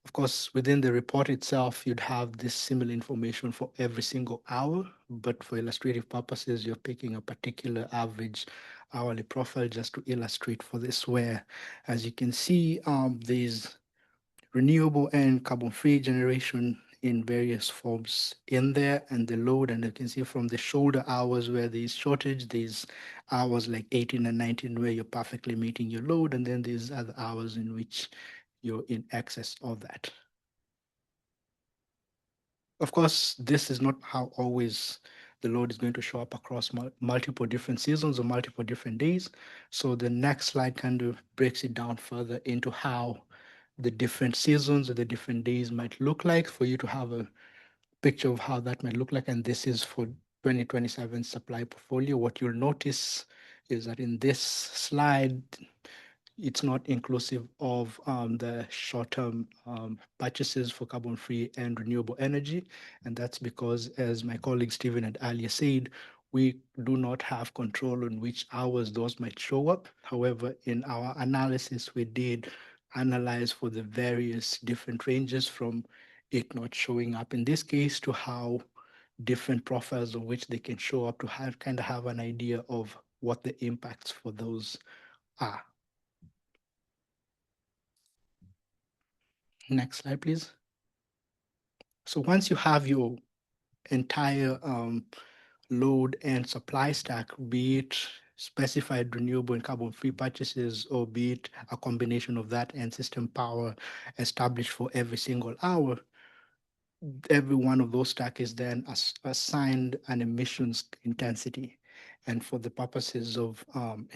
Of course, within the report itself, you'd have this similar information for every single hour, but for illustrative purposes, you're picking a particular average hourly profile just to illustrate for this, where, as you can see, there's renewable and carbon-free generation in various forms in there, and the load, and you can see from the shoulder hours where there's shortage, there's hours like 18 and 19 where you're perfectly meeting your load, and then there's other hours in which you're in excess of that. Of course, this is not how always the load is going to show up across multiple different seasons or multiple different days. So the next slide kind of breaks it down further into how the different seasons or the different days might look like for you to have a picture of how that might look like. And this is for 2027 supply portfolio. What you'll notice is that in this slide, it's not inclusive of the short-term purchases for carbon-free and renewable energy. And that's because, as my colleague Stephen had earlier said, we do not have control on which hours those might show up. However, in our analysis, we did analyze for the various different ranges from it not showing up in this case to how different profiles of which they can show up to have an idea of what the impacts for those are. Next slide, please. So once you have your entire load and supply stack, be it specified renewable and carbon-free purchases, or be it a combination of that and system power established for every single hour, every one of those stack is then assigned an emissions intensity. And for the purposes of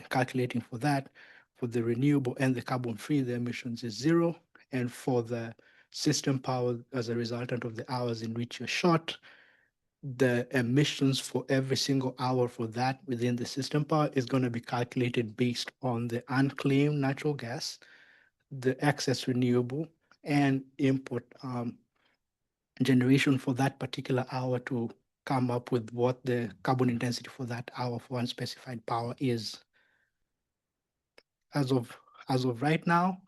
calculating for that, for the renewable and the carbon-free, the emissions is 0. And for the system power, as a resultant of the hours in which you're short, the emissions for every single hour for that within the system power is going to be calculated based on the unclaimed natural gas, the excess renewable, and input generation for that particular hour to come up with what the carbon intensity for that hour for unspecified power is. As of right now,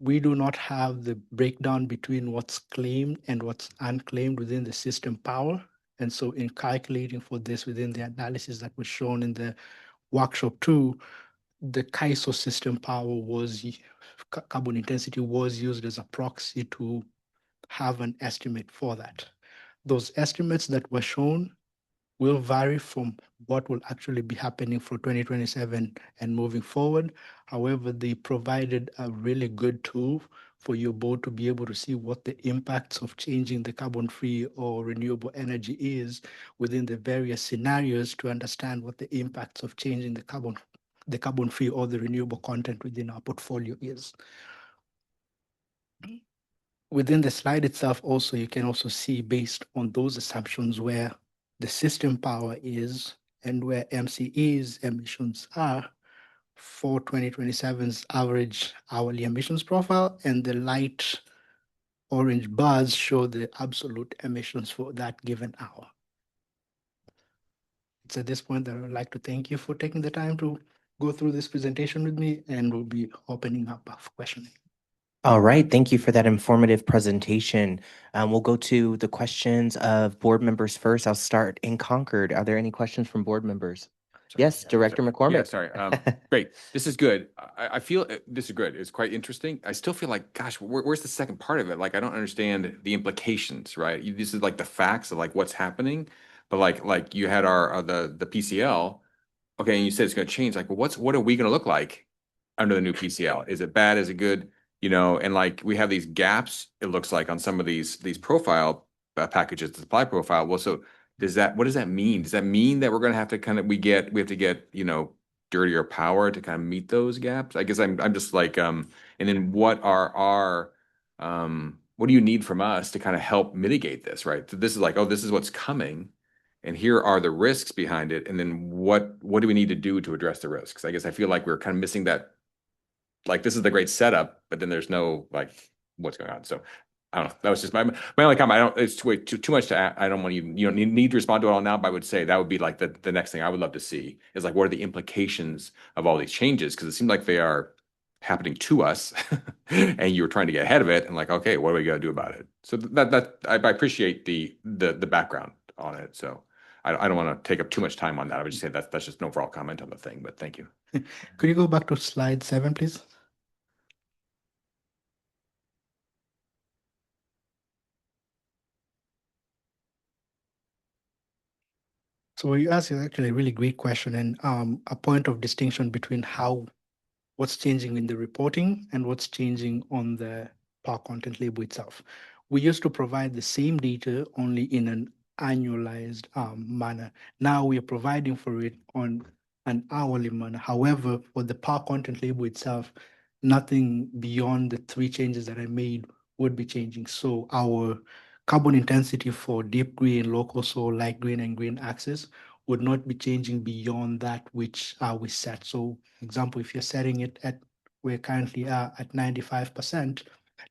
we do not have the breakdown between what's claimed and what's unclaimed within the system power. And so in calculating for this within the analysis that was shown in the workshop 2, the KISO system power was, carbon intensity was used as a proxy to have an estimate for that. Those estimates that were shown will vary from what will actually be happening for 2027 and moving forward. However, they provided a really good tool for your board to be able to see what the impacts of changing the carbon-free or renewable energy is within the various scenarios to understand what the impacts of changing the carbon-free or the renewable content within our portfolio is. Within the slide itself also, you can also see based on those assumptions where the system power is and where MCE's emissions are for 2027's average hourly emissions profile, and the light orange bars show the absolute emissions for that given hour. It's at this point that I would like to thank you for taking the time to go through this presentation with me, and we'll be opening up for questioning. All right, thank you for that informative presentation. We'll go to the questions of board members first. I'll start in Concord. Are there any questions from board members? Yes, Director McCormick. Yeah, sorry. Great. This is good. I feel this is good. It's quite interesting. I still feel like, gosh, where's the second part of it? Like, I don't understand the implications, right? This is like the facts of like what's happening, but like you had our the PCL. Okay, and you said it's going to change. Like, well, what are we going to look like under the new PCL? Is it bad? Is it good? You know, and like we have these gaps, it looks like on some of these profile packages, the supply profile. Well, so what does that mean? Does that mean that we're going to have to we have to get, you know, dirtier power to kind of meet those gaps? I guess I'm just like, and then what are our, what do you need from us to kind of help mitigate this, right? So this is like, oh, this is what's coming, and here are the risks behind it. And then what do we need to do to address the risks? I guess I feel like we're kind of missing that. Like, this is the great setup, but then there's no like what's going on. So I don't know. That was just my only comment. I don't. It's too much to add. I don't want you don't need to respond to it all now. But I would say that would be like the next thing I would love to see is like, what are the implications of all these changes? Because it seems like they are happening to us, and you were trying to get ahead of it. And like, okay, what are we going to do about it? So I appreciate the background on it. So I don't want to take up too much time on that. I would just say that's just an overall comment on the thing. But thank you. Could you go back to slide 7, please? So what you asked is actually a really great question, and a point of distinction between what's changing in the reporting and what's changing on the power content label itself. We used to provide the same data only in an annualized manner. Now we are providing for it on an hourly manner. However, for the power content label itself, nothing beyond the 3 changes that I made would be changing. So our carbon intensity for deep green, local soil, light green, and green axis would not be changing beyond that which we set. So, for example, if you're setting it at, we're currently at 95%,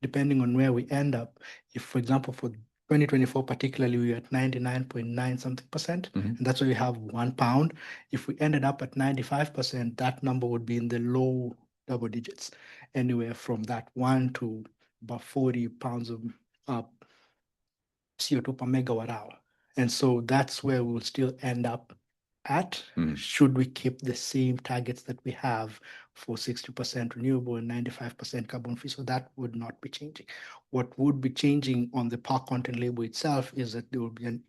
depending on where we end up, if, for example, for 2024 particularly, we were at 99.9 something percent, and that's why we have 1 pound. If we ended up at 95%, that number would be in the low double digits, anywhere from that 1 to about 40 pounds of CO2 per megawatt hour. And so that's where we'll still end up at, should we keep the same targets that we have for 60% renewable and 95% carbon free. So that would not be changing. What would be changing on the power content label itself is that there will be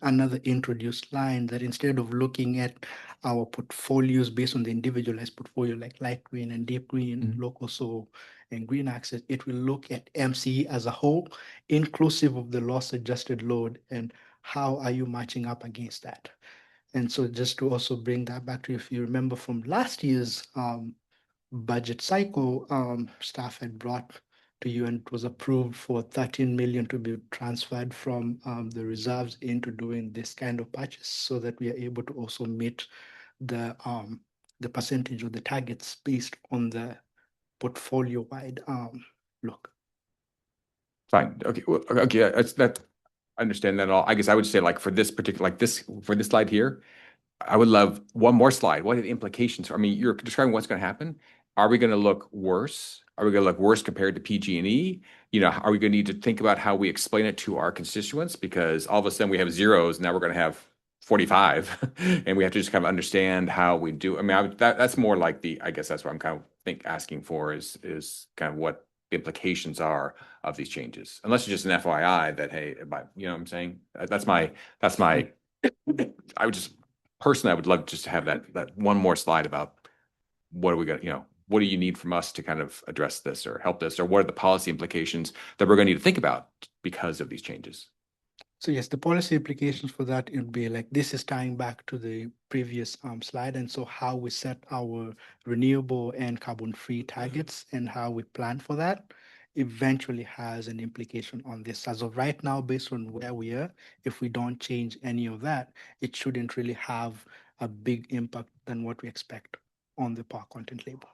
another introduced line that instead of looking at our portfolios based on the individualized portfolio like light green and deep green, local soil and green access, it will look at MCE as a whole, inclusive of the loss adjusted load, and how are you matching up against that. And so just to also bring that back to you, if you remember from last year's budget cycle, staff had brought to you and it was approved for 13 million to be transferred from the reserves into doing this kind of purchase so that we are able to also meet the percentage of the targets based on the portfolio-wide look. Fine. Okay. Well, okay. That I understand that all. I guess I would say like for this particular, for this slide here, I would love one more slide. What are the implications? I mean, you're describing what's going to happen. Are we going to look worse Are we going to look worse compared to PG&E? You know, are we going to need to think about how we explain it to our constituents? Because all of a sudden we have zeros, now we're going to have 45, and we have to just kind of understand how we do. I mean, that's more like I guess that's what I'm kind of asking for is kind of what the implications are of these changes. Unless it's just an FYI that, hey, you know what I'm saying? That's my, I would just, personally, I would love just to have that one more slide about what are we going to, you know, what do you need from us to kind of address this or help this, or what are the policy implications that we're going to need to think about because of these changes? So yes, the policy implications for that would be like, this is tying back to the previous slide. And so how we set our renewable and carbon-free targets and how we plan for that eventually has an implication on this. As of right now, based on where we are, if we don't change any of that, it shouldn't really have a big impact than what we expect on the power content label.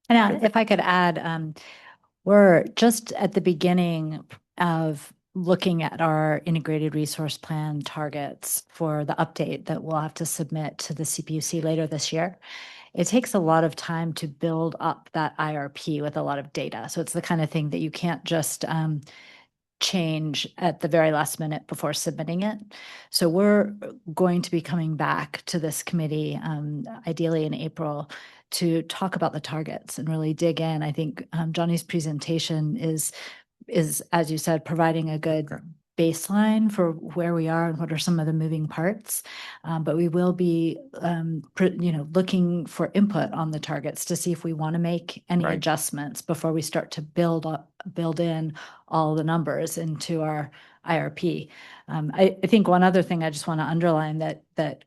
And if I could add, we're just at the beginning of looking at our integrated resource plan targets for the update that we'll have to submit to the CPUC later this year. It takes a lot of time to build up that IRP with a lot of data. So it's the kind of thing that you can't just change at the very last minute before submitting it. So we're going to be coming back to this committee, ideally in April, to talk about the targets and really dig in. I think Johnny's presentation is, as you said, providing a good baseline for where we are and what are some of the moving parts. But we will be, looking for input on the targets to see if we want to make any adjustments before we start to build in all the numbers into our IRP. I think one other thing I just want to underline that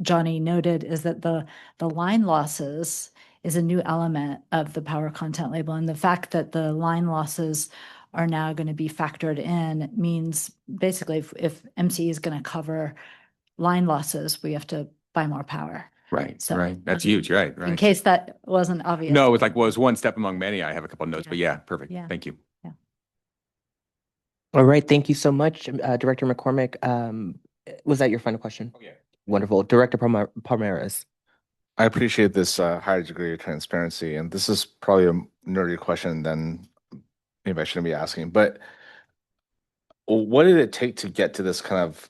Johnny noted is that the line losses is a new element of the power content label. And the fact that the line losses are now going to be factored in means basically if MCE is going to cover line losses, we have to buy more power. Right, So, right. That's huge, right, in case that wasn't obvious. No, it was one step among many. I have a couple of notes, but yeah, perfect. Yeah. Thank you. All right, thank you so much, Director McCormick. Was that your final question? Oh, yeah. Wonderful. Director Palmeras. I appreciate this higher degree of transparency, and this is probably a nerdy question than maybe I shouldn't be asking, but what did it take to get to this kind of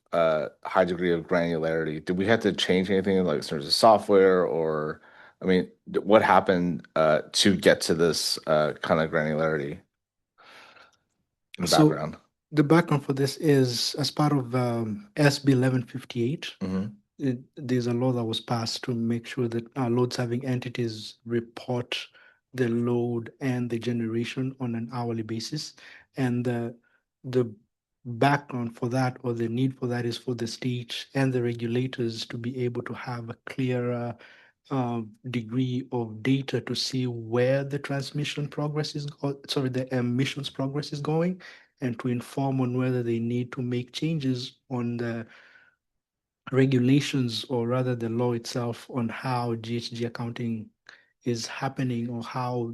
high degree of granularity? Did we have to change anything like in terms of software, or I mean, what happened to get to this kind of granularity in the background? The background for this is as part of SB 1158. There's a law that was passed to make sure that load serving entities report the load and the generation on an hourly basis. And the background for that, or the need for that, is for the state and the regulators to be able to have a clearer degree of data to see where the transmission progress is, the emissions progress is going, and to inform on whether they need to make changes on the regulations, or rather the law itself, on how GHG accounting is happening, or how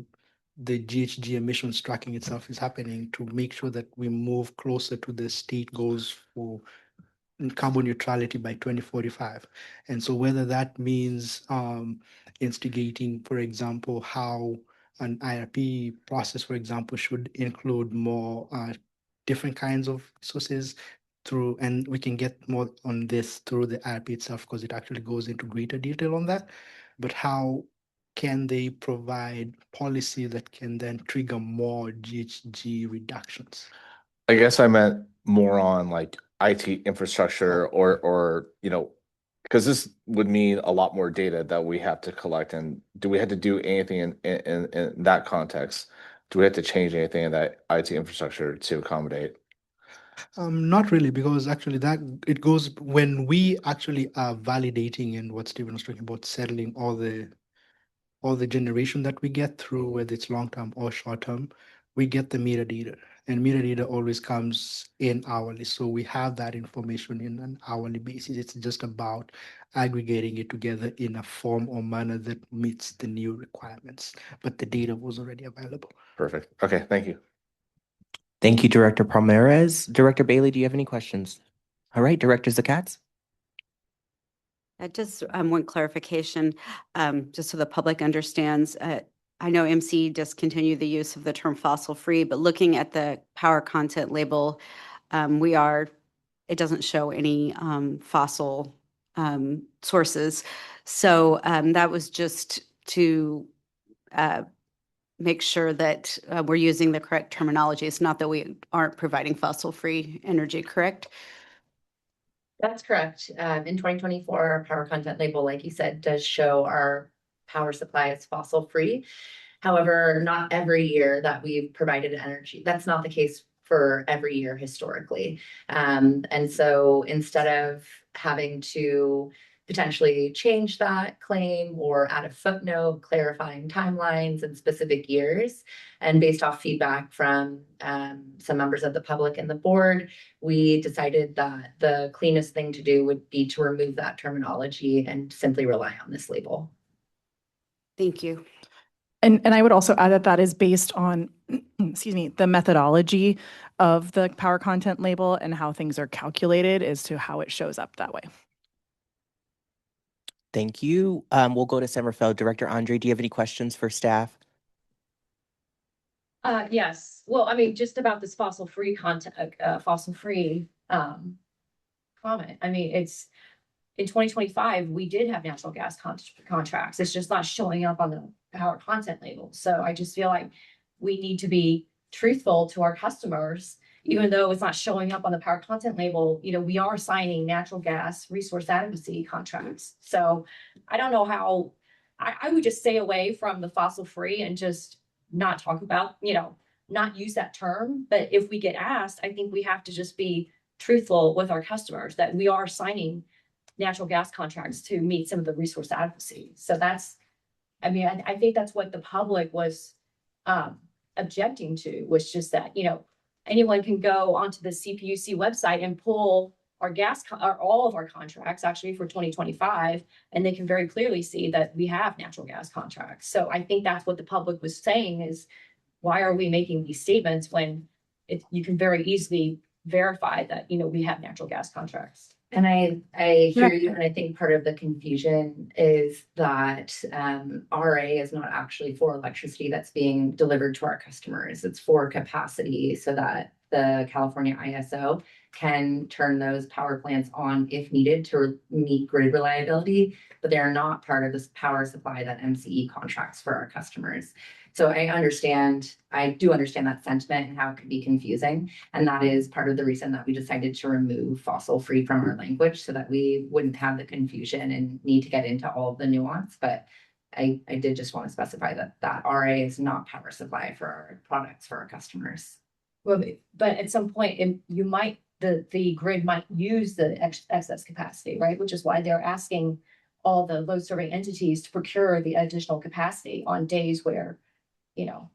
the GHG emissions tracking itself is happening, to make sure that we move closer to the state goals for carbon neutrality by 2045. And so whether that means instigating, for example, how an IRP process, for example, should include more different kinds of resources through, and we can get more on this through the IRP itself, because it actually goes into greater detail on that. But how can they provide policy that can then trigger more GHG reductions? I guess I meant more on like IT infrastructure, or because this would mean a lot more data that we have to collect. And do we have to do anything in that context? Do we have to change anything in that IT infrastructure to accommodate? Not really, because actually that it goes when we actually are validating, and what Stephen was talking about, settling all the generation that we get through, whether it's long term or short term, we get the metadata, and metadata always comes in hourly. So we have that information in an hourly basis. It's just about aggregating it together in a form or manner that meets the new requirements, but the data was already available. Perfect. Okay, thank you. Thank you, Director Palmeras. Director Bailey, do you have any questions? All right, Director Zakats. Just one clarification, just so the public understands. I know MCE discontinued the use of the term fossil free, but looking at the power content label, it doesn't show any fossil sources. So that was just to make sure that we're using the correct terminology. It's not that we aren't providing fossil free energy, correct? That's correct. In 2024, our power content label, like you said, does show our power supply as fossil free. However, not every year that we've provided energy. That's not the case for every year historically. And so instead of having to potentially change that claim or add a footnote clarifying timelines and specific years, and based off feedback from some members of the public and the board, we decided that the cleanest thing to do would be to remove that terminology and simply rely on this label. Thank you. And I would also add that that is based on, excuse me, the methodology of the power content label and how things are calculated as to how it shows up that way. Thank you. We'll go to Semmerfeld. Director Andre, do you have any questions for staff? Yes. Well, I mean, just about this fossil-free content, fossil-free comment. I mean, it's in 2025, we did have natural gas contracts. It's just not showing up on the power content label. So I just feel like we need to be truthful to our customers, even though it's not showing up on the power content label. You know, we are signing natural gas resource adequacy contracts. So I don't know how I would just stay away from the fossil free and just not talk about, you know, not use that term. But if we get asked, I think we have to just be truthful with our customers that we are signing natural gas contracts to meet some of the resource adequacy. So that's, I mean, I think that's what the public was objecting to, was just that, you know, anyone can go onto the CPUC website and pull our or all of our contracts actually for 2025, and they can very clearly see that we have natural gas contracts. So I think that's what the public was saying is, why are we making these statements when you can very easily verify that, you know, we have natural gas contracts. And I hear you, and I think part of the confusion is that RA is not actually for electricity that's being delivered to our customers. It's for capacity so that the California ISO can turn those power plants on if needed to meet grid reliability, but they are not part of this power supply that MCE contracts for our customers. So I do understand that sentiment and how it could be confusing. And that is part of the reason that we decided to remove fossil free from our language so that we wouldn't have the confusion and need to get into all of the nuance. But I did just want to specify that RA is not power supply for our products for our customers. Well, but at some point the grid might use the excess capacity, right? Which is why they're asking all the load serving entities to procure the additional capacity on days where, you know,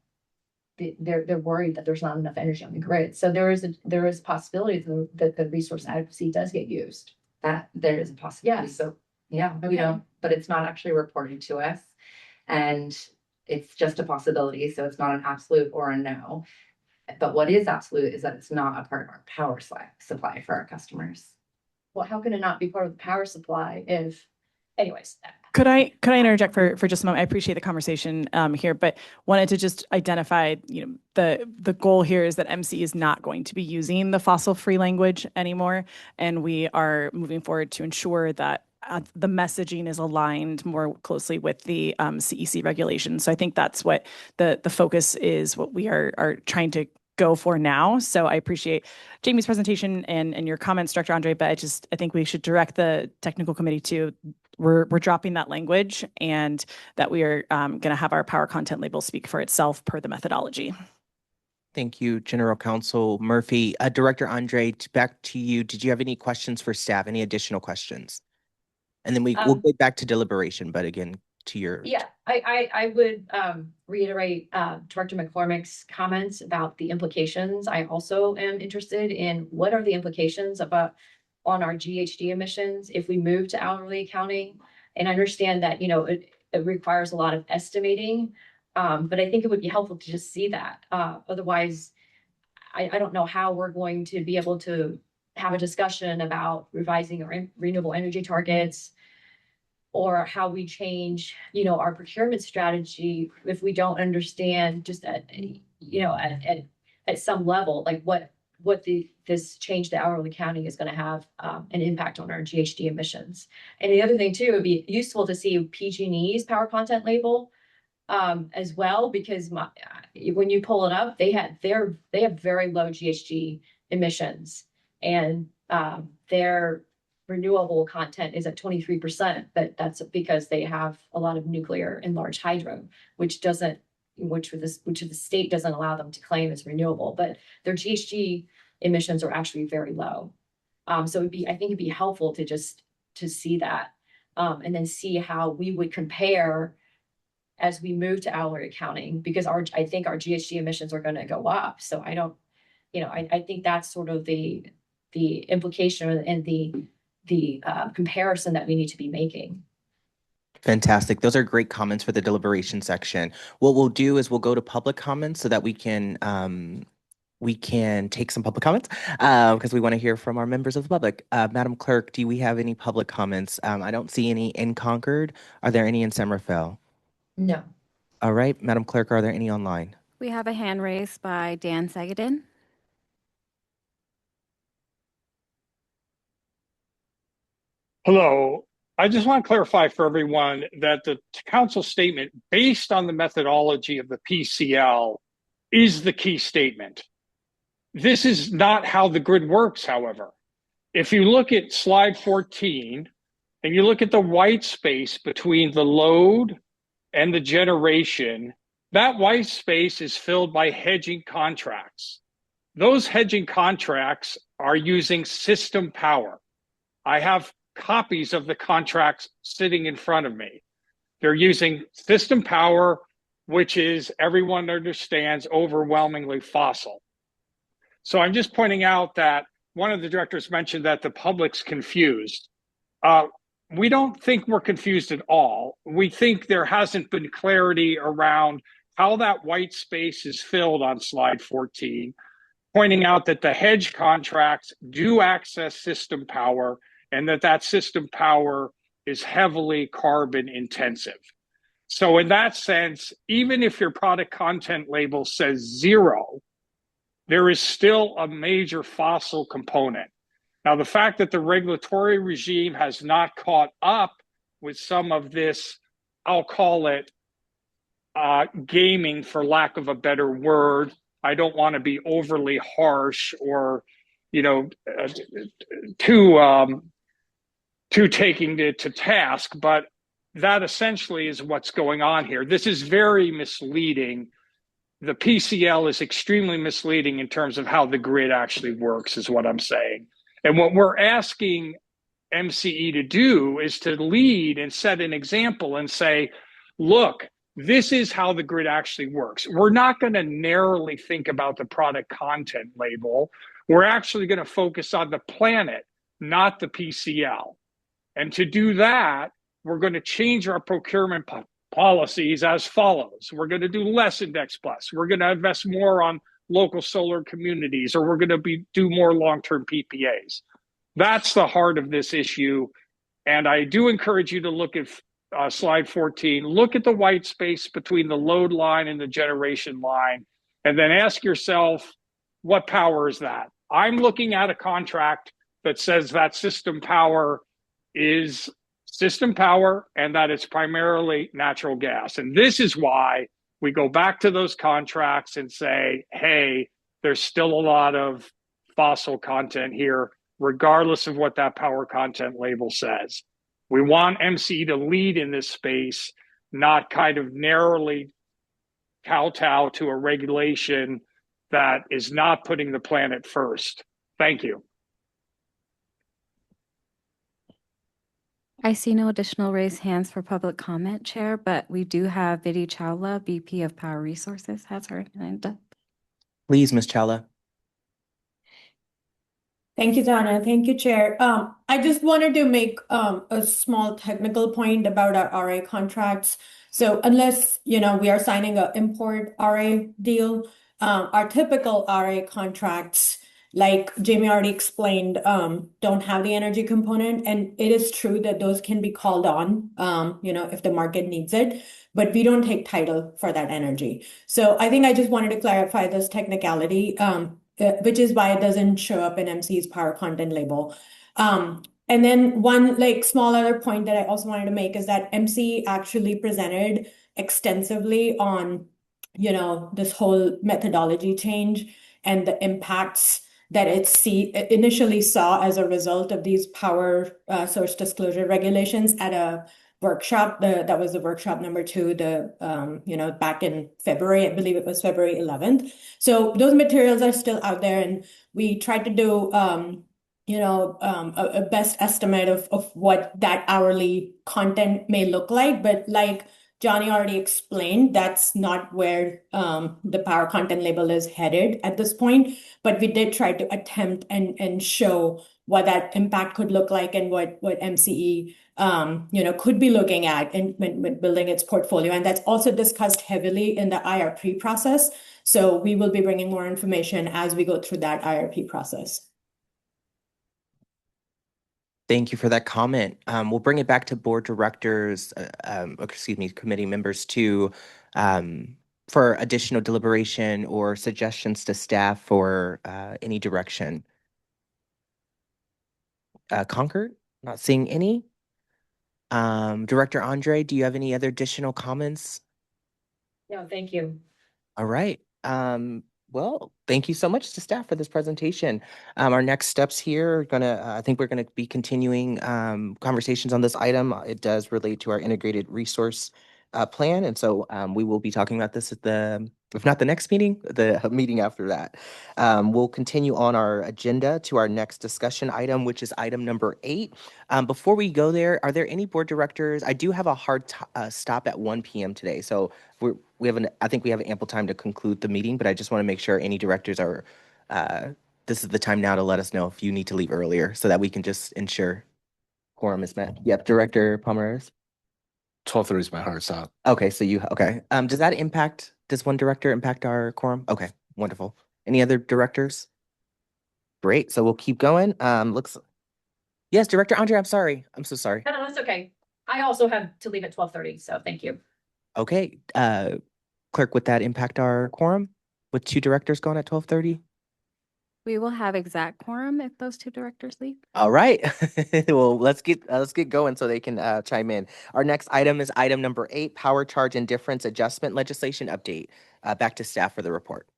they're worried that there's not enough energy on the grid. So there is a possibility that the resource adequacy does get used. That there is a possibility. Yes. So yeah, we don't, but it's not actually reported to us. And it's just a possibility. So it's not an absolute or a no. But what is absolute is that it's not a part of our power supply for our customers. Well, how can it not be part of the power supply if, anyways. Could I interject for just a moment? I appreciate the conversation here, but wanted to just identify, you know, the goal here is that MCE is not going to be using the fossil-free language anymore, and we are moving forward to ensure that the messaging is aligned more closely with the CEC regulations. So I think that's what the focus is, what we are trying to go for now. So I appreciate Jamie's presentation and your comments, Director Andre, but I think we should direct the technical committee to we're dropping that language and that we are going to have our power content label speak for itself per the methodology. Thank you, General Counsel Murphy. Director Andre, back to you. Did you have any questions for staff? Any additional questions? And then we'll get back to deliberation, but again, to your... Yeah, I would reiterate Director McCormick's comments about the implications. I also am interested in what are the implications on our GHG emissions if we move to hourly accounting. And I understand that, you know, it requires a lot of estimating, but I think it would be helpful to just see that. Otherwise, I don't know how we're going to be able to have a discussion about revising our renewable energy targets or how we change, our procurement strategy if we don't understand just at some level, like what this change the hourly counting is going to have an impact on our GHG emissions. And the other thing too, it would be useful to see PG&E's power content label as well, because when you pull it up, they have very low GHG emissions, and their renewable content is at 23%, but that's because they have a lot of nuclear and large hydro, which the state doesn't allow them to claim as renewable, but their GHG emissions are actually very low. So I think it'd be helpful to see that, and then see how we would compare as we move to hourly accounting, because I think our GHG emissions are going to go up. So I think that's sort of the implication and the comparison that we need to be making. Fantastic. Those are great comments for the deliberation section. What we'll do is we'll go to public comments so that we can take some public comments because we want to hear from our members of the public. Madam Clerk, do we have any public comments? I don't see any in Concord. Are there any in Somerville? No. All right, Madam Clerk, are there any online? We have a hand raised by Dan Sagadin. Hello. I just want to clarify for everyone that the council statement based on the methodology of the PCL is the key statement. This is not how the grid works, however. If you look at slide 14 and you look at the white space between the load and the generation, that white space is filled by hedging contracts. Those hedging contracts are using system power. I have copies of the contracts sitting in front of me. They're using system power, which is, everyone understands, overwhelmingly fossil. So I'm just pointing out that one of the directors mentioned that the public's confused. We don't think we're confused at all. We think there hasn't been clarity around how that white space is filled on slide 14, pointing out that the hedge contracts do access system power and that system power is heavily carbon intensive. So in that sense, even if your product content label says 0, there is still a major fossil component. Now, the fact that the regulatory regime has not caught up with some of this, I'll call it gaming for lack of a better word. I don't want to be overly harsh or, too taking it to task, but that essentially is what's going on here. This is very misleading. The PCL is extremely misleading in terms of how the grid actually works, is what I'm saying. And what we're asking MCE to do is to lead and set an example and say, look, this is how the grid actually works. We're not going to narrowly think about the product content label. We're actually going to focus on the planet, not the PCL. And to do that, we're going to change our procurement policies as follows. We're going to do less Index Plus. We're going to invest more on local solar communities, or we're going to do more long-term PPAs. That's the heart of this issue. And I do encourage you to look at slide 14. Look at the white space between the load line and the generation line, and then ask yourself, what power is that? I'm looking at a contract that says that system power is system power and that it's primarily natural gas. And this is why we go back to those contracts and say, hey, there's still a lot of fossil content here, regardless of what that power content label says. We want MCE to lead in this space, not kind of narrowly kowtow to a regulation that is not putting the planet first. Thank you. I see no additional raised hands for public comment, Chair, but we do have Vidhi Chawla, VP of Power Resources, has her hand up. Please, Ms. Chawla. Thank you, Donna. Thank you, Chair. I just wanted to make a small technical point about our RA contracts. So unless, we are signing an import RA deal, our typical RA contracts like Jamie already explained, don't have the energy component. And it is true that those can be called on, if the market needs it, but we don't take title for that energy. So I think I just wanted to clarify this technicality, which is why it doesn't show up in MCE's power content label. And then one like small other point that I also wanted to make is that MCE actually presented extensively on, this whole methodology change and the impacts that it initially saw as a result of these power source disclosure regulations at a workshop. That was the workshop number 2, back in February, I believe it was February 11th. So those materials are still out there, and we tried to do a best estimate of what that hourly content may look like. But like Johnny already explained, that's not where the power content label is headed at this point. But we did try to attempt and show what that impact could look like and what MCE could be looking at when building its portfolio. And that's also discussed heavily in the IRP process. So we will be bringing more information as we go through that IRP process. Thank you for that comment. We'll bring it back to board directors, committee members too, for additional deliberation or suggestions to staff for any direction. Concord, not seeing any. Director Andre, do you have any other additional comments? No, thank you. All right. Well, thank you so much to staff for this presentation. Our next steps here are I think we're gonna be continuing conversations on this item. It does relate to our integrated resource plan, and so we will be talking about this at if not the next meeting, the meeting after that. We'll continue on our agenda to our next discussion item, which is item number 8. Before we go there, are there any board directors? I do have a hard stop at 1 p.m. today, so I think we have ample time to conclude the meeting, but I just want to make sure any directors are, this is the time now to let us know if you need to leave earlier so that we can just ensure quorum is met. Yep, Director Pomeroy. 12:30 is my hard stop. Okay, so okay. Does one director impact our quorum? Okay, wonderful. Any other directors? Great, so we'll keep going. Yes, Director Andre, I'm sorry. I'm so sorry. No, that's okay. I also have to leave at 12:30, so thank you. Okay, Clerk, would that impact our quorum with 2 directors going at 12:30? We will have exact quorum if those 2 directors leave. All right. Well, let's get going so they can chime in. Our next item is item number 8, power charge and difference adjustment legislation update. Back to staff for the report.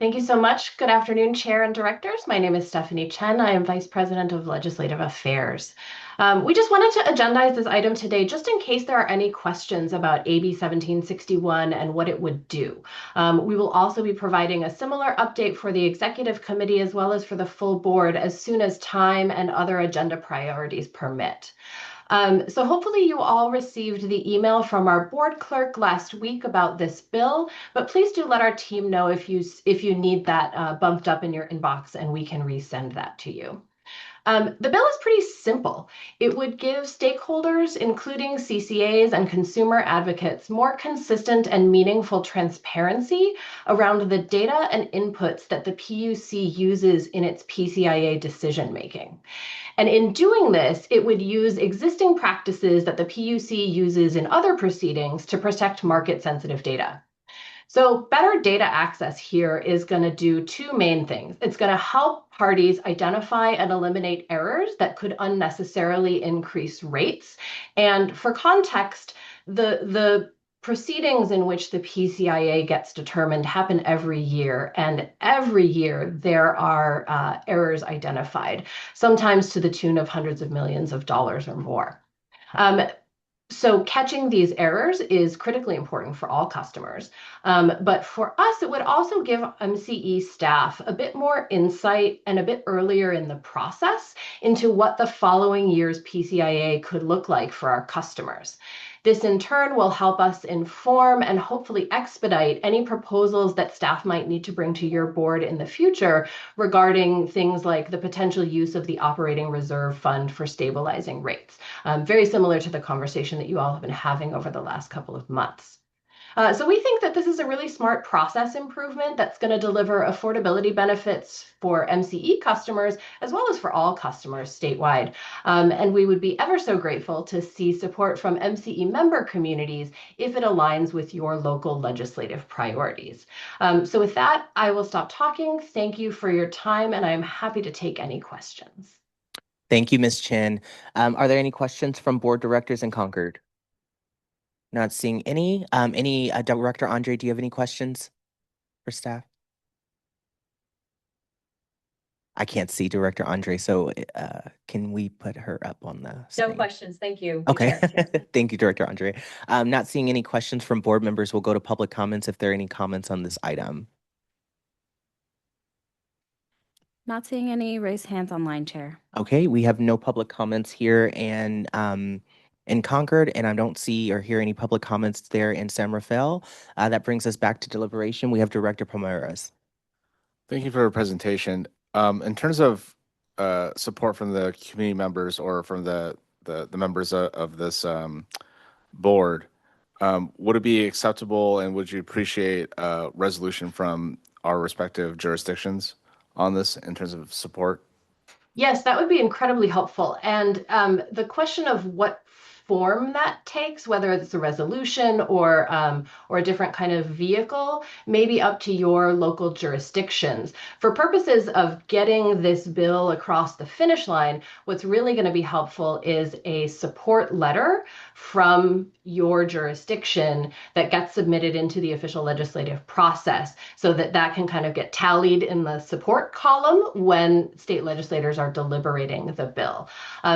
Thank you so much. Good afternoon, Chair and Directors. My name is Stephanie Chen. I am Vice President of Legislative Affairs. We just wanted to agendize this item today just in case there are any questions about AB 1761 and what it would do. We will also be providing a similar update for the Executive Committee as well as for the full board as soon as time and other agenda priorities permit. So hopefully you all received the email from our board clerk last week about this bill, but please do let our team know if you need that bumped up in your inbox and we can resend that to you. The bill is pretty simple. It would give stakeholders, including CCAs and consumer advocates, more consistent and meaningful transparency around the data and inputs that the PUC uses in its PCIA decision making. And in doing this, it would use existing practices that the PUC uses in other proceedings to protect market-sensitive data. So better data access here is going to do 2 main things. It's going to help parties identify and eliminate errors that could unnecessarily increase rates. And for context, the proceedings in which the PCIA gets determined happen every year, and every year there are errors identified, sometimes to the tune of hundreds of millions of dollars or more. So catching these errors is critically important for all customers. But for us, it would also give MCE staff a bit more insight and a bit earlier in the process into what the following year's PCIA could look like for our customers. This in turn will help us inform and hopefully expedite any proposals that staff might need to bring to your board in the future regarding things like the potential use of the operating reserve fund for stabilizing rates. Very similar to the conversation that you all have been having over the last couple of months. So we think that this is a really smart process improvement that's going to deliver affordability benefits for MCE customers as well as for all customers statewide. And we would be ever so grateful to see support from MCE member communities if it aligns with your local legislative priorities. So with that, I will stop talking. Thank you for your time, and I'm happy to take any questions. Thank you, Ms. Chin. Are there any questions from board directors in Concord? Not seeing any. Director Andre, do you have any questions for staff? I can't see Director Andre, so can we put her up on the No screen? questions. Thank you. Okay. Thank you, Director Andre. Not seeing any questions from board members. We'll go to public comments if there are any comments on this item. Not seeing any raised hands online, Chair. Okay, we have no public comments here and in Concord, and I don't see or hear any public comments there in San Rafael. That brings us back to deliberation. We have Director Pomeroz. Thank you for your presentation. In terms of support from the community members or from the members of this board, would it be acceptable and would you appreciate a resolution from our respective jurisdictions on this in terms of support? Yes, that would be incredibly helpful. And the question of what form that takes, whether it's a resolution or a different kind of vehicle, may be up to your local jurisdictions. For purposes of getting this bill across the finish line, what's really going to be helpful is a support letter from your jurisdiction that gets submitted into the official legislative process so that that can kind of get tallied in the support column when state legislators are deliberating the bill.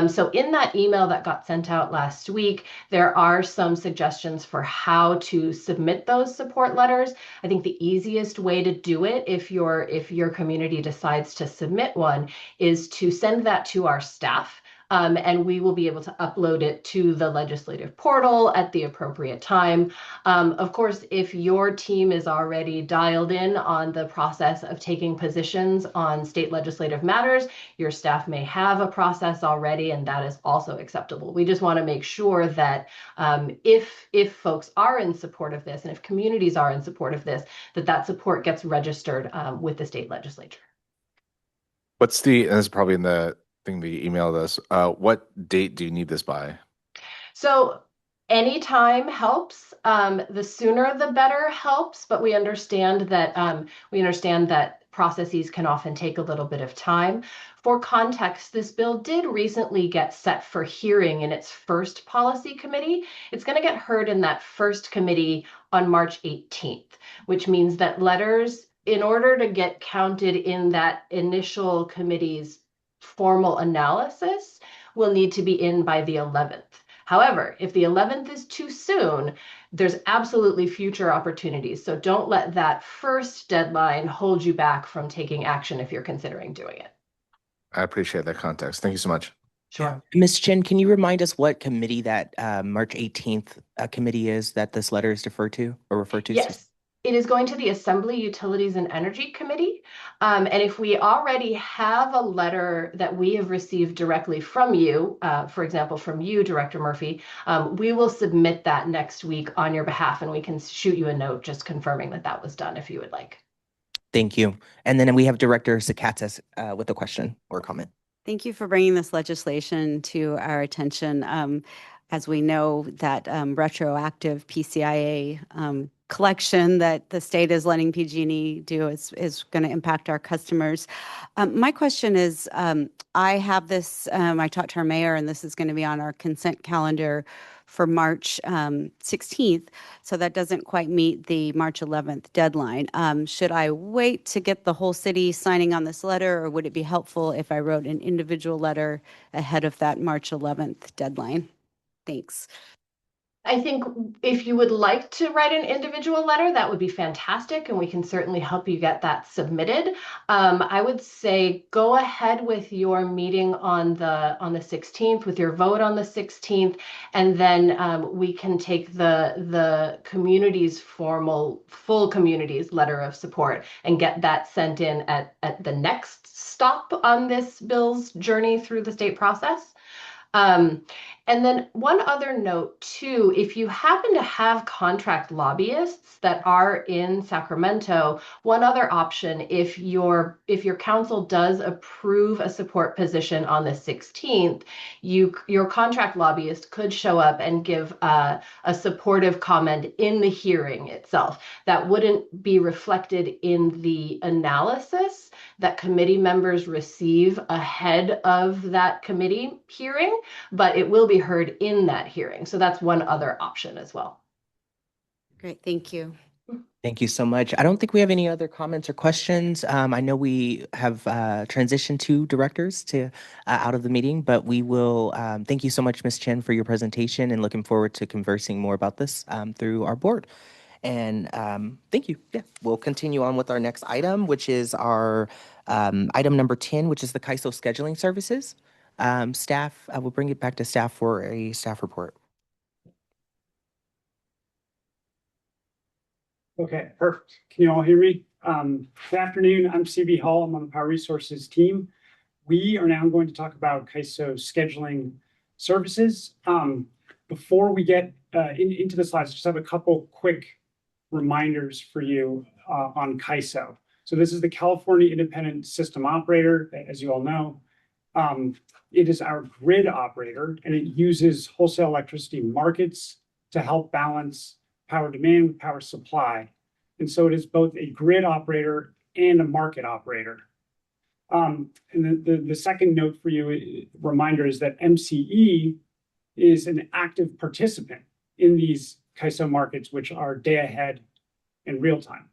So in that email that got sent out last week, there are some suggestions for how to submit those support letters. I think the easiest way to do it if your community decides to submit one is to send that to our staff. And we will be able to upload it to the legislative portal at the appropriate time. Of course, if your team is already dialed in on the process of taking positions on state legislative matters, your staff may have a process already, and that is also acceptable. We just want to make sure that if folks are in support of this, and if communities are in support of this, that support gets registered with the state legislature. And this is probably in the thing we emailed us. What date do you need this by? So any time helps. The sooner the better helps, but we understand that processes can often take a little bit of time. For context, this bill did recently get set for hearing in its first policy committee. It's going to get heard in that first committee on March 18th, which means that letters, in order to get counted in that initial committee's formal analysis, will need to be in by the 11th. However, if the 11th is too soon, there's absolutely future opportunities. So don't let that first deadline hold you back from taking action if you're considering doing it. I appreciate that context. Thank you so much. Sure. Ms. Chin, can you remind us what committee that March 18th committee is that this letter is referred to or referred to? Yes. It is going to the Assembly Utilities and Energy Committee. And if we already have a letter that we have received directly from you, for example, from you, Director Murphy, we will submit that next week on your behalf, and we can shoot you a note just confirming that that was done if you would like. Thank you. And then we have Director Sakatsas with a question or comment. Thank you for bringing this legislation to our attention. As we know that retroactive PCIA collection that the state is letting PG&E do is going to impact our customers. My question is, I have this, I talked to our mayor, and this is going to be on our consent calendar for March 16th. So that doesn't quite meet the March 11th deadline. Should I wait to get the whole city signing on this letter, or would it be helpful if I wrote an individual letter ahead of that March 11th deadline? Thanks. I think if you would like to write an individual letter, that would be fantastic, and we can certainly help you get that submitted. I would say go ahead with your meeting on the 16th, with your vote on the 16th, and then we can take the community's full community's letter of support and get that sent in at the next stop on this bill's journey through the state process. And then one other note too, if you happen to have contract lobbyists that are in Sacramento, one other option, if your council does approve a support position on the 16th, your contract lobbyist could show up and give a supportive comment in the hearing itself. That wouldn't be reflected in the analysis that committee members receive ahead of that committee hearing, but it will be heard in that hearing. So that's one other option as well. Great, thank you. Thank you so much. I don't think we have any other comments or questions. I know we have transitioned two directors to out of the meeting, but we will thank you so much, Ms. Chen, for your presentation, and looking forward to conversing more about this through our board. And thank you. Yeah, we'll continue on with our next item, which is our item number 10, which is the CAISO scheduling services. Staff, I will bring it back to staff for a staff report. Okay, perfect. Can you all hear me? Good afternoon. I'm CB Hall. I'm on the Power Resources team. We are now going to talk about CAISO scheduling services. Before we get into the slides, I just have a couple quick reminders for you on CAISO. So this is the California Independent System Operator, as you all know. It is our grid operator, and it uses wholesale electricity markets to help balance power demand with power supply. And so it is both a grid operator and a market operator. And the second note for you, reminder, is that MCE is an active participant in these CAISO markets, which are day ahead and real time.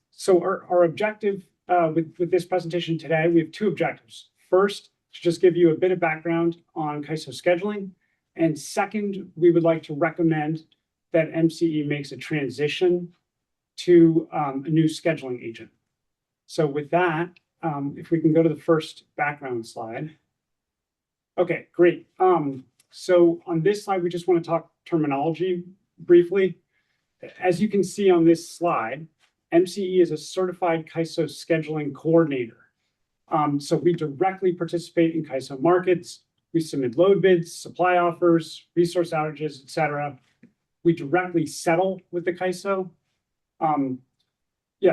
So our objective with this presentation today, we have two objectives. First, to just give you a bit of background on CAISO scheduling. And second, we would like to recommend that MCE makes a transition to a new scheduling agent. So with that, if we can go to the first background slide. Okay, great. So on this slide, we just want to talk terminology briefly. As you can see on this slide, MCE is a certified CAISO scheduling coordinator. So we directly participate in CAISO markets. We submit load bids, supply offers, resource outages, et cetera. We directly settle with the CAISO.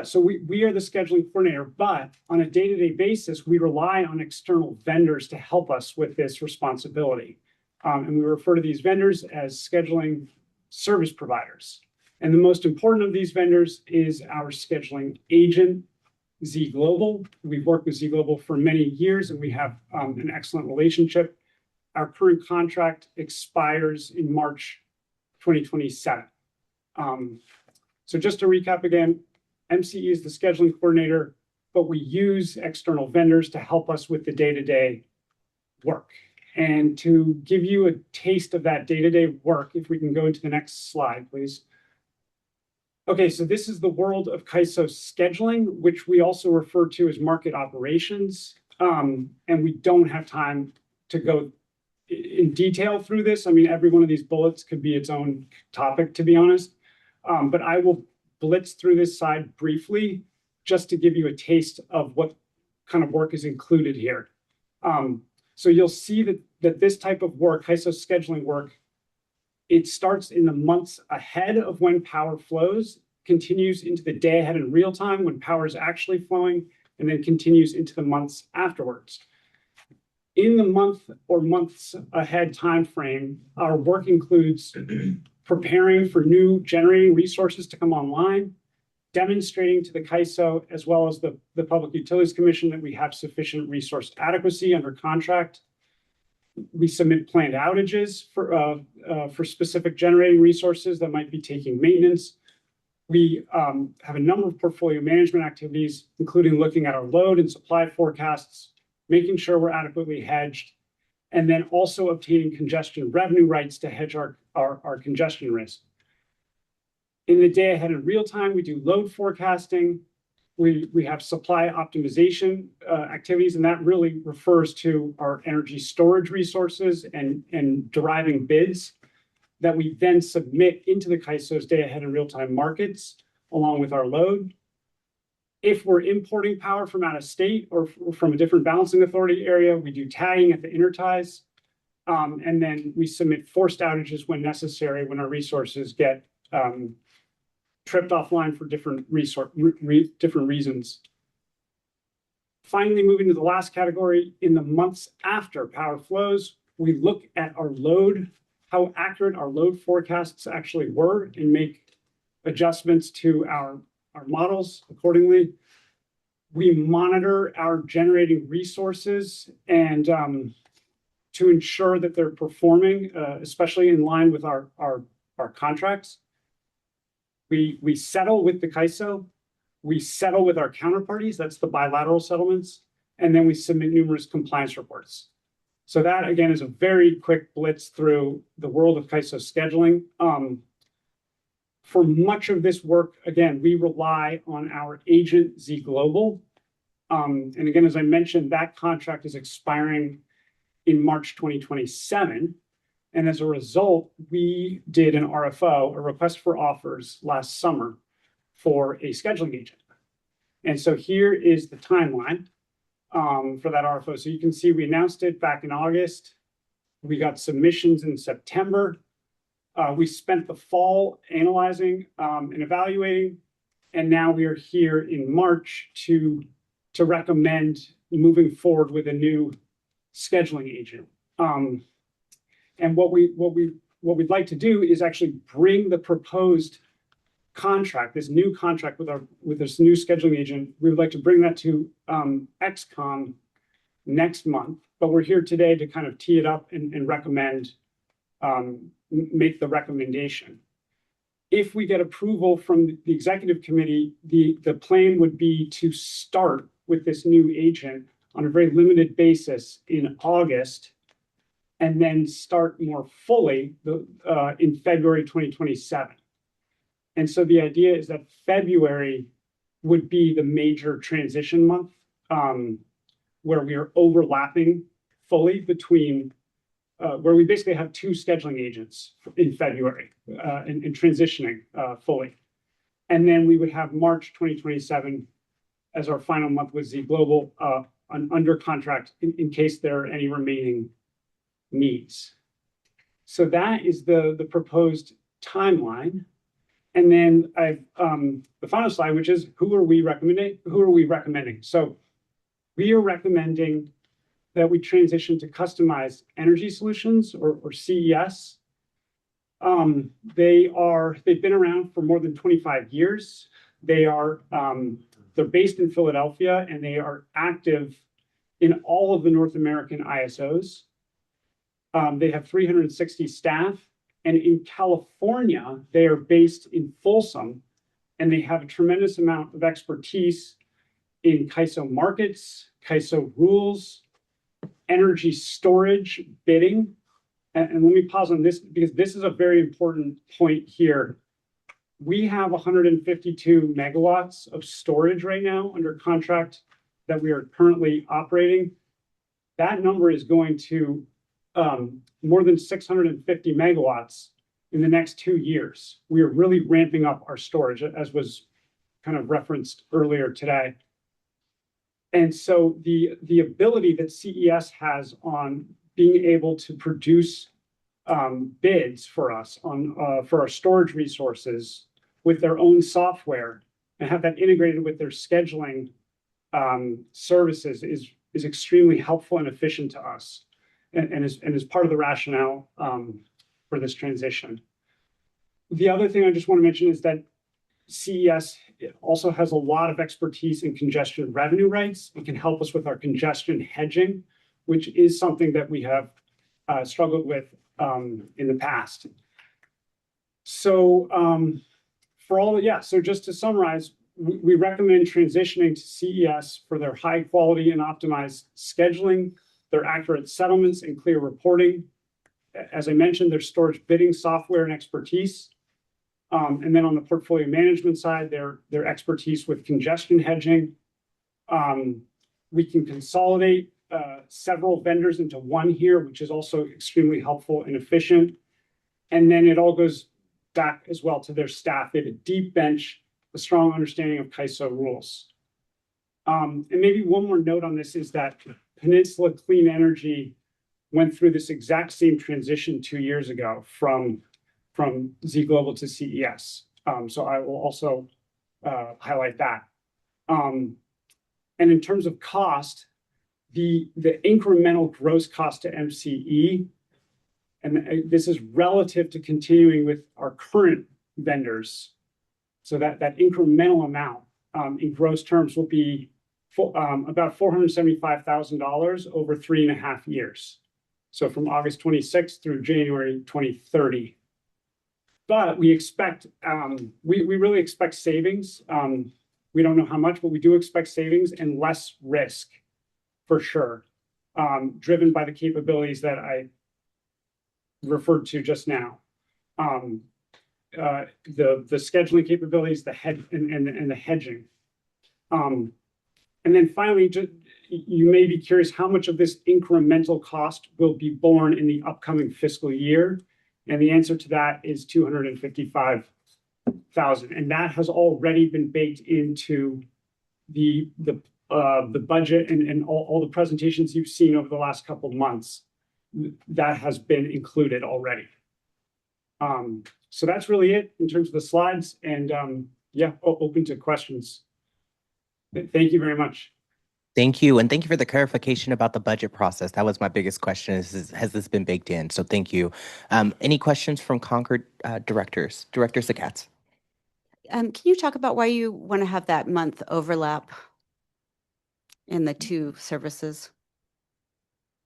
So we are the scheduling coordinator, but on a day-to-day basis, we rely on external vendors to help us with this responsibility. And we refer to these vendors as scheduling service providers. And the most important of these vendors is our scheduling agent, Z Global. We've worked with Z Global for many years, and we have an excellent relationship. Our current contract expires in March 2027. So just to recap again, MCE is the scheduling coordinator, but we use external vendors to help us with the day-to-day work. And to give you a taste of that day-to-day work, if we can go into the next slide, please. Okay, so this is the world of CAISO scheduling, which we also refer to as market operations. And we don't have time to go in detail through this. I mean, every one of these bullets could be its own topic, to be honest. But I will blitz through this slide briefly, just to give you a taste of what kind of work is included here. So you'll see that this type of work, CAISO scheduling work, it starts in the months ahead of when power flows, continues into the day ahead in real time when power is actually flowing, and then continues into the months afterwards. In the month or months ahead timeframe, our work includes preparing for new generating resources to come online, demonstrating to the CAISO as well as the Public Utilities Commission that we have sufficient resource adequacy under contract. We submit planned outages for specific generating resources that might be taking maintenance. We have a number of portfolio management activities, including looking at our load and supply forecasts, making sure we're adequately hedged, and then also obtaining congestion revenue rights to hedge our congestion risk. In the day ahead in real time, we do load forecasting. We have supply optimization activities, and that really refers to our energy storage resources and deriving bids that we then submit into the CAISO's day ahead in real time markets along with our load. If we're importing power from out of state or from a different balancing authority area, we do tagging at the interties. And then we submit forced outages when necessary, when our resources get tripped offline for different different reasons. Finally, moving to the last category, in the months after power flows, we look at our load, how accurate our load forecasts actually were, and make adjustments to our models accordingly. We monitor our generating resources and to ensure that they're performing, especially in line with our contracts. We settle with the CAISO. We settle with our counterparties. That's the bilateral settlements. And then we submit numerous compliance reports. So that, again, is a very quick blitz through the world of CAISO scheduling. For much of this work, again, we rely on our agent, Z Global. And again, as I mentioned, that contract is expiring in March 2027. And as a result, we did an RFO, a request for offers, last summer for a scheduling agent. And so here is the timeline for that RFO. So you can see we announced it back in August. We got submissions in September. We spent the fall analyzing and evaluating, and now we are here in March to recommend moving forward with a new scheduling agent. And what we'd like to do is actually bring the proposed contract, this new contract with this new scheduling agent. We would like to bring that to XCOM next month, but we're here today to kind of tee it up and recommend, make the recommendation. If we get approval from the executive committee, the plan would be to start with this new agent on a very limited basis in August, and then start more fully in February 2027. And so the idea is that February would be the major transition month, where we are overlapping fully between, where we basically have two scheduling agents in February and transitioning fully. And then we would have March 2027 as our final month with Z Global under contract in case there are any remaining needs. So that is the proposed timeline. And then the final slide, which is who are we recommending? So we are recommending that we transition to customized energy solutions or CES. They've been around for more than 25 years. They're based in Philadelphia, and they are active in all of the North American ISOs. They have 360 staff, and in California, they are based in Folsom, and they have a tremendous amount of expertise in CAISO markets, CAISO rules, energy storage, bidding. And let me pause on this because this is a very important point here. We have 152 megawatts of storage right now under contract that we are currently operating. That number is going to more than 650 megawatts in the next 2 years. We are really ramping up our storage, as was kind of referenced earlier today. And so the ability that CES has on being able to produce bids for us for our storage resources with their own software and have that integrated with their scheduling services is extremely helpful and efficient to us, and is part of the rationale for this transition. The other thing I just want to mention is that CES also has a lot of expertise in congestion revenue rights. It can help us with our congestion hedging, which is something that we have struggled with in the past. So so just to summarize, we recommend transitioning to CES for their high quality and optimized scheduling, their accurate settlements and clear reporting. As I mentioned, their storage bidding software and expertise. And then on the portfolio management side, their expertise with congestion hedging. We can consolidate several vendors into one here, which is also extremely helpful and efficient. And then it all goes back as well to their staff. They have a deep bench, a strong understanding of CAISO rules. And maybe one more note on this is that Peninsula Clean Energy went through this exact same transition 2 years ago from Z Global to CES. So I will also highlight that. And in terms of cost, the incremental gross cost to MCE, and this is relative to continuing with our current vendors. So that incremental amount in gross terms will be about $475,000 over 3.5 years. So from August 26th through January 2030. But we expect, we really expect savings. We don't know how much, but we do expect savings and less risk for sure, driven by the capabilities that I referred to just now. The scheduling capabilities, the hedge and the hedging. And then finally, you may be curious how much of this incremental cost will be borne in the upcoming fiscal year. And the answer to that is $255,000. And that has already been baked into the budget and all the presentations you've seen over the last couple of months. That has been included already. So that's really it in terms of the slides, and yeah, open to questions. Thank you very much. Thank you. And thank you for the clarification about the budget process. That was my biggest question. Has this been baked in? So thank you. Any questions from Concord directors? Director Sakatz. Can you talk about why you want to have that month overlap in the two services?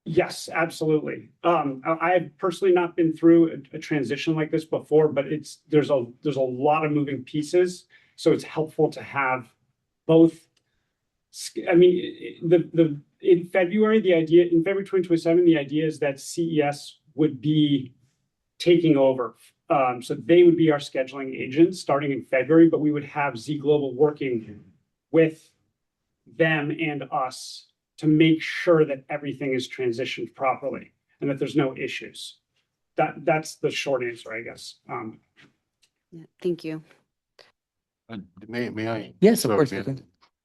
Yes, absolutely. I have personally not been through a transition like this before, but there's a lot of moving pieces, so it's helpful to have both. I mean, in February 2027, the idea is that CES would be taking over. So they would be our scheduling agents starting in February, but we would have Z Global working with them and us to make sure that everything is transitioned properly and that there's no issues. That's the short answer, I guess. Yeah, thank you. May I? Yes, of Sorry, course. may I?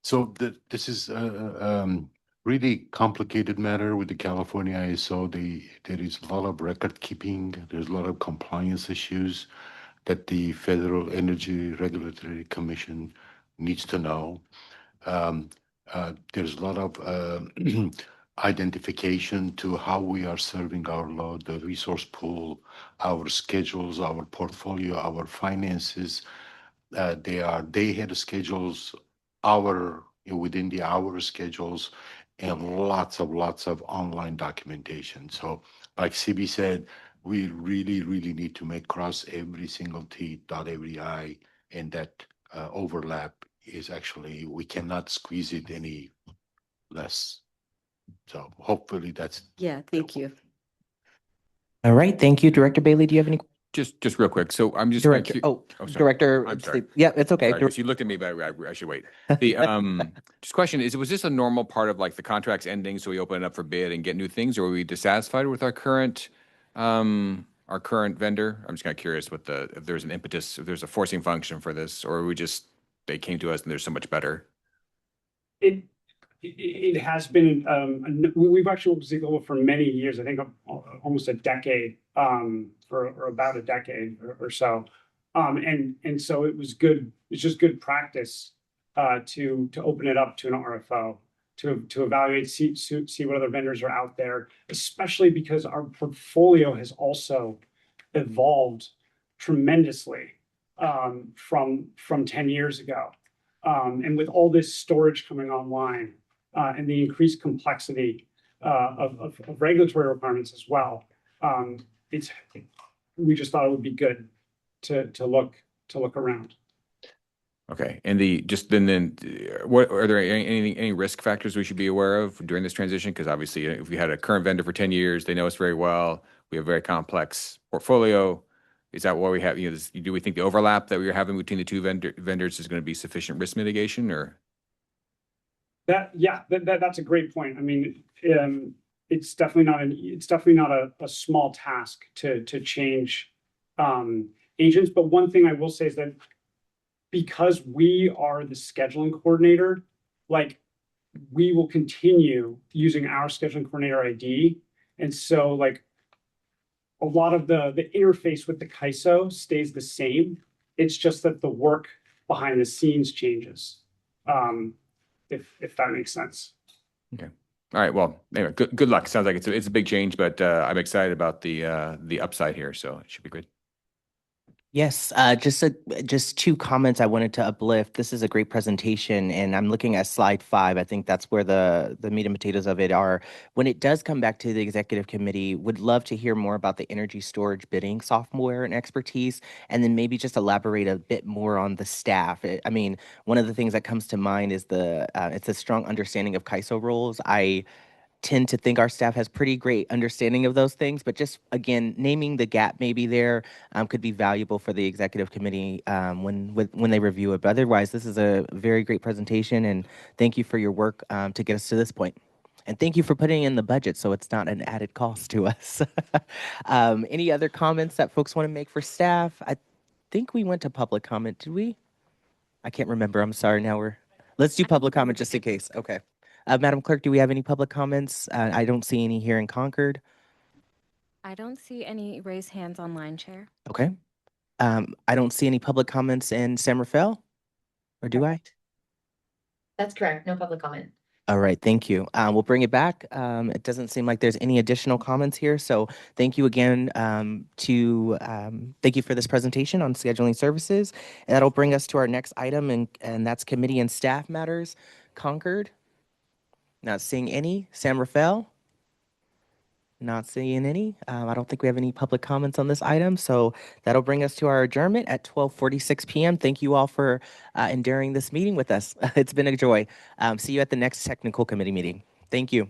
So this is a really complicated matter with the California ISO. There is a lot of record keeping. There's a lot of compliance issues that the Federal Energy Regulatory Commission needs to know. There's a lot of identification to how we are serving our load, the resource pool, our schedules, our portfolio, our finances. They had schedules within the hour schedules and lots of online documentation. So like CB said, we really need to cross every single T, dot every I, and that overlap is actually, we cannot squeeze it any less. So hopefully that's. Yeah, thank you. All right. Thank you. Director Bailey, do you have any? Just real quick. So I'm just Director. sorry. Director. I'm sorry. Yeah, it's okay. Sorry, you looked at me, but I should wait. The just question is, was this a normal part of like the contracts ending, so we open it up for bid and get new things, or are we dissatisfied with our current vendor? I'm just kind of curious if there's an impetus, if there's a forcing function for this, or they came to us and they're so much better. It has been, we've actually worked with Z Global for many years, I think almost a decade, for about a decade or so. And so it was good, it's just good practice to open it up to an RFO, to evaluate, see what other vendors are out there, especially because our portfolio has also evolved tremendously from 10 years ago. And with all this storage coming online, and the increased complexity of regulatory requirements as well, we just thought it would be good to look around. Okay, and then what are there any risk factors we should be aware of during this transition? Because obviously, if we had a current vendor for 10 years, they know us very well. We have a very complex portfolio. Is that what we have? Do we think the overlap that we're having between the two vendors is going to be sufficient risk mitigation, or? That's a great point. I mean, it's definitely not a small task to change agents. But one thing I will say is that because we are the scheduling coordinator, like we will continue using our scheduling coordinator ID And so like a lot of the interface with the CAISO stays the same. It's just that the work behind the scenes changes. If that makes sense. Okay. All right. Well, anyway, good luck. Sounds like it's a big change, but I'm excited about the upside here, so it should be good. Yes, just two comments I wanted to uplift. This is a great presentation, and I'm looking at slide 5. I think that's where the meat and potatoes of it are. When it does come back to the executive committee, would love to hear more about the energy storage bidding software and expertise, and then maybe just elaborate a bit more on the staff. I mean, one of the things that comes to mind is it's a strong understanding of CAISO roles. I tend to think our staff has pretty great understanding of those things, but just again, naming the gap maybe there could be valuable for the executive committee when they review it. But otherwise, this is a very great presentation, and thank you for your work to get us to this point. And thank you for putting in the budget so it's not an added cost to us. Any other comments that folks want to make for staff? I think we went to public comment, did we? I can't remember. I'm sorry. Let's do public comment just in case. Okay. Madam Clerk, do we have any public comments? I don't see any here in Concord. I don't see any raised hands online, Chair. Okay. I don't see any public comments in San Rafael, or do I? That's correct. No public comment. All right, thank you. We'll bring it back. It doesn't seem like there's any additional comments here, so thank you again thank you for this presentation on scheduling services. And that'll bring us to our next item, and that's committee and staff matters. Concord. Not seeing any. San Rafael? Not seeing any. I don't think we have any public comments on this item, so that'll bring us to our adjournment at 12:46 p.m. Thank you all for enduring this meeting with us. It's been a joy. See you at the next technical committee meeting. Thank you.